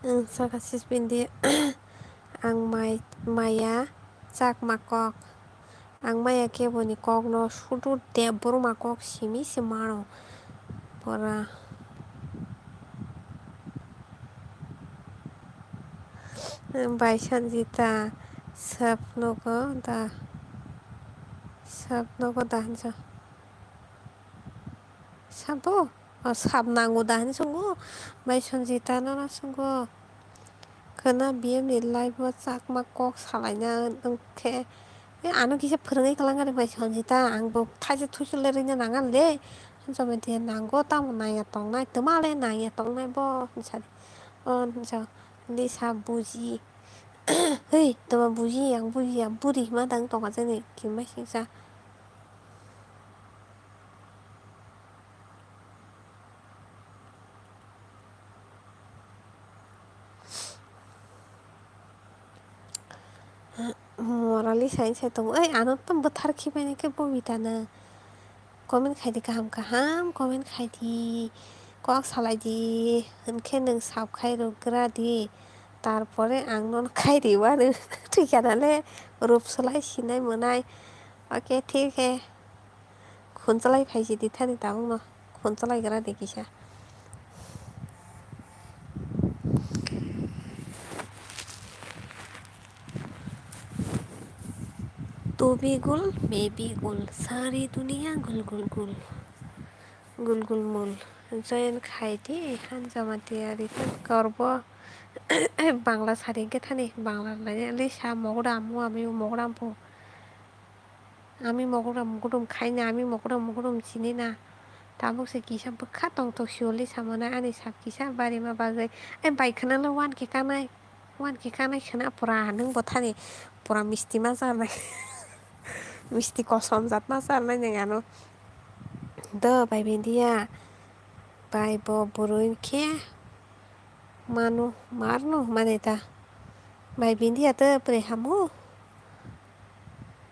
[SPEAKER 1] Sakasis bindi. Ang maya chak makok. Ang maya kebo ni kok no sudu deburu makok simi simano. Pora. Bai sanjita. Sapno ko da hansa. Sabo. Sabnango da hansa ngo. Bai sanjita no na sungo. Kana BM ni live chak makok salaina ke. Ano kisa phrangai kalang bai sanjita angbo thaje thusule rina nangan le. Hansa mete nango tamo naya tongnai. Tumale naya tongnai bo. Hansa. Lisa buji. Hei, tama buji yang buri ma dang tonga jani kimai singsa. Morali sain tong. Ano tam buthar khibai ne ke bobita na. Comment khai di kaham. Comment khai di. Kok salai di. Henke nung sab khai rogra di. Tarpore ang non khai di wanu. Tikana rup solai sinai monai. Oke, ठीक है. Khunjalai phaisi di thani tabung no. Khunjalai gra de kisa. तू भी गुल मैं भी गुल सारी दुनिया गुल गुल गुल गुल गुल मुल जयन खाइदि हानजामातियारि गर्ब बांला सारिके थानि बांला लिसा मगराम আমি মগরাম খাইনা আমি মগরাম চিনি না tabukse kisa bokha tongtok sioli samana ani sab kisa barima bagoi baikhanalo wan ke kanai khana pura nung bo thani pura misti ma janai misti kosom jat ma janai neng ano do bai bindia bai bo boroi khe manu marno maneta bai bindia to pre hamu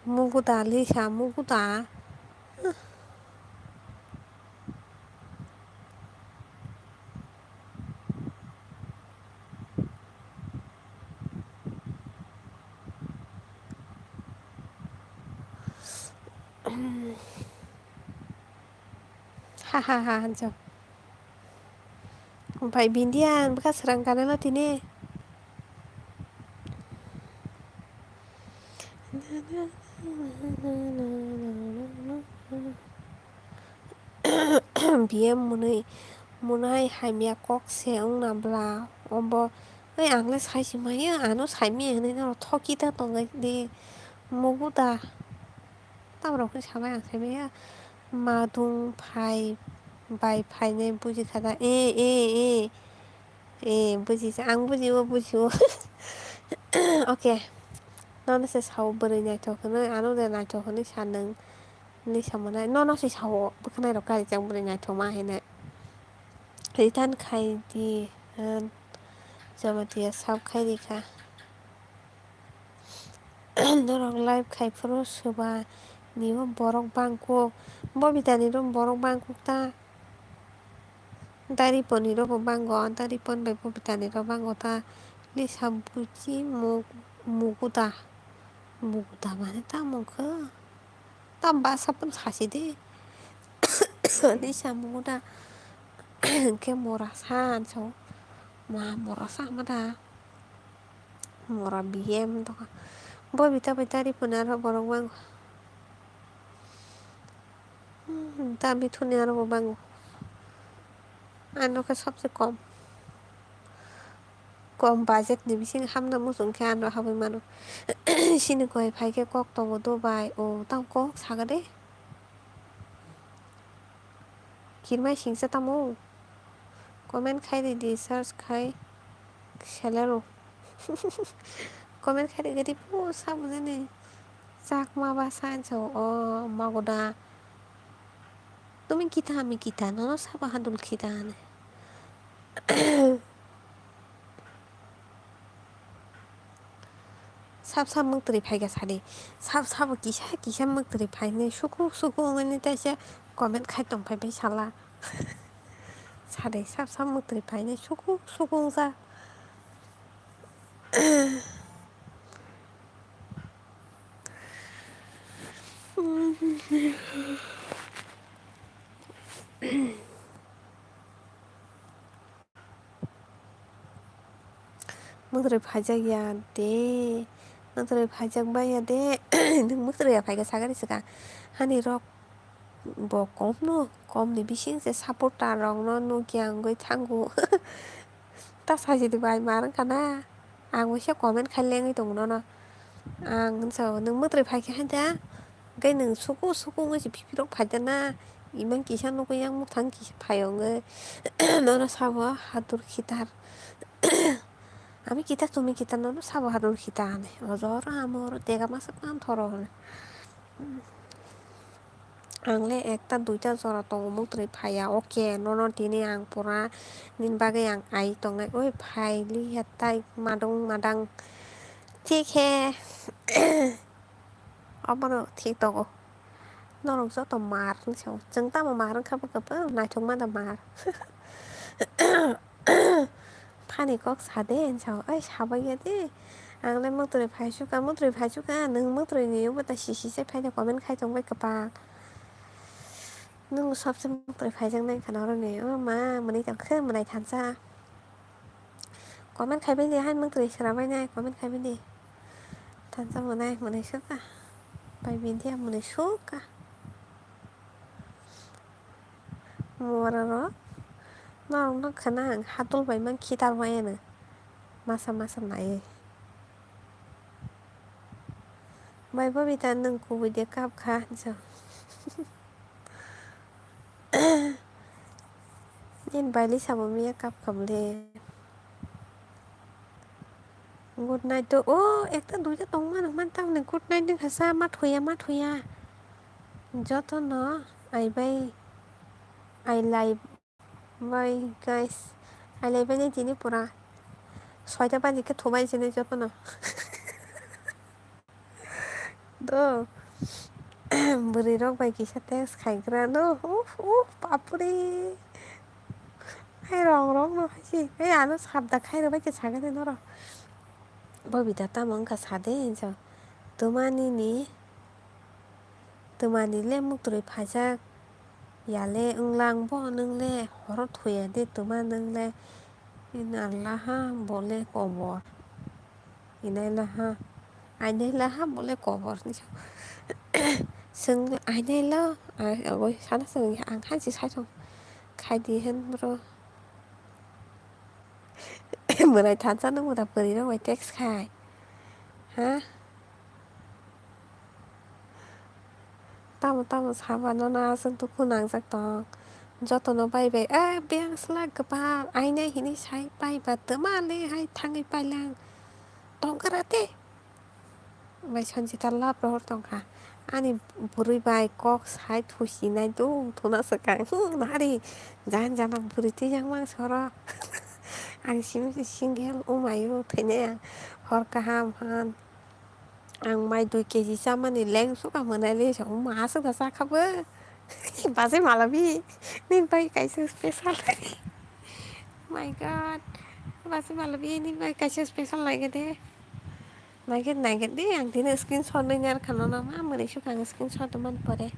[SPEAKER 1] muguda lisa muguda ha होनसै ओमफ्राय बिन्दिया गासोरां गानोला दिने बियो मुनै हामिया ककसे उंनाब्ला अम्ब ओइ आंलाय साइसिमायो आनो साइमि होनैनो थकिता दंगायदे मगुदा तावरावखौ साबाय आं सायबाया मादुं फाइ बाय फाइनाय बुजिखादा ए बुजिसै आं बुजियो अके ननोसो साव बोरै नायथ'खनो आनो नायथ'खनो सानदों निसामोनहाय ननसै साव बोखोनाय र' गारिजों बोरै नायथ' मा हैनो रिटार्न खायदि जाबादिया साब खायदिखा नरक लाइभ खायफोराव सोबा निबो borok bangko bobitani ro borok bangkok ta dariponi ro bo bango daripon bai bobitani ro bango ta lisa buchi muguda mane ta mongkho tamba sapun sasidi lisa muguda ke mora san so ma mora samada mora biem to bobita bai dariponi ro borok bango दाबी थुने आरो बांगो आनो का सबसे कम बाजेट नि बिसिं हामना मुसुं के आनो हाबै मानो सिनि को फाइ के कक तो दुबाई ओ ताम को सागदे किरमाय सिंसा तामो कमेन्ट खाइ दे सार्च खाइ सेलारो कमेन्ट खाइ दे पु सामुने जाक माबा साइन्स ओ मागोदा তুমি কিতা আমি কিতা ন সাবা হাদুল খিতা আনে साब साब मगतरी फाइगा सादे साब किसा मगतरी फाइने सुकु ngani taisa comment khai tongफाय बै साला सादे साब मगतरी फाइने सुकु जा मगतरी फाइजागिया दे मगतरी फाइजाग बाया दे नों मगतरिया फाइगा सागारिसका हानि रक bo komni bisingse supporter rok no nukia angoi thangu ta sajidi bai marang kana ang wisa comment khailengoi tongo no ang unsa nung motri phaikha handa gai nung suku ngasi pipirok phaidana iman kisa nugo yang muthang kisa phayongo nono sabo hatur khitar আমি কিতা তুমি কিতা ননো সাব হারুর খিতা আনে অজর আমর তেগা মাসে পান থর आंले एकता दुइटा जरा दङ मगद्राय फाया अके नन दिनै आं परा निन बागै आं आइ दंनाय ओइ फाइलि हेत्ताय मादां ठीक हे अबनो ठीक दङ नरक जत मारनि सायाव जों तामा मारनखाबो नायथं मादा मार फानि कक सादे साव ओइ साबाय दे आंलाय मगद्राय फायसुका नों मगद्राय नियो ता सिसिसे फायदा कमेन्ट खायथंबाय गोबा नों सबसे मगद्राय फायजांनाय खानावरने ओ मा मोनै जाखो मोनाय थानसा कमेन्ट खायबाय दे हाय मगद्राय सोराबाय नाय कमेन्ट खायबाय दे थानसा मोनाय सुका बाय बिदिया मोनाय सुका मरा र नरक खोना आं हातलबाय मान खिथारबायानो मासा नायो बायबा बिदा नोंखौ बिदि कापखा होनसा दिन बायलि साबो मिया काप खामले गुड नाइट ओ एकता दुइटा दंमान मान तामने गुड नाइट खासा मा थया जतन आइ लाइभ बाय गाइस आइ लाइभ ने दिनै परा 6টা बाजिके थबाय जेने जतन द बोरै रक बाय किसा टेक्स खायग्रा न बापरे आइ रं न खायसि ए आनो साबदा खायरबाय के सागने नर बबिता तामंका सादे हिंसा तमानिले मुक्तरै फाजा याले ओंलांबो नोंले हर थया दे तुमा नोंले इनालाहा बोले कबर इनालाहा आइनालाहा बोले कबर जों आइनायल साना जों आं हानसे सायसं खायदि होनब्र' मोनाय थानसानो मोना बोरै रावबाय टेक्स खाय ha tamo sabano na जोंथ' फोनांजागदं जतन' बायबाय बेंसला गोबां आइना हिनि साय बायबा मालेहाय थाङै बायलां दंगाराते ओमफ्राय सानसे लाब्रा हरदोंखा आंनि बुरैबाय कक साय थुसिनाय दंथ'नासोखां नारि जान जाना बुरैथि जां सर' आं सिंगेल अमायो थैनाया हर गाहाम आं माइ 2 केजि जामानि लें सुखा मोननायलै मासोगा जाखाबो बाजै मालाबि नों बाय गायसो स्पेसाल माइ गड बाजै मालाबि नों बाय गायसो स्पेसाल नायगोन दे आं दिनै स्क्रिन शट नों खानो मा मोरै सुखां स्क्रिन शट मान परे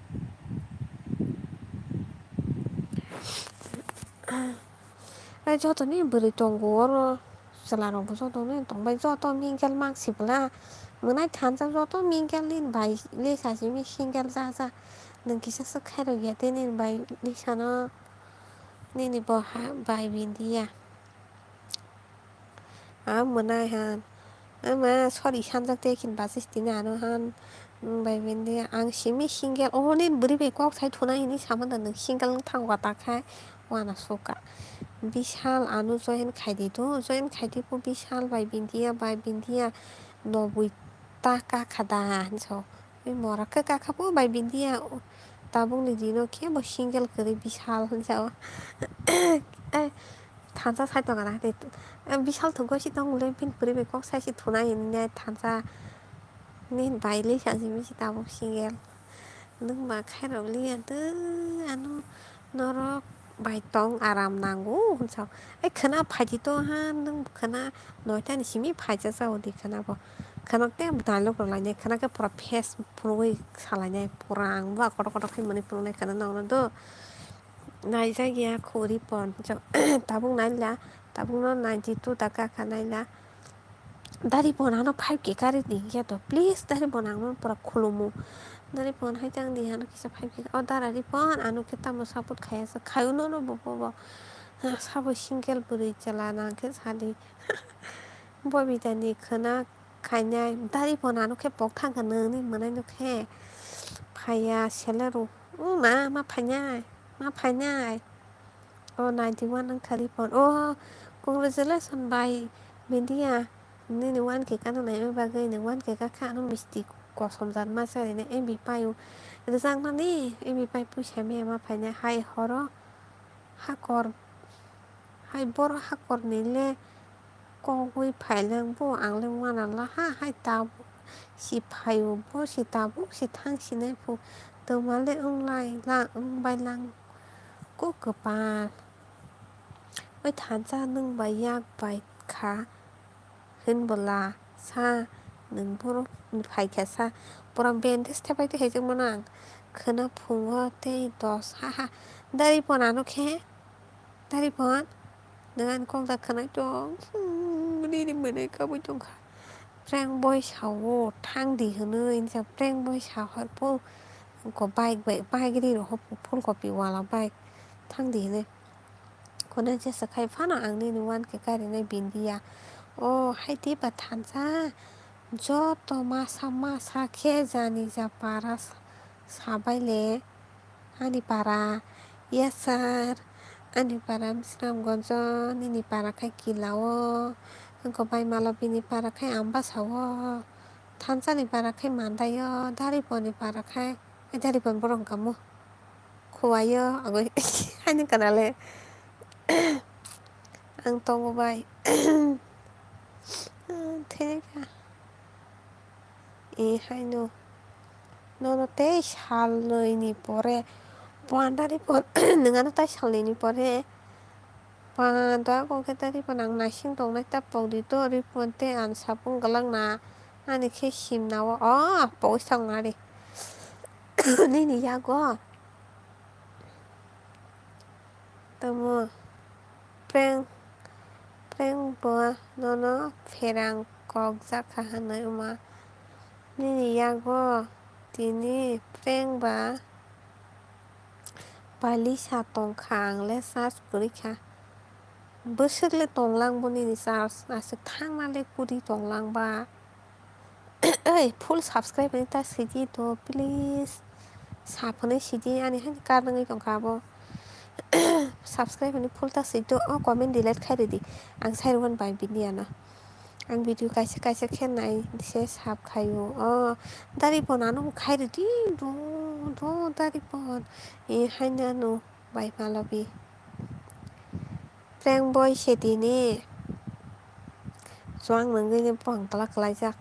[SPEAKER 1] 저더니 물이 동고로 살아로 부서도는 동바이 저도 민겔 망시블라 문화이 탄자 저도 민겔린 바이 리사시미 신겔 자자 능기셔서 카르게 되는 바이 리사나 니니 버하 바이 빈디야 문화이 한 아마 서리 산적대긴 바시스티네 아노한 바이 빈디야 앙시미 신겔 오늘 물이 배꼭 잘 도나이니 사만다는 신겔 타고 갔다 카 와나 소까 বিশাল আনু জয়েন খাই দিতো জয়েন খাই দিব বিশাল বাই বিন্দিয়া 90 টাকা খাদা হানসাव मराखो गाखाबो बाय बिन्दिया दाबुंनि दिनो केबो सिंगेल करी बिशाल हानसाव थांजा सायदगाना दे बिशाल थंगोसि दंले बिन बोरै बेखौ सायसि थुना हिने थांजा nin baile सानसे दाबुं सिंगेल नों मा खायरावलै आनो नरक बायतं आराम नांगौ होनसाव खोना फायदिथ' नों खोना 9टानि सिमि फायजा जावदि खोनाबो खोनाते दाइलग लायनाय खोनाखौ पुरा फेस फुङै सालायनाय पुरा आंबो आखद आखद खैमोनै फुंनाय खोना नावनोथ' नाय जायगाया खौरि पन दाबुं नायला दाबुंनो 92 टाका खानायला दारि बनानो 5k गारि दिया तो प्लीज दारि बनानो पुरा खुलुमु दारि पन हाय जां दिहानो किसा 5k दारारि पन आनु के तामो सापुत खायासो खायो न बबो साबो सिंगेल बोरै चला नांके सादि बबितानि खोना खायनाय दारि बनानो के पक थांगोन नोंनि मोननाय नखे फाया सेलारु मा फायनाय 91 नों थारि पन congratulations बाय बिन्दिया नोंनि 1k कानो नायनो बागै नों 1k का आनो मिस्टी कसम जान मा सारैनो एमबि पायो रोजांनानै एमबि पाय फैसा मे मा फायनाय हाय हर हाकर हाय बर हाकर निले कगै फायलांबो आंले वानाला हाय दाबो si फायो बो si दाबो si थांसिनाय फो दोमाले ओंबायलां को गोपाल बै थानसा नों बायाक बायखा होनबोला सा नोंबो फायखासा पुरा बेन्डेज थाबाय थाइजोंमोन आं खोना फुङो दै 10 दारि पनानो खे दारि पन नों कलदा खोनाय दं निनि मोनै खाबै दंखा प्रेंक बय सावो थांदि होनो इनसा प्रेंक बय सावहारपो को बाइक रि फुल कपि वाला बाइक थांदि होनो खौनो जेसा खायफाना आंनि 1k गारिनाय बिन्दिया हायदि बाथानसा जत मासा खे जानि जा पारा साबायले आनि पारा yes sir आनि पारा मिस्रामगन्ज निनि पारा खाय किलाओ अंको बाय मालबिनि पारा खाय आम्बासावो थानसानि पारा खाय मान्दायो दारिपनि पारा खाय दारिपन बरं कामो खुवायो आगै हायनो कानाले आं तंगबाय थेनेका हायनो ननते सालनैनि परे पवानदारिपन नोंआनो ताइ सालनैनि परे पान्दा गंखे दारिपन आं नाइसिं दंनाय तापावदिथ' रिपनते आन सापुं गलांना आनि खे सिमनावो पौस थांनारि निनि यागो temu prank bo nono ferang kok jaka hinui uma nini yago tini prank ba palisa tongkha angle charge korika bwswkle tonglang nini charge asuk thangmale kuri tonglangba oi full subscribe ni ta sidi to please saphonui sidi ani haini karnoi tongkha abo subscribe ni full ta sidi to comment delete khairidi ang sairokn bai bini ano ang video kaisa kaisa khe nai se sab khaio daripon ano khairidi do daripon haino ano bai malobi prank boy setini chwang nungui ni pohang tala klaijak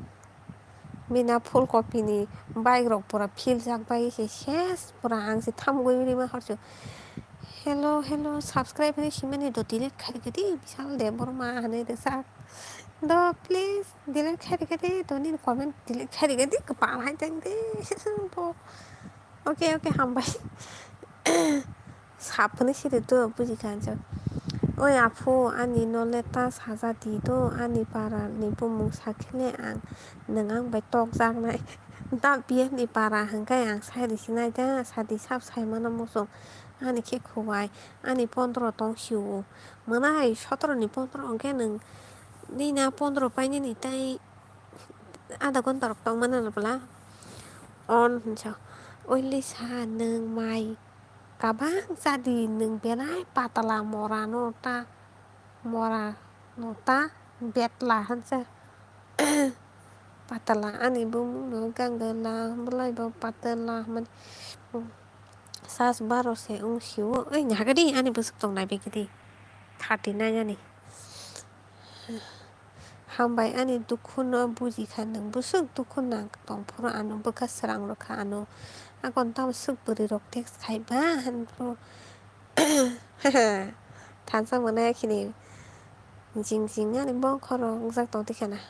[SPEAKER 1] bina full copy ni bike rok pura philjak bai se ses pura ang se thamgui rima horcho hello subscribe ni simani do delete khairikadi bisal de borma hanai rijak do please delete khairikadi do ni comment delete khairikadi kapal hai tang de do okay hambai saphonui sidi to bujikha oi apu ani nole ta sajadi do ani para ni bumung sakhle ang nang bai tokjak nai da pf ni para hingkai ang sairi sinai da sadi sab saimano musung ani khe khubai ani 15 tong siu mwnai 17 ni 15 hingke nung nina 15 painani tai adha ghonta rok tongmani bwla on hinsa oi lisa nung mai kabang jadi nung belai patala mora no ta betla hinsa patala ani bumung no gangala belai bo patala man sas 12 se siu oi nyagadi ani busuk tongnai begidi 39 ani hambai ani dukhu no bujikha nung busuk dukhu nang tongphuru ano bwkha srang rokha ano akon tam suk bwrwi rok text khaiba hanpro thansang manai khini jing ani bongkhoro ungjak tongdi khana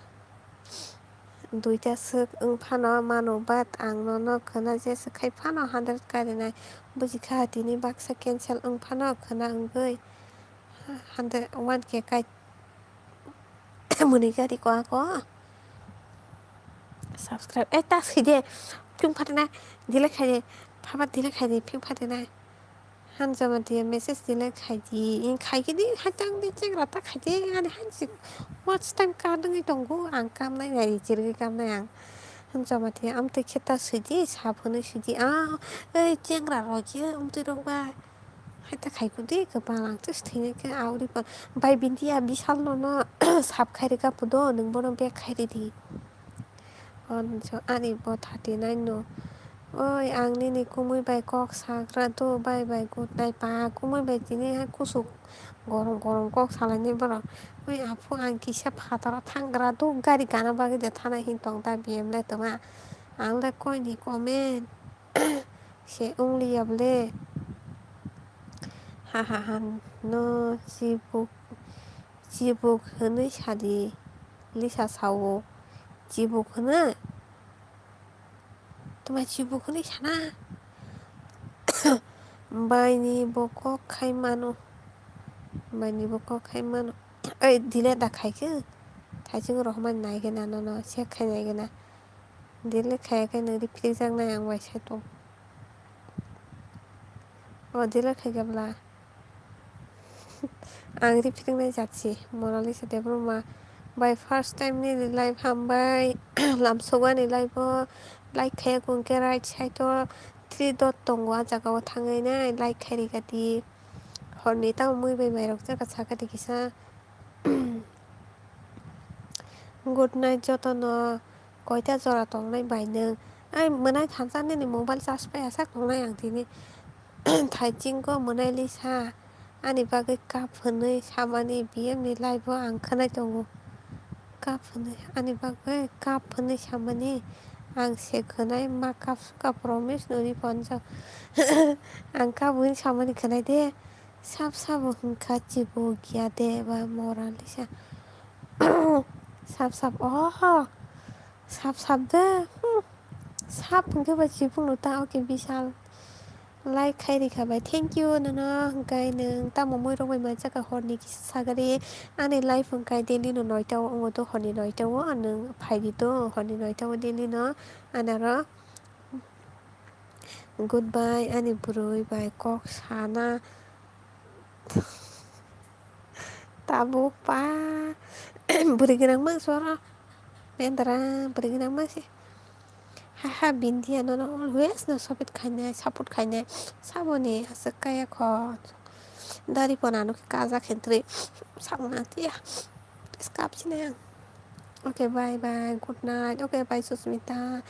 [SPEAKER 1] duita suk wngphano mano bat ang nono khana jesa khai phano 100 karinai bujikha tini baksa cancel wngphano khana wngui 100 1k kai muni gari ko subscribe ta side phim phatina delete khai phaba delete khai phim phatina hanjama dia message delete khaidi khaigidi hatang de chengra ta khaidi ani hansi watch time ka dungui tongo ang kamnai nai jirgi kamnai ang hanjama dia amtui kheta sidi saphonui sidi ei chengra rokje amtui rokba haita khaikudi kapal ang tus thini ke auri pa bai bindia bisal no sap khairika pudo nung bono bag khairidi ani bo 39 no oi ang nini kumui bai kok sakra do bai good night pa kumui bai tini kusuk gorom kok salaini borok oi apu ang kisa phataro thangra do gari gana bagi de thana hintong ta bm le toma ang le koi ni comment se ungli yable ha no jibuk hinui sadi lisa sawo jibuk hino toma jibuk hinui sana baini bo kok khai mano oi delete da khaikhe thaijing rohman naigena no check khai naigena delete khaikai nang repeat jak nai ang waisa tong delete khaigabla ang repeat nai jatsi Monalisa Debroma by first time ni live hambai lamsogani live like khai kungke right side to 3 dot tongo jaga o thangai nai like khairi gati horni ta mui bai mairok jaka sakati kisa good night jotono koita jora tongnai bai nung ai mwnai thansani ni mobile charge pai asak tongnai ang tini thaijingko mwnai lisa ani bagui cup hinui samani bm ni live o ang khwnai tongo cup hinui ani bagui cup hinui samani ang se khwnai ma cup promise noni ponjak ang cup hinui samani khwnai de sab hingkha jibo gia de ba mora lisa sab sab de sab hingke ba jibung no ta oke bisal like खायरिखाबाय थेंक इउ नोंनो हंखाय नों तामो moi rogbai jaga horni kisa sagari ani live hingkai daily no noitao ongo to horni noitao nung phaidi to horni noitao daily no anaro goodbye ani burui bai kok sana tabo pa buri gerang mang suara nendara buri gerang mang sih haha bindia no always no sobit khainai support khainai saboni asuk kaya kho dari ponano kaza khentri sakna tia skap sine okay bye bye good night okay bye Susmita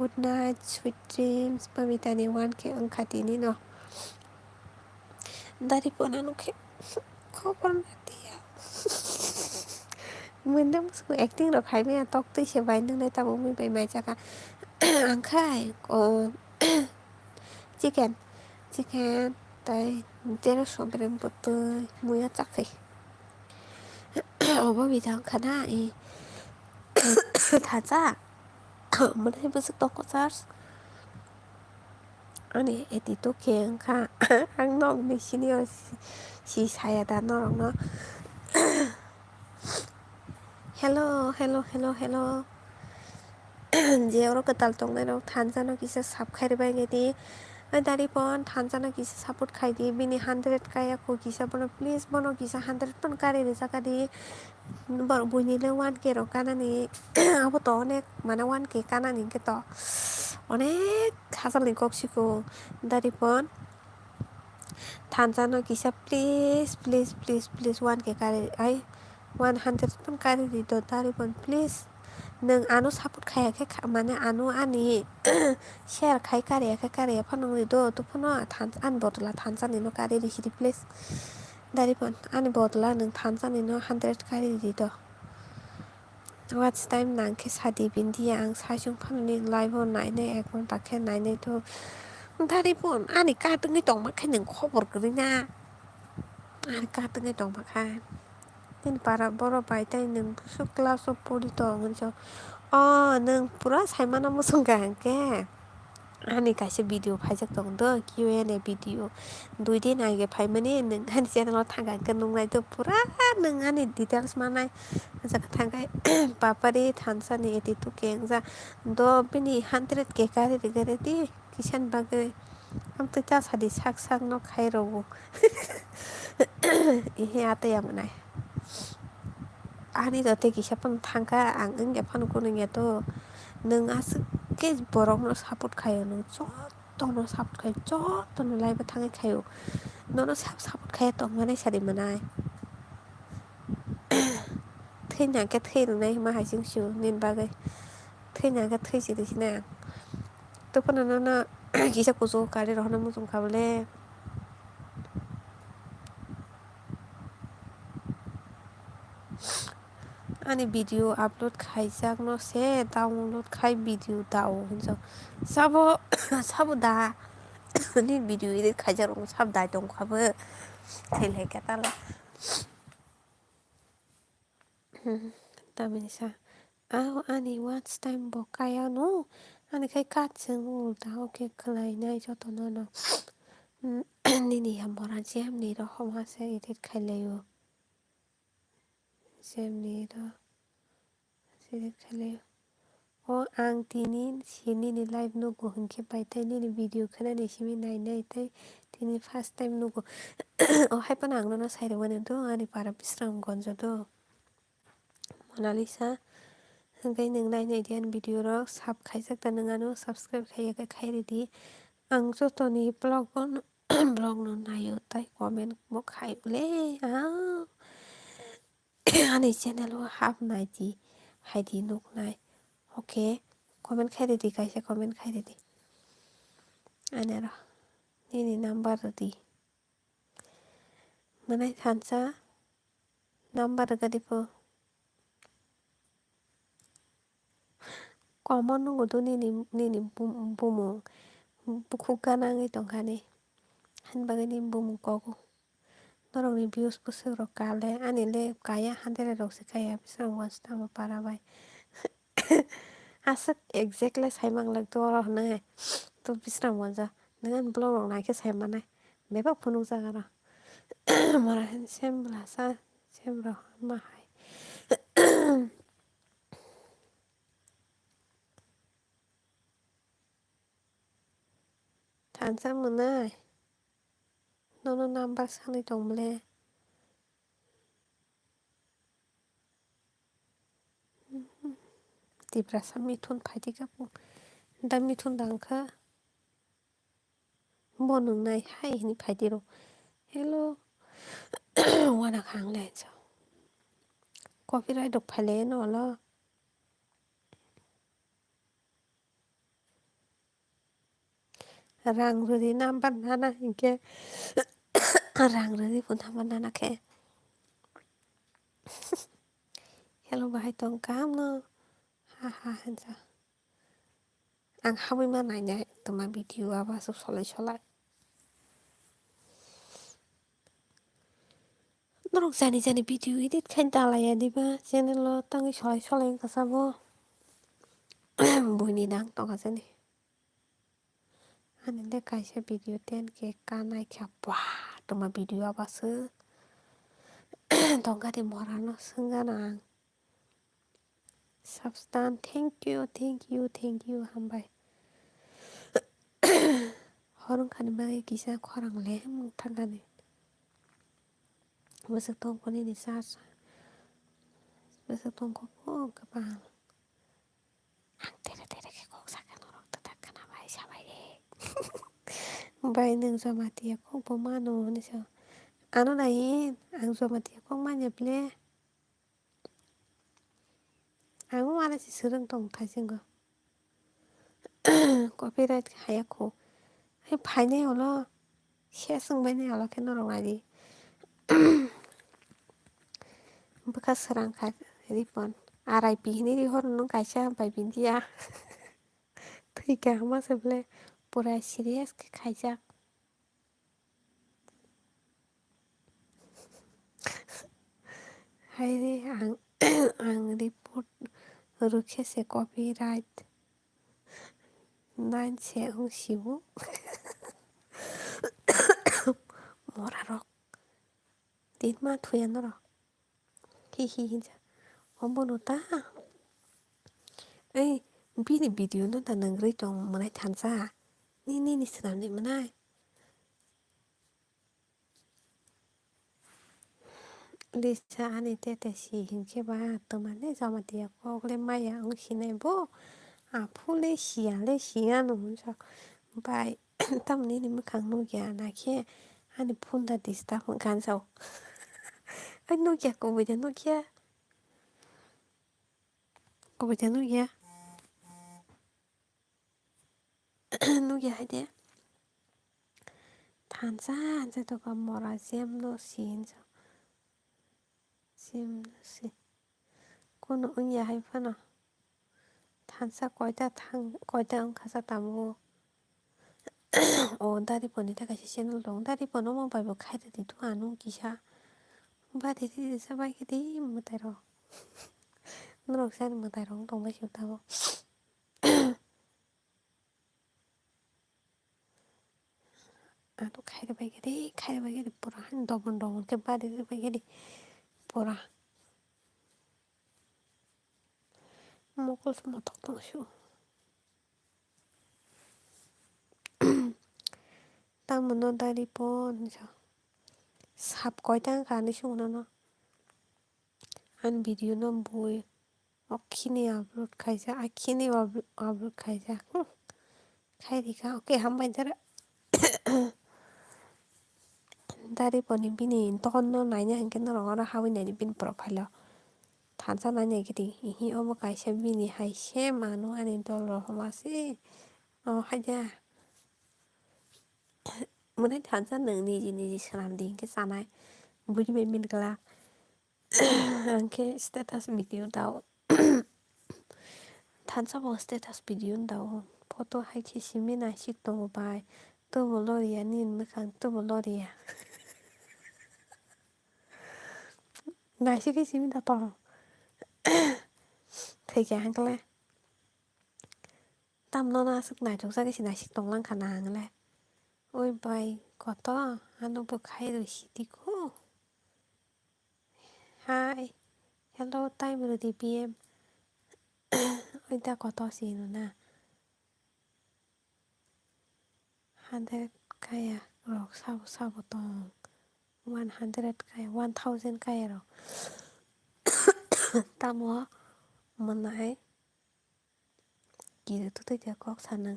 [SPEAKER 1] good night sweet dreams pamita ni 1k angkati ni no dari ponano ke खबर नातिया मोनदों बुस्थुखौ एक्टिं र' खायबाय टक दैसे बाय नोंलाय ताबो मिबाय माय जागा आंखाय चिकेन चिकेन ताय तेरे सोबरे बतै मुया चाखै अबा बिदा खाना इ थाजा मोनहाय बसक तक charge 아니 에디 또케가 항상 미시니어 시 사야다 너너 hello hello hello hello जे औरो कताल तंगनाय थानजानो किसे साबखायरबाय गेदि दारी पन थानजानो किसे सपोर्ट खायदि बिनि 100 काया को किसे बनो प्लीज बनो किसे 100 पन कारे रे जाकादि बुनिले 1k रो कानानि अब तो अनेक माने 1k कानानि के तो अनेक हाजारनि गक्सिको दारी पन थानजानो किसे please please please please 1k कारे आई 100 पन कारे रे तो दारी पन प्लीज नों आनो सापर्ट खायाखै माने आनो आनि शेयार खाय कारे फनंनि दो तो फनो आन बदला थानजानि नो कारे रिसिदि प्लीज दारि पन आनि बदला नों थानजानि नो 100 कारे रि दो वाट्स टाइम नांखे सादि बिन्दिया आं साइसुं फननि लाइभ नायने एक घन्टा खे नायने तो दारि पन आनि काटङै दंमाखाय नों खबर गरैना आनि काटङै दंमाखाय दिन पारा बर' बायताय नों बुसु क्लास अफ परि दं होनसो नों पुरा साइमाना मोसंगा के आनि कासे भिडिअ फाइजाक दं दो Q&A भिडिअ दुइ दिन आगे फाइमाने नों आनि चेनेलाव थांगागोन नंनाय तो पुरा नों आनि डिटेल्स मानाय जाका थांगाय बापारे थानसानि एति तु कें जा दो बिनि 100k कारे रे दी किसान बागे हम तो चा सादी साक साक न खाइरो इहे आते यामनाय आनि दते किसापन थांगा आं इंगे फानको नंगे तो नों आसके बरंनो सापर्ट खायो नों जत्तनो सापर्ट खायो जत्तनो लाइभ थाङै खायो नोनो सापर्ट खाया तो माने सारि मनाय थैनाके थैरुनाय माहायसिंसु निन बागै थैनाके थैसिरिसिना तो फनना किसा कुजो कारे रहना मुजुं खाबले आनि भिडिअ आपलोड खाइजाक न से डाउनलोड खाइ भिडिअ दाउ हुन्छ सब दा नि भिडिअ इदिट खाइजाक रं सब दाय दंखाबो थैलायगा ताला तामिनिसा आव आनि वाट्स टाइम बकाया न आनि खाइ काटजों उल्टा अके खलायनाय जतन न निनि हमबरा जेमनि र हमासे इदिट खाइलायो जेमनि र इदिट खाइलायो आं तिनि सिनिनि लाइभ नुगो होनखे बायथाय निनि भिडिअ खोनानि सिमि नायनायथाय तिनि फार्स्ट टाइम नुगो हायपन आंनो साइरवानो दो आनि पारा बिस्रां गन्जो मोनालिसा ओंखाय नों नायनाय दियान भिडिअ र साब खाइजाक नोंआनो साबस्क्राइब खायाखै खायरिदि आं जतनि ब्लग नो नायो ताइ कमेन्ट मो खाइले आनि चेनेल हाबनाय दि हायदि नुनाय ओके कमेन्ट खायरिदि गाइसे कमेन्ट खायरिदि आने र निनि नाम्बार दि मनाय थानसा नाम्बार गदिपो कमन नंगौथ' निनि बुमु बुखुगानाङै दंखानि होनबागै निनि बुमु कगु नरंनि भिउस बोसोर काले आनिले काया हान्देरे रौसे काया बिस्रां वान्स तामा पाराबाय आसक एक्जेक्टली साइमांलाक दर हने तो बिस्रां वान्जा Dengan blog này cái xem mà này mấy bác phụ nữ ra rồi mà là xem là sao xem rồi mà thằng sao mà này nó năm bác sang đi trồng lê thì bà sao mi thun phải đi các vùng đã mi thun đằng khá bộ nương này hay ni phải đi rồi hello qua đặc hàng lên sao copyright độc phải lên nó lo rang rồi đi nam banana cái rang rồi đi pun tham banana cái hello bà hay tông cám nó ha ha han sao ang hawi man nanya teman video apa soleh 너랑 자니 비디오 edit kan 달라야 디바 channel tăng soleh kasabo bunyi dang to kasani anende kaisa video ten ke kanai kya wah teman video apa se tongka di morano senganang substan thank you hambai horong kan mai kisa korang le thangani Masuk tongko ni sas masuk tongko po kapal tere ke kok sakan orang tetak kenapa siapa ini bay nương do mà tiệc không có mà nó này sao nó này ăn do mà tiệc không mà nhập lẽ ăn mà là chỉ sử dụng tổng thái sinh cơ copyright 하얗고 phải này lo sẽ xong bên này lo cái nó rồi đi bekas serang kai ripon RIP ini di horn nung kaisa by bintia thì cả mà seble pura serious cái kaisa hay đi ang report rukhe se copyright nan se hung siwu morarok dit ma thuyan ro hihi 엄마노 ta ấy bini video nó là nâng rơi trong mà này thành ra ni làm gì mà này Lisa anh tete si hình cái ba tụi mình đấy sao mà tiệc có lên mai à ông xin này bố à phụ lê xì à nó sao bài tâm lý mới khăng nuôi gà này kia anh phun ra đi staff một can sao anh nuôi gà có bây giờ nuôi gà có bây giờ nuôi gà nuôi gà hay đấy thành ra anh sẽ tụi con mò ra xem nó xin sao xem nó xin cô nó nhà hay phải nào thành ra coi ta ông khá tạm 다리 보내다가 시신을 동 다리 번호만 밟고 가야 되도 안 옮기샤 바디디 사바이디 못해로 노력사는 못해로 동네 싫다고 또 가야 바이디 보라 한 더번 그 바디디 바이디 보라 먹을 수 못하던 쇼 땀은 너 다리 번저 삽 coi tăng 가는 쇼는 한 비디오는 뭐에 키니 업로드 가자 키니 업로드 가자 가이디가 오케이 한번 들어 다리 버니 비니 또는 나냐 한게 너랑 하고 있는 빈 프로파일러 단사 나냐 이게 이 어머 가이샤 비니 하이셰 마누 아닌 돌로 마시 하자 muốn 단사 능니지 사람 디 cái sao này vui mình là cái status video đâu 단사 뭐 status video đâu photo hay chỉ xin mình này ship đồ bài tôi một lori à nên mới khăn tôi một lori à này chứ cái gì mình đã to thì cái hàng cái tâm nó là sức này chúng ta cái gì này sức tổng lăng khả năng này Oi bai, koto, ano bukai sidiku. Hai, hello, time di PM. Oi ta koto sino na. 100 kaya, rok sabu tong. 100 kaya, 1000 kaya rok. Tamo, menai. Gitu tuh dia kok sana.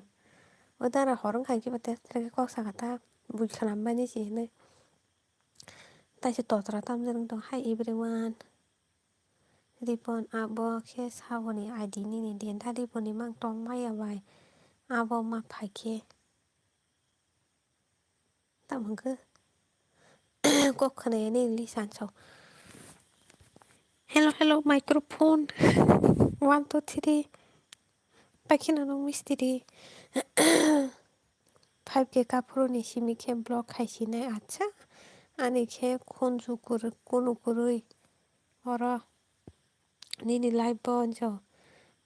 [SPEAKER 1] Udara horong kayak gitu, terus kok sakata. Bukan ambanya sih, nih. 다시 또 들어담는 동 Hi everyone. 리본 아버 케 사원이 아이디니 렌다 리본이 망동 마야 와이 아버 마 파이케 담은 그꼭 그네 니 리산초 hello microphone 1 2 3 파키나 노 미스티리 5개 카프로니 시미케 블록 하시네 아차 아니 케 콘주쿠르 코누쿠르이 어라 니니 라이브 번져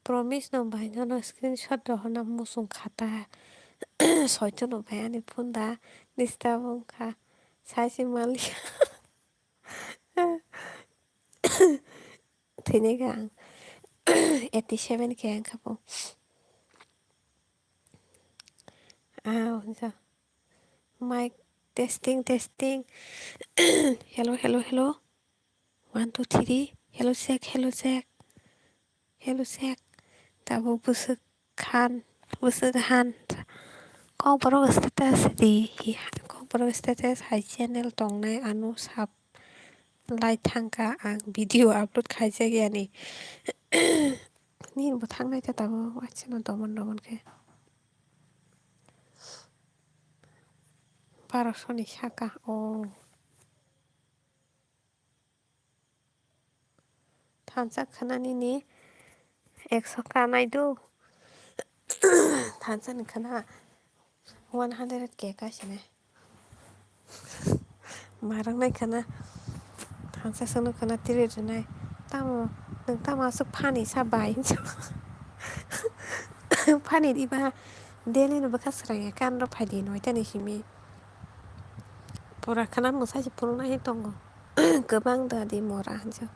[SPEAKER 1] promise no bài nó screenshot rồi nó mua sùng khata soi cho nó bé này phun đá đi sao không cả sai xin mal thì này cái 87 cái anh không sao mic testing hello 1 2 3 hello check tabu busuk khan busuk han có pro status đi có pro status hai channel tong này anu sap like thangka ang video upload khai ya ni ni bu thang này ta tabu channel domon ke parasoni shaka o thansa khanani ni 100 ka nai do thansa ni khana 100 ke ka shine marang nai khana thansa sono khana tire nai tamo nang tama su phani sa bai phani di ba daily no baka srang kan ro phadi no tani simi pura khana mo sa ji puru nai tongo गोबां दादि मरा hanjo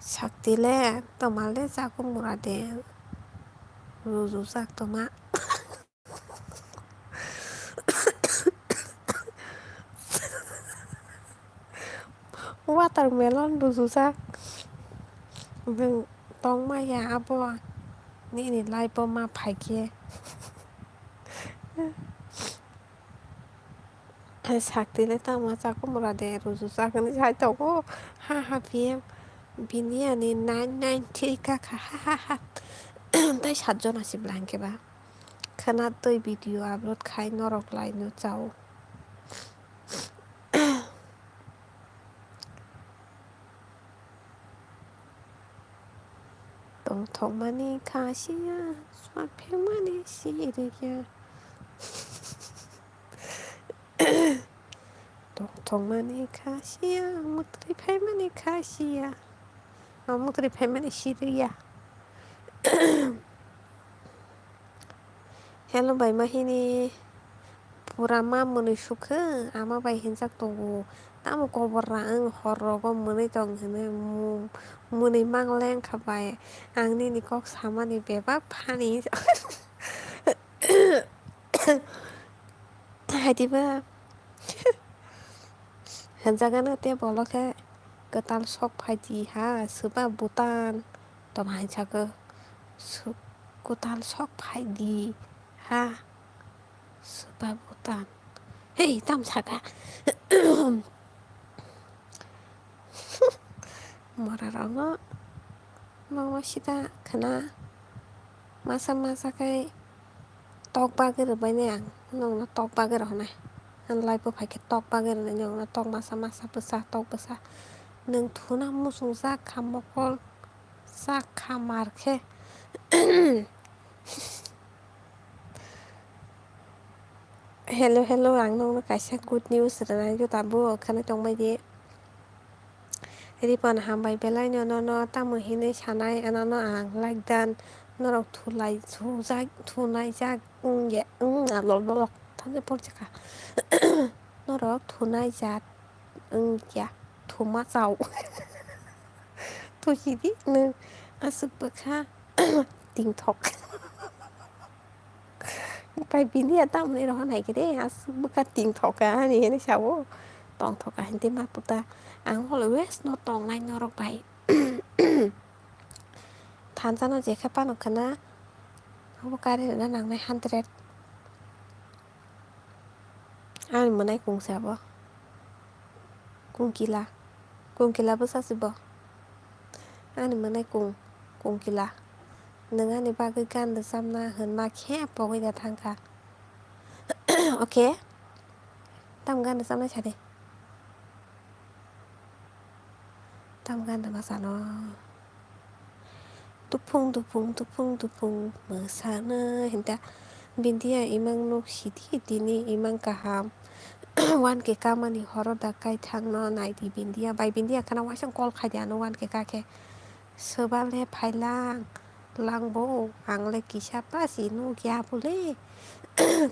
[SPEAKER 1] saktile tomale saku murade ruzu sak toma watermelon ruzu sak nung tong ma ya abo ni lai po ma phaike saktile tama saku murade ruzu sak ni sai togo ha pm 비니 아니 990 카카 하하하 তাই 7জন আছে ব্ল্যাঙ্কে বা খানা তৈ ভিডিও আপলোড খাই নরক লাইনো চাও 동통만이 가시야 수학평만이 시리야 동통만이 가시야 무트리 팔만이 가시야 무트리 팔만이 시리야 hello भाइ महिनी पुरा मा मोनै सुखो आमा बाय हिनजाक दङो तामो खबरा आं हरगो मोनै दं होनो मोनै मांलें खाबाय आंनि निकक सामानि बेबा फानि हायदिबा होनजागानो ते बलके गोताल सक फायदि हा सोबा भुटान तमाय जागो गोताल सक फायदि ha sebabutan hei tam saka mararango mama sita kena masa kai tok bagir bane ang nong na tok bagir hona an lai po phai ke tok bagir na nyong na tok masa besar tok besar neng thuna musung sa khamokol sa khamar ke hello ang nong na kaisa good news rana yo tabu khana tong bai di ripon hambai belai no tamu hine sanai anano ang like dan 너랑 थुनाय जा थांनो परसिखा 너랑 थुनाय जा या थुमा जाव थुसिदि नों आसुबोखा tingthok Pai bini ata muni roho này cái đấy buka ting thoka ni ini sao tong thoka hindi maputa ang holo wes no tong nai norok pai than sana je khapa no kana hobo kare na nang nai 100 ang munai kung sabo kung kila besa sibo ang munai kung kila nang ani bagai kan da samna hun ma khe pogoi da thangka okay tam gan da samna chade tam gan da masano tupung mesana hinta bintia imang nok sidi dini imang kaham wan ke kamani horo da kai thang no nai di bindia bai bindia kana wasang kol khadia no wan ke ka ke sebale phailang langbo angle kisha pasi nu kya bule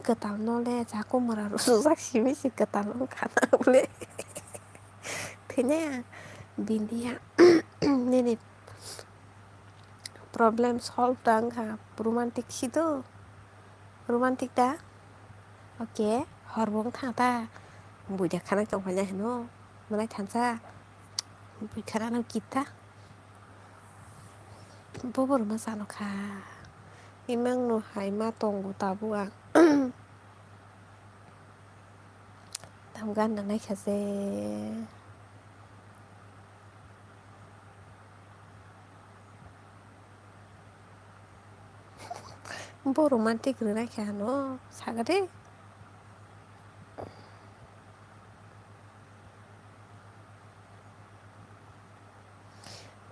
[SPEAKER 1] ketal no le jaku mara rusak simi si ketal no kana bule thế nha bindia nene problem solve dang ha romantic sido romantic da oke horbong thang ta bui da khana chong phanya no manai thansa bui khana no kita bobor ma sano kha imang no hai ma tong ta bua tam gan na nai khase bo romantic rina kha no sagade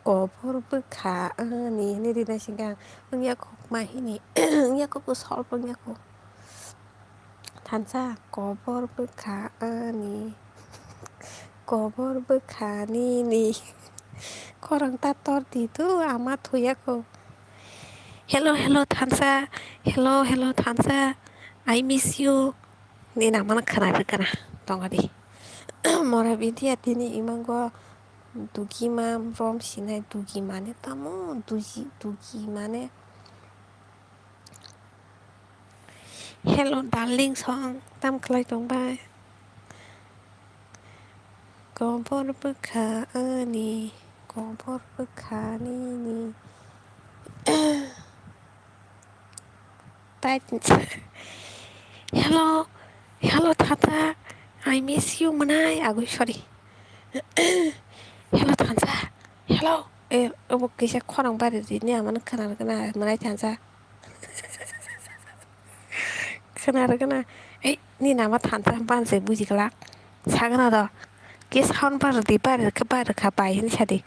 [SPEAKER 1] Kopor bekha ni dina singang ngya kok ma hini ngya kok sol ngya kok thansa kopor bekha kopor bekha ni korang tator di tu ama thuya ko hello thansa hello thansa I miss you ni na mana khana kana tongadi mora bidia tini imango dugi mam rom sinai dugi mane tamo dugi mane hello darling song tam klai tong bai kompor bekha ni tai hello tata I miss you manai sorry hello thansa hello obo kisa khorang bari di ni amana kana manai thansa खोनारगोना नि नामा थान्सा बानसे बुजिगला सागना द के साउन्ड बारखा बायहैनो सादे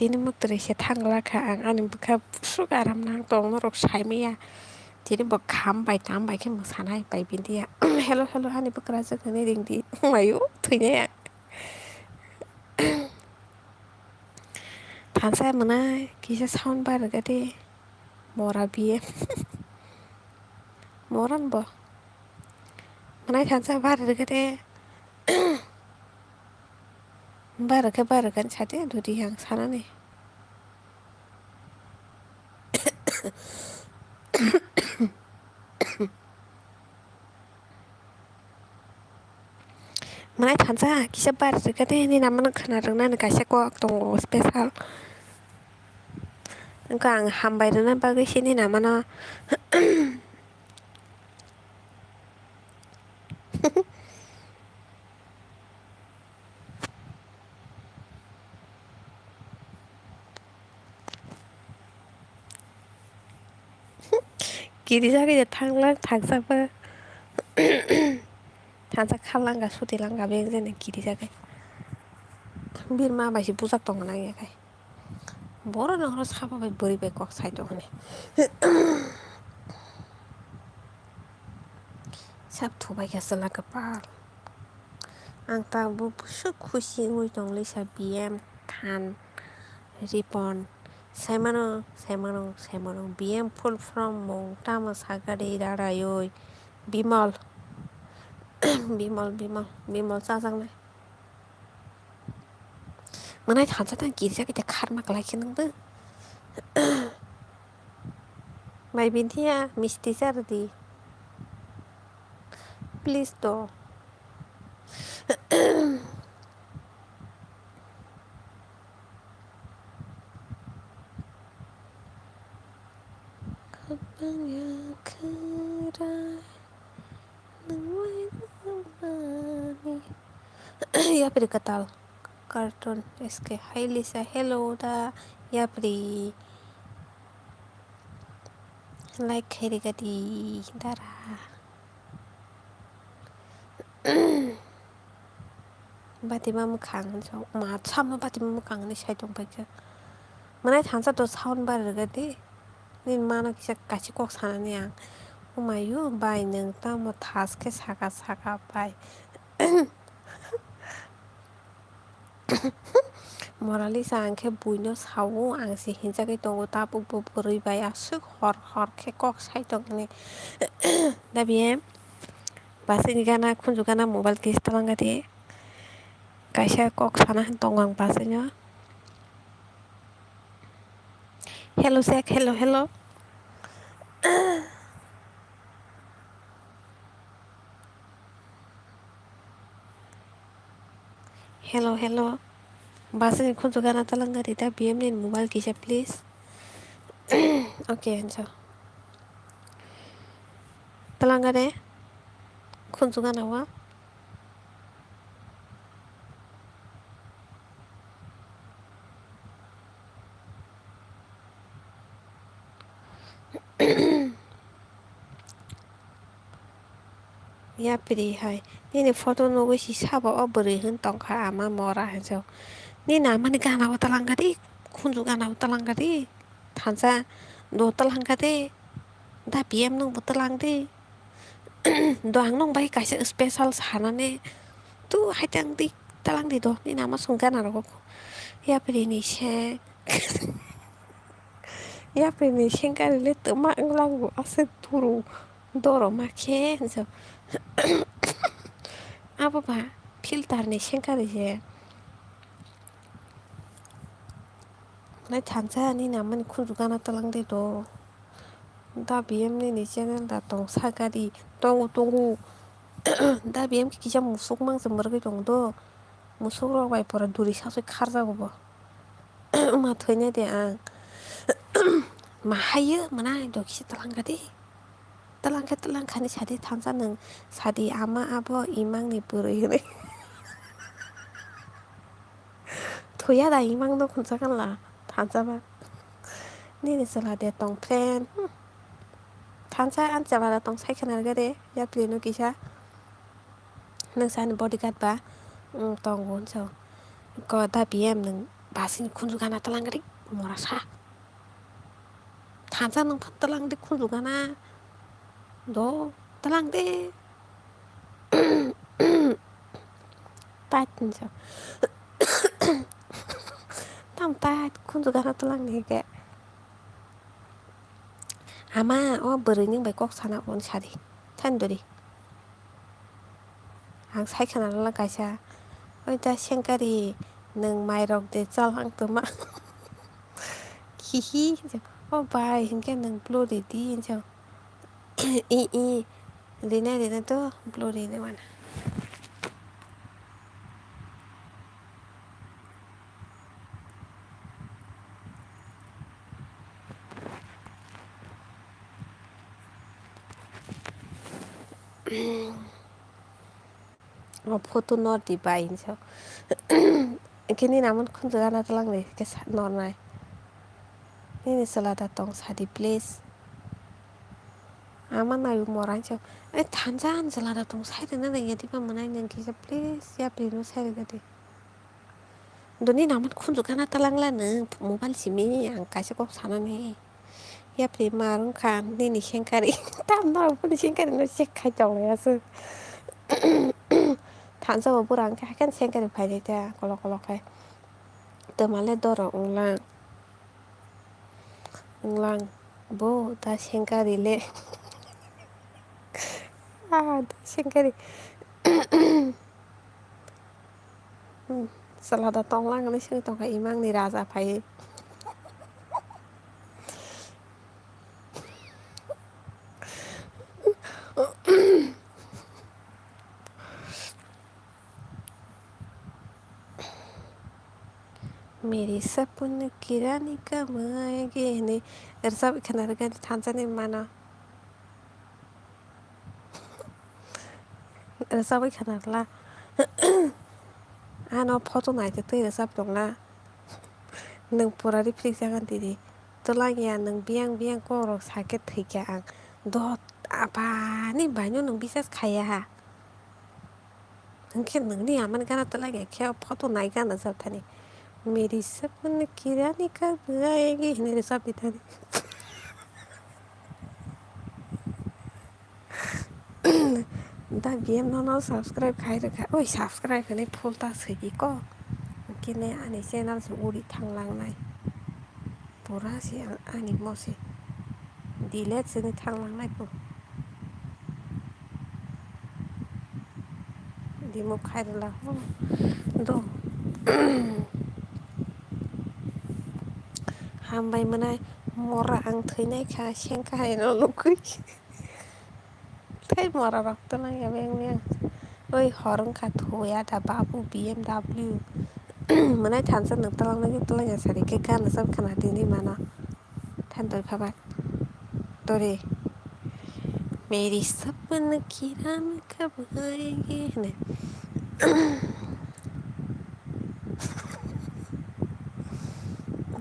[SPEAKER 1] दिनै मुक्तरे एसे थांलाखा आंनि बुखा फुसु गाराम नां दं रक सायमैया दिनै बो खामबाय के मोसानाय बाय बिन्दिया हेल' आंनि बुक्रा जोखो नै रिंदि मायु थैनाया थान्सा मोनाय किसा साउन्ड बारगा दे मरा बियो moran bo manai thansa baraka sate dudi yang sana nih manai thansa kisa baraka deh ni namanya kena rena kasih kok tong spesial engkau ang hambai rena bagai sini namanya kiri jari ya thanglang thangsa ba thansa khalanga suti langa beng jene kiri jari bir ma baisi bujak tong na ya kai boro na horo sapa bai bori bai kok sai to ne sab thu bai ka sala ka par ang ta bu su khushi ngui tong le sa bm khan ripon Semanung, bien full from montamos sagari darayoi, bimal, bimal 짜증나. Menai 한자단 길이자 kita karma lagi nunggu. Mai bintia misti sardi, please do. Banyak kerai nunggu. Ya beri katal. Cartoon SK. Hi Lisa, hello da. Ya beri like hari gadi dara. 바디만 강죠. 마 참아 바디만 강네 샤이동 바이크. 만에 단사도 사온 바르거든. 닌 만화 기사 같이 꼭 사느냐. 오마유 바이는 따뭐 다스케 사가 바이. Moralisa angke buino sawu angsi hinjake tongo tapu buburi baya suk hor ke kok 샤이동 네. Dabiem. Basin gana kunju gana mobile kis talangati. Kaisa kok sana tongang basinnya. Hello Zach, hello. Hello. Basin kunju gana talangati dabiem nin mobile kisha please. Okay, so. Talangade kunju gana wa. Ya piri hai. Nini foto nugu si sabo o beri hun tongka ama mora so. Ni nama ni gana wa talangati kunju gana wa talangati. Tansa do talangati. Da PM nung bu talangti. Do ang nung bai kaisa special sana ne. Tu hai tang di talang di do. Ni nama sung gana ro. Ya piri ni she. Ya piri ni shengkari le tuma nglangu ase turu. Doro make so. Apa ba? Filter ni shengkari je. Nai tansa ni nama ni kunju gana talangti do. Da BM ni channel da tong sagari tong da BM ki kisah musuk mang semergi tong do musuk ro bai pora duri sasu kharja go ma thoine de ang ma haye mana do kisi talang khani sadi tansa nang sadi ama abo imang ni puri ne thoya da imang do kunja kan la tansa ba ni sala de tong plan tansa an chala da tong sai khana ga de ya pleno kisah nang san bodyguard ba tong won so ko da BM nang basin kunju gana talang ri morasa tansa nang talang de kunju gana do talang de patin so tam tat kunju gana talang ne ke ama o berining bai kok sana on sadi tandori ang sai khana la kaisa oi da shengkari nang mairok de chalang tuma hihi o bai hinke nang blori di so i Lina to blori ne wana o photo not di bai so kini namun kunju gana talang ne ke nor nai ni salada tong sadi place ama na yu moran so tansa an salada tong sai de na ya di pa manai nang kisa place ya pleno sai de doni namun kunju gana talang la ne mobile simi ang kaisa kok sana ne ya pri marung kan ni shengkari tam na pun shengkari no sek khai chong ya so tansa bo burang ka kan shengkari phai de ta kolok kai te male doro ungla Lang bo ta sengkari le ta sengkari selada tonglang ini sing tongka imang ni raza pai मेरी सपन की रानी कब आएगी ने सब खनर गन थानसानि mana सब खनरला ano photo naite tui resap dongna nung pura reflex jagan didi tolang ya nung biang korok sake thikya ang dot apani banyo nung bisas khaya ha nungke nungni aman gana tolang ya kya photo nai gana sab thani मेरी सपन की रानी कब आएगी मेरे सब थी दा BM no subscribe khai rokha oi subscribe khani phulta segi ko kini ani channel se uri thanglangnai pura se ani mose delete se ni thanglangnai ko dimo khai la do hambai manai mora ang theinai kha sengkai no lukui thai mora rok to lang ya beng oi horong kha thoya da babu BMW manai thansa nang talang lagi talang ya sari ke kan sab khana dini mana than doi phabat tore मेरी सपन की रानी कब आएगी ने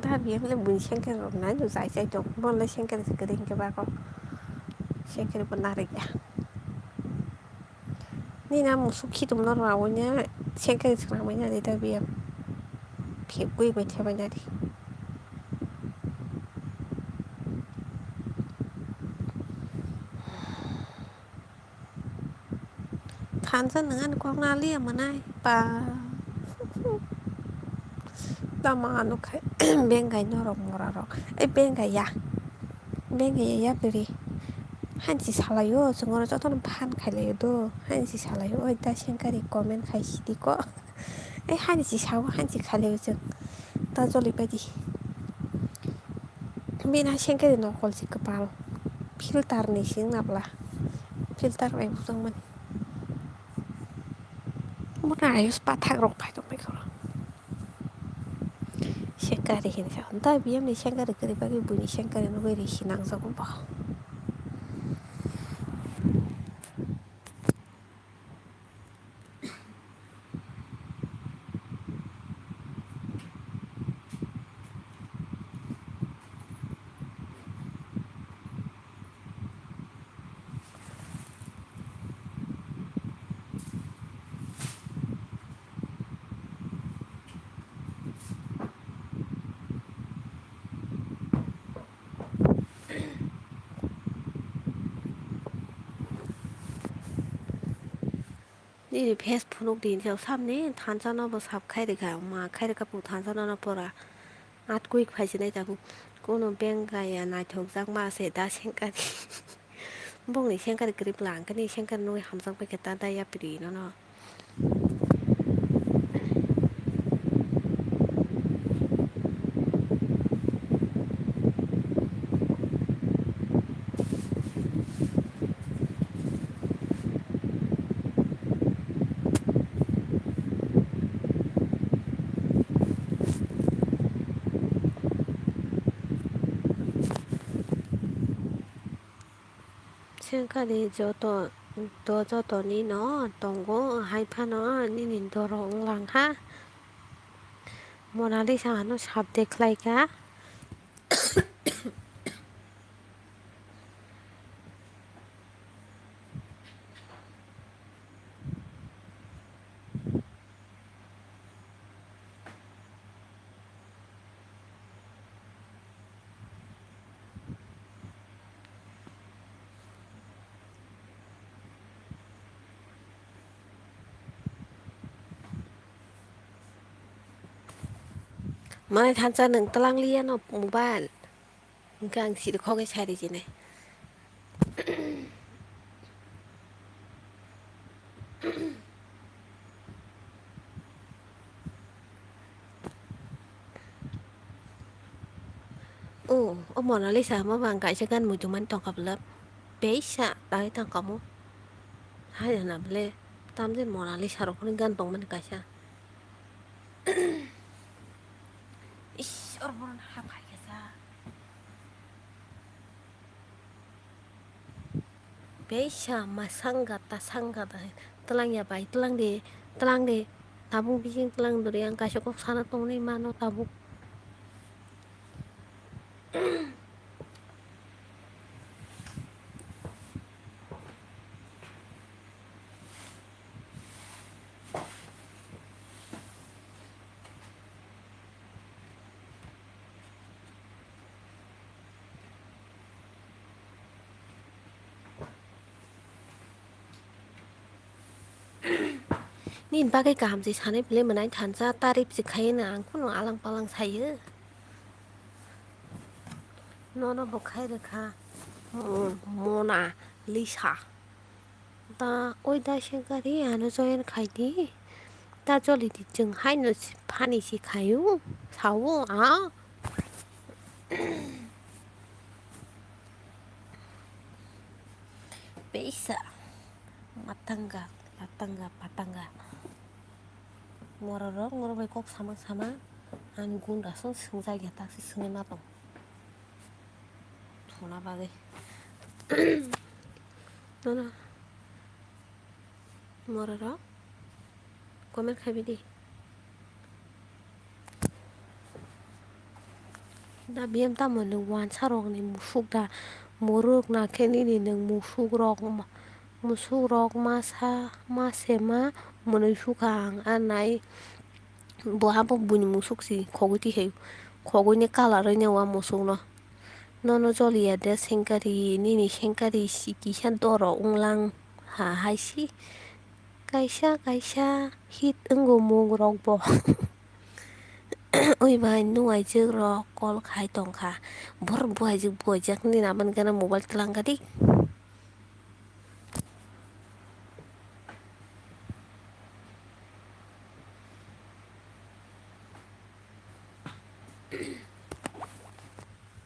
[SPEAKER 1] ta biếng lên bùn sen cái rồi nãy rồi giải chạy chụp bon lên sen cái đinh cái ba con sen cái bên nào đấy ni na một số khi tụi nó vào nhá sen cái nào mấy nhà đi ta biếng phiền quy bên theo bên nhà đi than ra nữa ăn quang na lia mà này bà ta mà nó cái bên cái nó rộng rồi ấy bên cái ya beri 한지 살아요. 저거는 저도는 판 갈래도 한지 살아요. 일단 생각이 komen 가시디고 에 한지 사고 한지 갈래요. 저 저리 빠지. mina 생각이 너걸 지급할 필터니 싱납라. 필터 왜 무슨 만 뭐라 아유 스파탁 록파도 메고. 생각이 괜찮아. 나 비엠니 생각이 그리 바기 분이 생각이 왜 이리 신앙스러워 봐. 니 베스 푸녹 딘theo 삼니 탄산어 버 삽 카이드가 마 카이드가 부 탄산어 버라 atkuik phajinai tabu kono benga ya na thokjak ma se da sengkari bongni sengkari grip lang kani sengkari noi hamjak pa keta da ya pri no sengkari joto do joto ni no tongo hai pha no ni nin dorong lang ha Mona Lisa no sab dekhlai ka mana thansa nang talang lian no mobile Gang si được khó cái sai đi chị này. Mona Lisa mo bang kai segan mo cuman tongkap lep. Bisa tayo tangkap mo. Hai na bele. Tam din Mona Lisa ro kun gantong man kai sa. Ish orbon hap kai sa. Bisa masangga ta sangga ta. Telang ya bai telang de. Tabung bising telang dari yang kasih kok sana tong ni mano tabung. Nin ba cái cảm gì sáng nay beli mà anh thản ra tarif gì khay na ang kuno alang palang saya. Nó bốc khay được ha. Mona Lisa. Ta ôi ta xem cái đi à nó cho em khay đi. Ta cho lý thì chừng hai nó pani gì khayu. Sao á? Bisa. Matangga, patangga. Mororo bai kok sama-sama. An gunda son sungsa ya taksi sungin na tong. Thona ba gai. Nó mororo. Komen khabi đi. Da biam ta mo nung wan sarong ni musuk da morok na keni ni nung musuk rok ma. Musuk rok ma sema mo nung sukang anai. Bo hapa bunyi musuk si kogu ti heu. Kogu ni kala re nya wa musuk no. Nó cho lìa để sengkari ni sengkari si kishan doro unglang ha hai si. Kaisa hit enggo mong rok bo. Ôi bài nuôi chứ ro call khai tông kha bor buai chứ buai chắc ni naman kana mobile telang ka di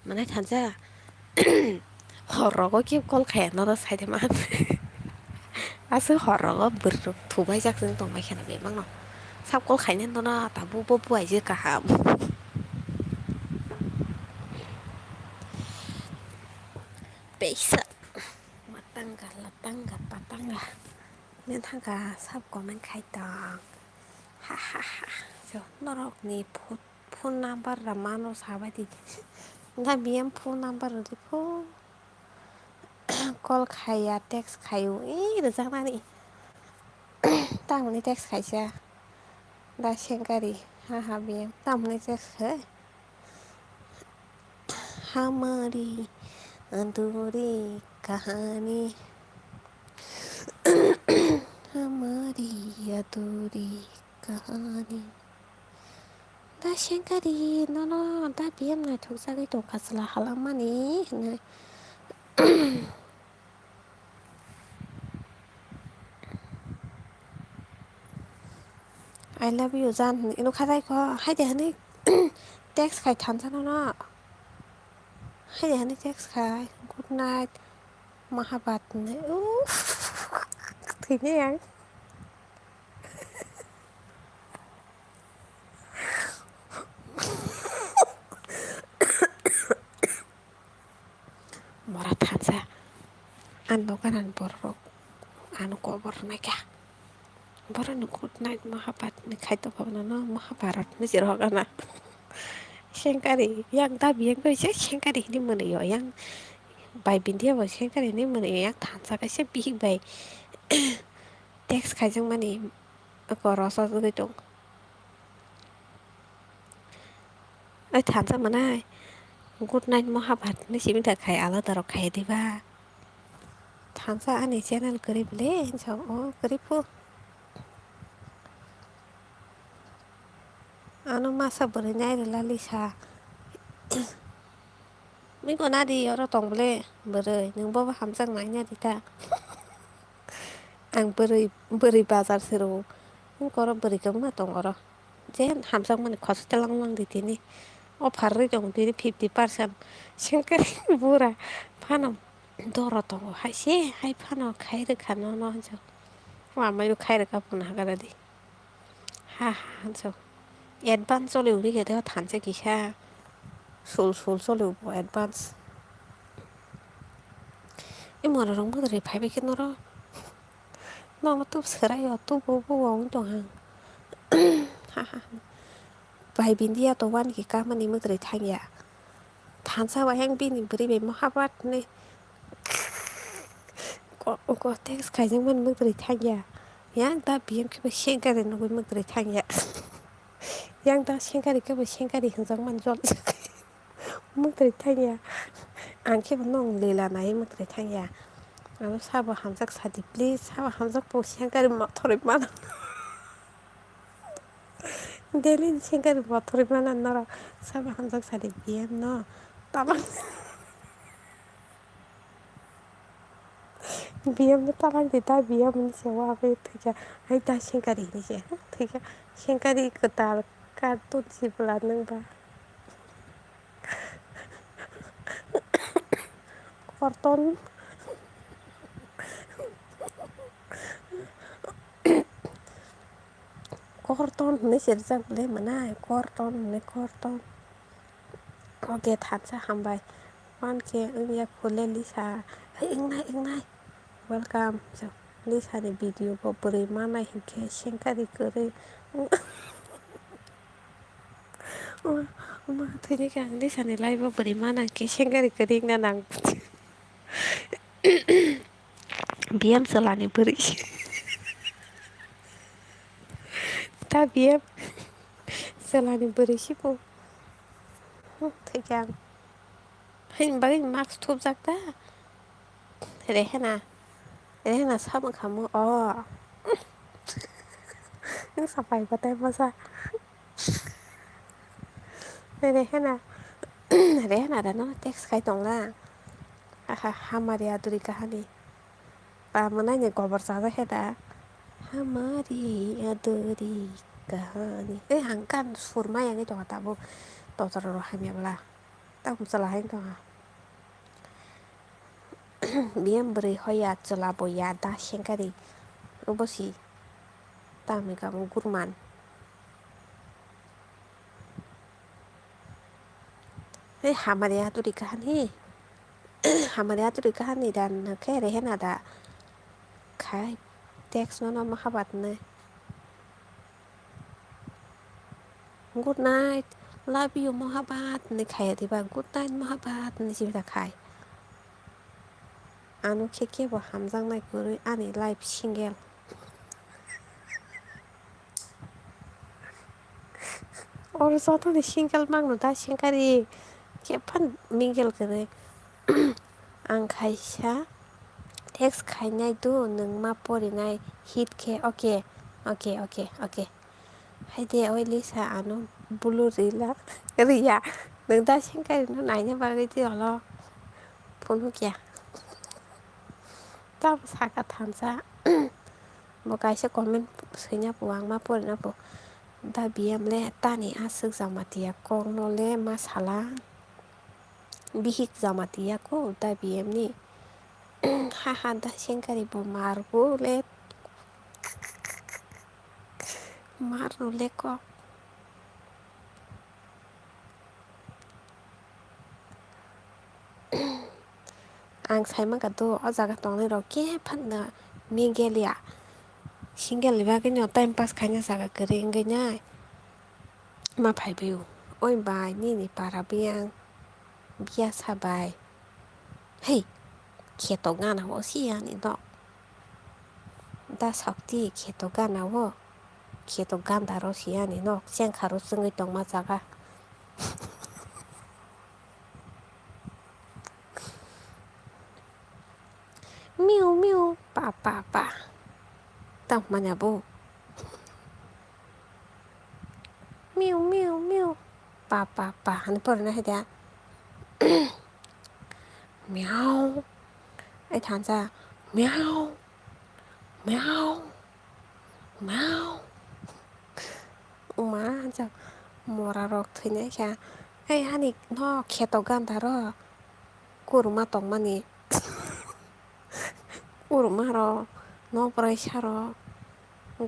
[SPEAKER 1] mana than ra horro có kiếp call khẻ nó da sai thế man asu horro có bır thủ bài chắc dương tông bài khẻ bị mang nó sắp call khai nên nó ta bu buai chứ cả bisa matangga nên thằng cả sắp có mình khai tông ha ha ha so nó rok ni phone number ramano sabai di na biam phone number di phone call khai text khai được sang nani tang ni text khai cha da shengari ha ha biam tam ni text hai हमारी अधूरी कहानी हमारी अधूरी कहानी da shengari no da biam na thuk sa cái tổ kasla halamani này I love you Jan nó khai đây có hai để này text khai thắn cho nó hai để này text khai good night Mahabat này thì nghe Morat Hansa ando kanan borok anu ko borna ka borna good night Mahabat ni khai to pa no Mahabharat ni siro kana Shenkari yang tabi yang ko Shenkari ni mana yo yang bài bình dia vào Shenkari ni mana yo yang Hansa ka se big bay text khai jang mani ko rasa tu tu ai Hansa mana good night Mahabat ni si minta khai ala taro khai di ba Hansa ani channel karib le so karib po anu masa bernyai Lisa मिगो नादी अर दंबले बोरै नोंबाबो हामजां नायनादि दा आं बोरै बाजार सेराव गर बोरैखौ मा दं र' जेन हामजां माने खस्थ'लांनांदो दिनि अफार दं दिनि 50% सेंखारि बुरा फानाव दर दङ हायसे हाय फानाव खाय रोखा न' न' होनसै माबायाव खायरो गाबनो हागारादि हा होनसौ एडभान्स जलेव निगेद थानोसै गैसा सल जलेव एडभान्स इमान रं बोरै फायबायखो न' र' माबा थ' सोरायो थ' बबावनो दं आं बाहाय बिन्दिया दवानखि गामानि मोद्रै थाङिया थानसाबाहाय बिनि बोरैबाय महाबादनो टेक्स खायजोंमोन मोद्रै थागिया yang दा बिएमखौबो सेंगारि नुबाय मोद्रै थाङिया yang दा सेंगारिखौबो सेंगारि होनजां जल मोद्रै थाङिया आंखेबो नं लेला नाय मोद्रै थाङिया आरो साबा हामजाक सादि प्लिज साबा हामजाक पसिया गारि मथरै मान डेलि सेंगारि मथरै मान र साबा हामजाक सादि बिएम न ताबा बिएमनो तालांदो दा बिएमनि सायाव आबै थैखा है दा सेंगारिनिसै थैखा सेंगारिखौ दाल कार्टुन नोंबा कर्तन कर्तन होननाय सेरजांलै मोननाय कर्तन होननाय कर्तन अके थानसा हामबाय मानके ओइया खुले लिसा इंनाय वेलकाम लिसानि भिडिअखौ बोरै मा नायहैखो सेंखारिखौ थैनिखा लिसानि लाइफआव बोरै मा नायखो सेंगारिखौ रिंना नां बिएम सोलानि बोरै दा बिएम सोलानि बोरैसो थैखां होनबा मास्क थुब जागोन दा रेहेना साबोन खामो नों साफायबाथाय मजा रेहेना दानो टेक्स खाय दंना हामारि आदुरि काहानि बामोनायनो गबर जाजाखे दा हामारि आदुरि काहानि हां गान सुर मायानि दङ दाबो दजर हामियाब्ला दाम चलाहाय दङ बिएम बोरै हया चला बया दा सेंगारि बसि दामि गामो गुरमान हामारि आदुरि काहानि हामारि आदुरि काहानि दान खे रेहेना दा खाय टेक्स न महाबादनो गुड नाइट लाभ इउ महाबाद होननाय खाया गुड नाइट महाबाद होननाय खाय आनु खेखेब हामजांनायखौ आंनि लाइफ सिंगेल अरजाथ'नि सिंगेल मांनु दा सेंगारि खेबफान मिंगेलखौनो आं खायसा टेक्स खायनाय दु नों मा परिनाय हितखे अके हायदे अइ लिसा आनु बुलु रिया नों दा सेंगारिनो नायनो बागैदि हल फुनु गैया ता सागा थानसा बकायसे कमेन्ट सैना पुआं मा परिना पु दा बिएमले तानि आसुक जामातिया कर्नले मा साला बिहिक जामातियाको दा बिएमनि हाहा दा सेंगारिबो मारगुले मारुले आं सायमांगाथ' अजागा दंनै र' के फानना मेगेलिया सिंगेल बागैनो टाइम पास खायनो जागा गोरेंगैनाय मा फायबाय ओइ बाय निनि पारा बियां बिया साबाय है खेत' गानाव सियानि द दा सावथि खेत' गानाव खेत' गान्दा रसियानि न सेंखार' जोङै दं मा जागा मिउ पा tao mà nhà bố miu pa hani por na heda Meow. Ai thằng ra meow meow meow. Má anh chào mora rok thuyne kha. Ai hani no kheto gan daro. Kurma tong mani. Kurma ro no prai sharo.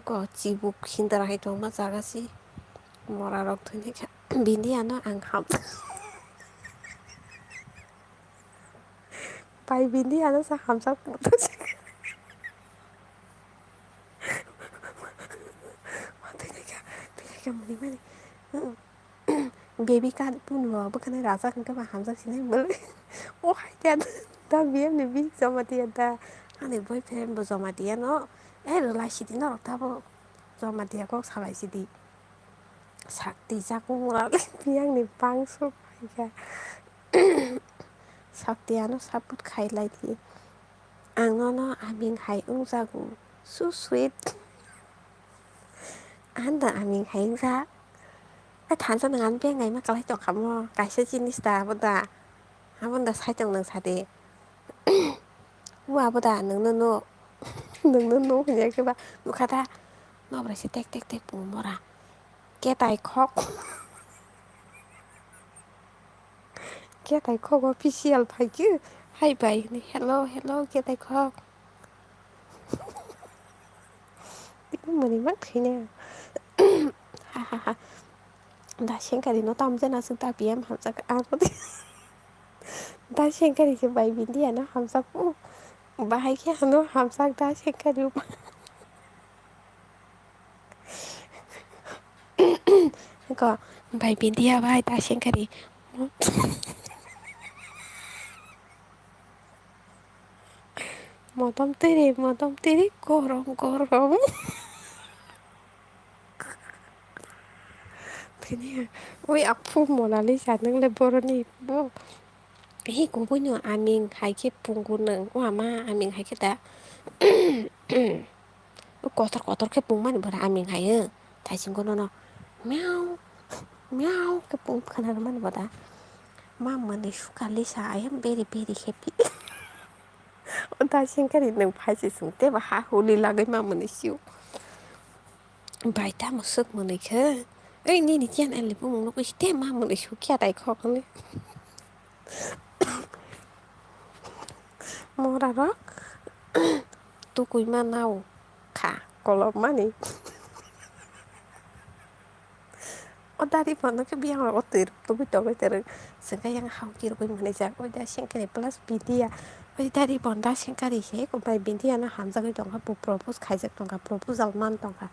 [SPEAKER 1] Ko chibuk hindra hai tong ma jagasi. Mora rok thuyne kha. Bindi ano ang ham. Pai bindi ano sa hamsak puto. Thuyne kha mani mani. Baby kan pun wa bukan rasa kan ka hamsak sinai bel. Oh hai dan. Ta biam ni bi sama dia ta. Ani boyfriend bo sama dia no. Relasi di no ta bo. Sama dia kok salah sidi. Sakti jaku murah biang ni bangsu ya. Sakti ano sabut khai lai thi. Ang no aming hai ung jagu. So sweet. Anda aming hai ra. Ai than sa nang an pe ngai ma kalai tok kham mo. Kai se jinis da bo da. Ha bon da sai tong nang sa de. Wa bo da nang no no. Nang no no nya ke ba. Nu kha da. No bra se tek tek tek pu mo ra. Ke tai khok. Ke tai khok official phai chứ. Hay bài này hello hello ke tai khok. Tiếng mình mất khi nào. Ha ha ha. Da shen ka di no tam jana sun ta pm ham sak a ko. Da shen ka di ke bai bin dia no ham sak. Bahai ke no ham sak da shen ka di. Ko bai bin dia bai da shen ka di. Mo tom tiri korom korom. Thế nè, ôi ọc phu một là lý sản nâng lên bồ rô nì bố. Hi cũng bố nhờ mình hay cái bùng cụ nâng. Ủa mà mình hay cái ta. Kotor cái bùng mà nè bố ra mình hay ơ. Thái xin cô nó. Meow. Meow. Cái bùng khả năng mà nè bố ta. Mà nè suka lý sản I am very very happy. Ủa ta xin cái nâng phải xin xuống tế và hạ hù lý là cái mà nè siêu. Bài ta một sức mà nè khơ. Ê nè nè chán anh lì bố mong nó cái tế mà nè siêu kia đại khó khăn nè. Mora rock. Tukuy manaw ka kalau mani o dari pono ke biang o ter tu bito ke ter sanga yang hau kiro ko mane ja o da shen kare plus bidia o dari pon da shen kare he ko bai bidia na hamza ke tong ka propose khai jak tong ka proposal man tong ka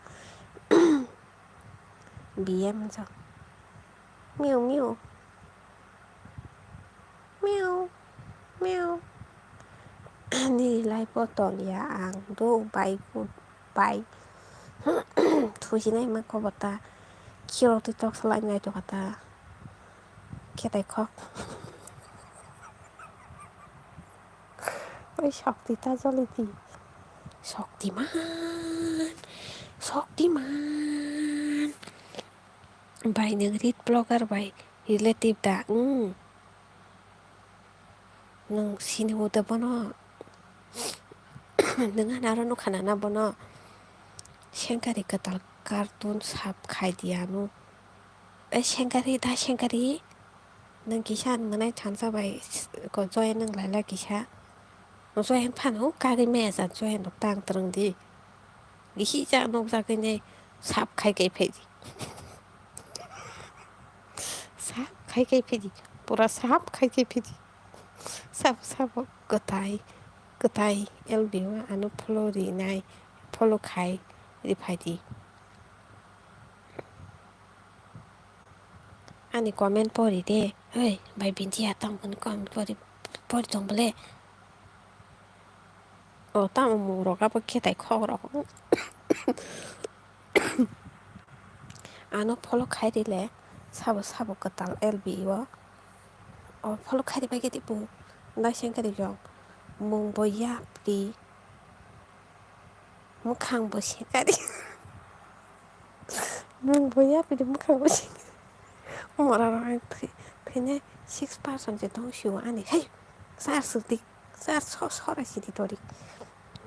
[SPEAKER 1] bm ja miu miu miu miu ni lai po tong ya ang do bai ku bai thu jinai ma ko bata kiro tu tok salai ngai to kata kia tai khóc. Ôi Shakti ta Jolity. Shaktiman. Shaktiman. Bài nâng read blogger bài relative da. Nâng xin hô ta bó nó. Nâng hana ra nó khana na bó nó. Shankari katal cartoon sap khai dia no. Shankari da Shankari. Nâng kishan manay chansa bài có join nâng lại là kisha. Nó cho em phản hút ca cái mẹ sản cho em đọc tăng trừng đi. Nghĩ khi chẳng nông ra cái này sắp khai cái phê gì. Sắp khai cái phê gì. Bùra sắp khai cái phê gì. Sắp cơ tài el biểu anh follow đi này. Follow khai đi phai đi. Anh ấy comment bó đi đê. Ơi bài bình chị hạ tông con bó đi tông bó lê. Tao mù rồi các bác kia tại khó rồi. Ano follow khai đi lẽ. Sabo cơ tal el biểu. Follow khai đi bài cái đi bù. Nói xem cái đi rồi. Mông bó yap đi. Mông khang bó xem cái đi. Mông bó yap đi mông khang bó xem. Mông ra rồi. Thế này 6% thì đông xíu anh ấy. Hey. Sarsutik, sarasiditorik.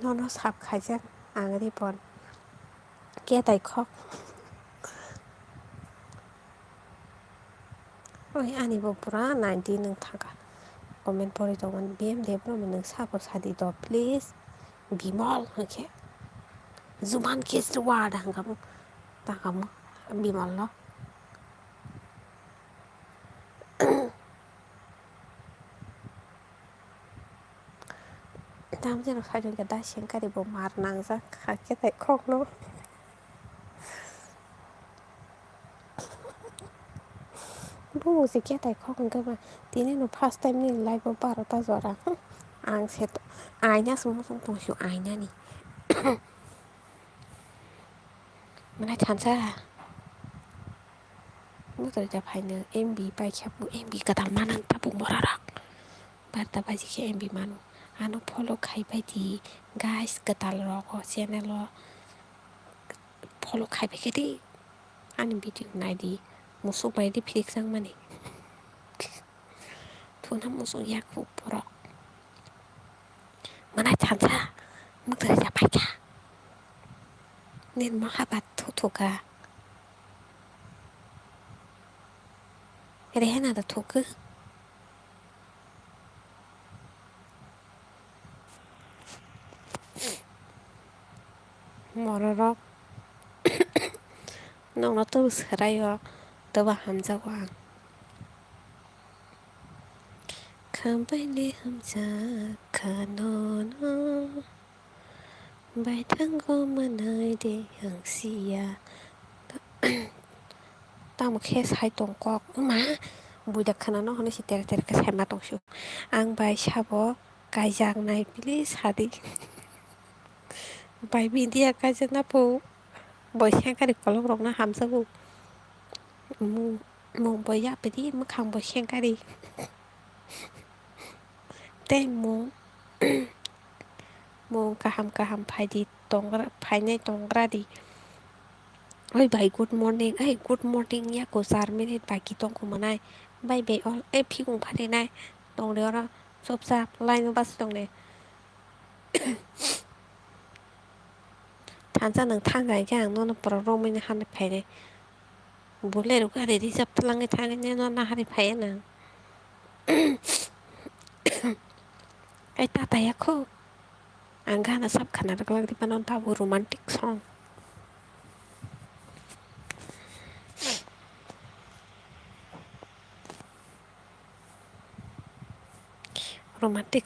[SPEAKER 1] Nono sap kajak angri pon. Kia tai kok. Oi ani bo pura 90 nung thaka. Comment pori tongan BM pro nung sapor sadito please. Bimol okay. Zuman kiss the word hangam. Takamu bimol lo. Tam jeno sajong kada shengkari bo mar nangza kia tai kok no. Bu si kia tai kok ngama. Tini no past time ni live bo paro ta zora. Ang seto. Ainya semua tong siu ainya ni. Mana chansa. Mutar ja paina MB pai khapu MB kadal manang tapu morarak. Barta baji ke MB manu. Anu follow khai pai di guys kadal roko channel lo follow khai pai ke di. Ani video nai di musuk pai di plik sang mani. Tuna musuk yak fu porok. Mana chansa. Mutar ja pai ka. Nen mahabat tutuka. Rehena da tuku. Morarak. Nong nó tu serayo. Tawa hamza wang. Kambani hamza kanono. Bài thăng có mà nơi để hưởng xì à. Tao mà khe sai tông quọc má bùi đặc khả nó nó chỉ tè cái sai mà tông siêu ang bài xa bó cái giang này please hả đi bài bình đi cái giang nó bù bồi xem cái được có lúc nó hàm sơ bù mong bồi giápไปđi mất không bồi xem cái đi tên mong cả hàm phải đi tông phải này tông ra đi. Oi bhai good morning ai good morning ya ko 4 minute baki tong ko manai bye bye all ai phi kong phane nai tong le ra sop sap line bus tong ne than cha nang thang gai jang no pro ro mai han phai ne bu le ru ka de di sap tlang ai thang ne no na ha phai na ai ta ta ya ko anga na sap khana ra di panon ta bu romantic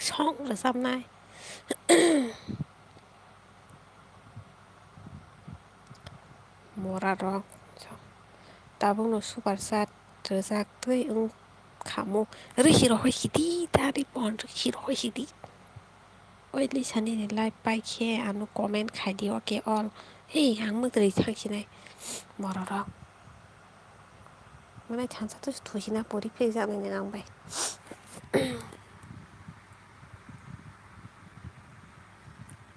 [SPEAKER 1] song là sắp nay mora rock tabung no super sat rezak tui kamu hiro hidi tari pon hiro hidi oi li sani ni like pai khe anu comment khai di okay all hey hang muk tri chang chi nai mora rock mana chansa to thusina pori phe jang ni ngang bai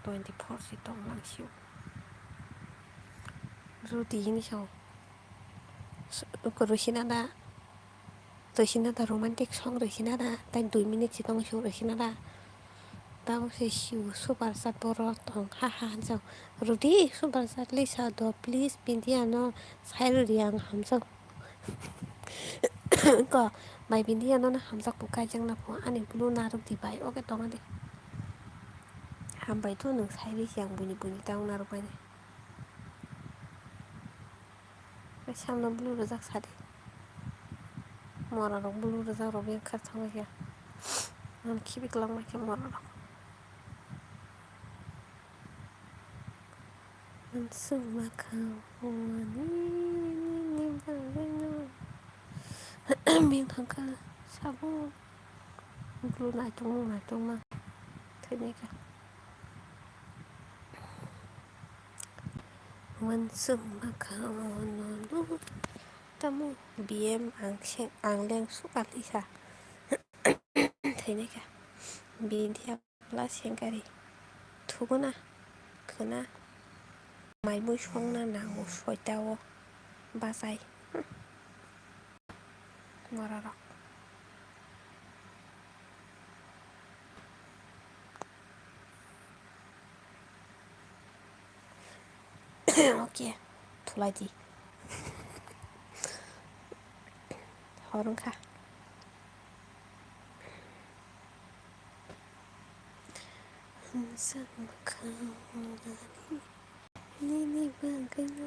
[SPEAKER 1] twenty four si tong lang siu rudi ni so ko rusina da romantic song rusina da tan 2 minute si tong siu rusina da tao sẽ siu super sat boro tong ha ha so rudi super sat lisa do please pindiano sai riang ham so ko mai pindiano na ham sak pukai jang na po ani blue na ru di bai okay tong ade ham bai tu nung sai ri siang buni tao na ru bai ne sam na blue ru jak sade mora ro blue ru jak ro bien khat thang ya nan khibik lang ma ke mora ro Suma kau ni miếng thằng cơ sao bố luôn lại tung mà thế này cả mình suma kau nó tamu BM ang leng suka lisa thế này cả bin dia plus yang kari thuguna kena mai mu shong na nang soi tao ba sai ngora 어깨 थलायदि हरनखा नि बागैल'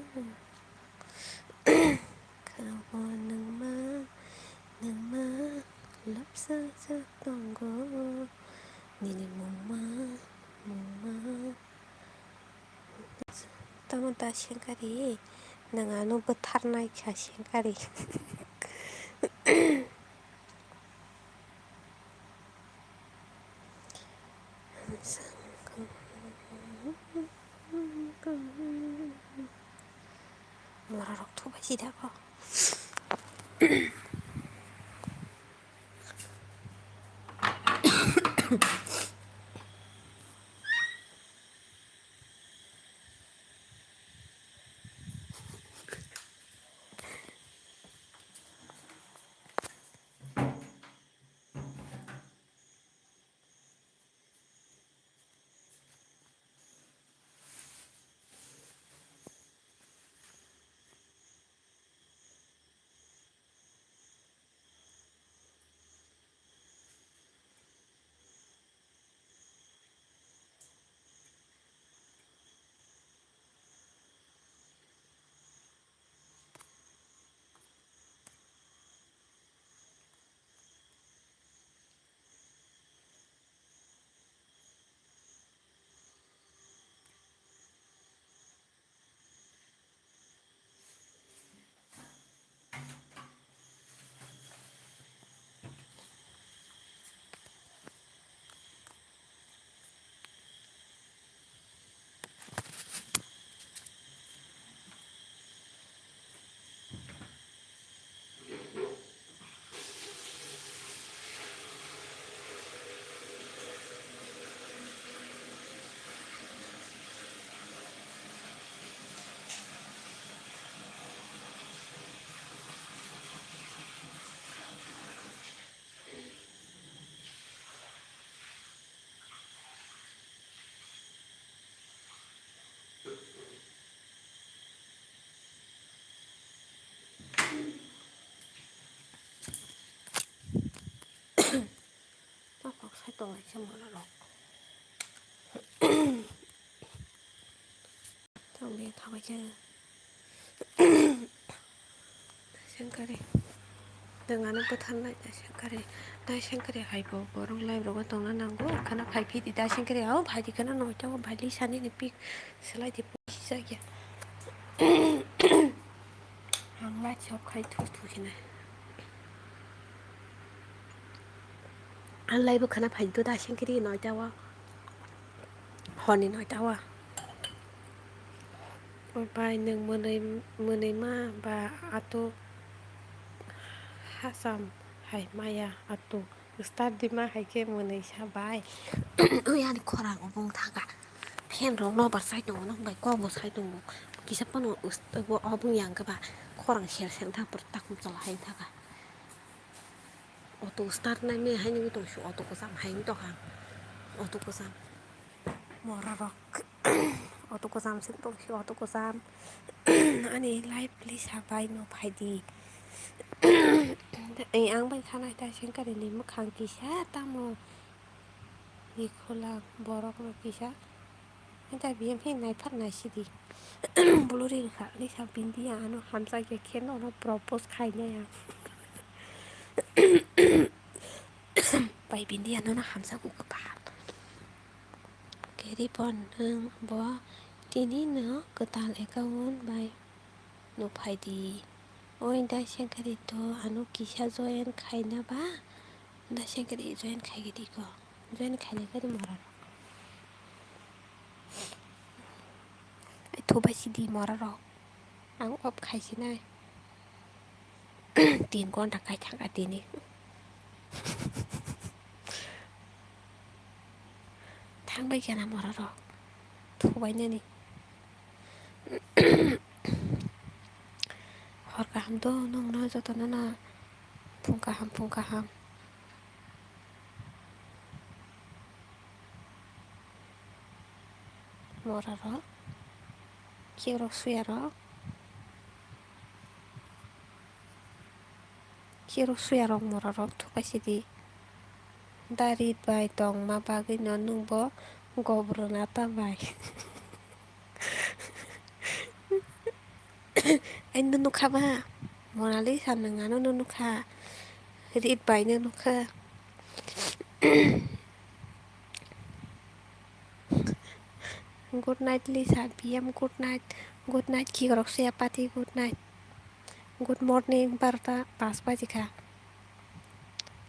[SPEAKER 1] खबर नोंमा लाबजाजानांगौ निनि मुंमा तमता सेंखारि नोंहानो बोथारनायखा सेंखारि मरारक थबायसै दा सायदावनायसो मरारक थांबाय थाबायसो सेंखारि नोंहानो बोथारनाय सेंखारि दा सेंखारि हायबाव बरं लाइब्रगाव दंना नांगौ खाना फायफिदि दा सेंखारियाव भायदिखौनो नयथाव भायलि सानैनि पिक सोलायदि जायगाया आं लाथियाव खाय थुखिनाय आं लाइबो खाना फायद दा सेंखारि नयथावा हरनि नयथावा बाय नों मोनै मा बा आथ' हासाम हाय माया आतु स्टार मा हायखे मोनै साबाय ओइ आंनि खराङाव बुंनो थाङा फेन रं नबार साइदङ नंबाय गावबो साइदङ gisappan abung yang kaba korang share tak bertakut salah hai taka auto start na me hai ni to shu auto ko sam hai to ha auto ko sam morarok auto ko sam sin to shu auto ko sam ani live please habai no phaidi ai ang bai khana ta sing kare ni mokhang kisa tamo nikhola borok no kisa दा बियो फैनाय फाननाय सिदि बुलुरि खा लिसा बिन्दिया आनो हामसा के खेन न प्रपोज खायनाया बाय बिन्दिया न हामसा को बा केरि पन नों ब तिनि न कताल एकाउन्ट बाय नो फाइदि ओइ दा सेंखारि तो आनो किसा जयन खायना बा दा सेंखारि जयन खायगिदि को जयन खायना करि मरा थबाय सिदि मरा र आं अब खायसिनाय 3 घन्टा खाय थांगा दिनि थांबाय गैयाना मरा र थबायनो नि हर गाहाम द नोंनो जतन ना फुं गाहाम मरा र Quiero suero. Quiero suero mororok thukaisidi. Dari bai dong ma bagui no nungbo gobrona tabai. Ai nunuka ba. Mona Lisa nungano nunuka. Read bai nunuka. Good night Lisa, PM good night. Good night Kigrok Siapati good night. Good morning Barta pas bajika.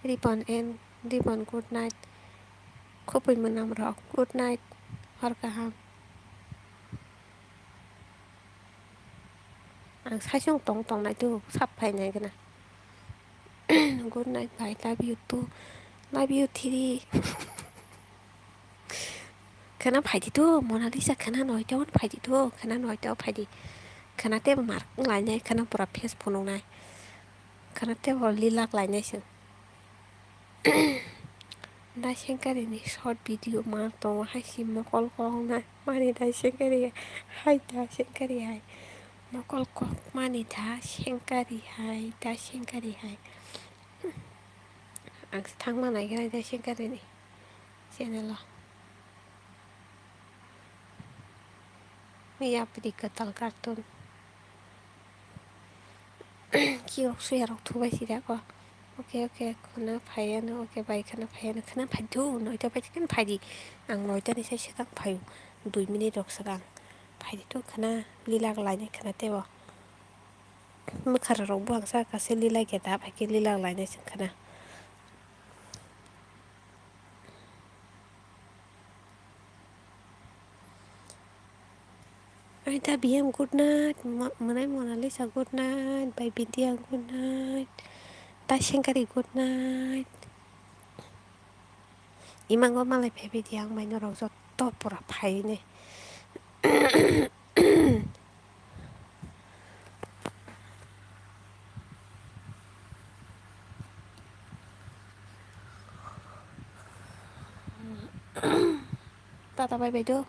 [SPEAKER 1] Ribon and Ribon good night. Kupui menam rok good night. Hor kaham. Ang saisong tong tong na tu sap pai nai kana. Good night bye love you too. Love you three. Khana phải đi tu Mona Lisa khana nói cho phải đi tu khana nói cho phải đi khana te mar lại này khana pura face phone này khana te vol lilak lại này sen da shenkari ni short video mar to hai sim mo kol kol na mani da shenkari hai da shenkari hai mo kol kol mani da shenkari hai ang thang ma này cái da shenkari ni channel lo mi ya pidi katal kartun kio suy rok thu bai si da ko ok khana phải nó ok bài khana phải thu nói cho bài cái phải đi ăn nói cho nên sẽ tăng phải 2 minute đọc sang phải đi tu khana lila lại này khana teo mức khara rong buang sa ka se lila cái ta phải cái lila lại này khana ai ta BM good night menai Mona Lisa good night by Bintiang good night ta Shenkari good night imang có malai pe Bintiang mai nó rong so to pura phai ne ta bye bye do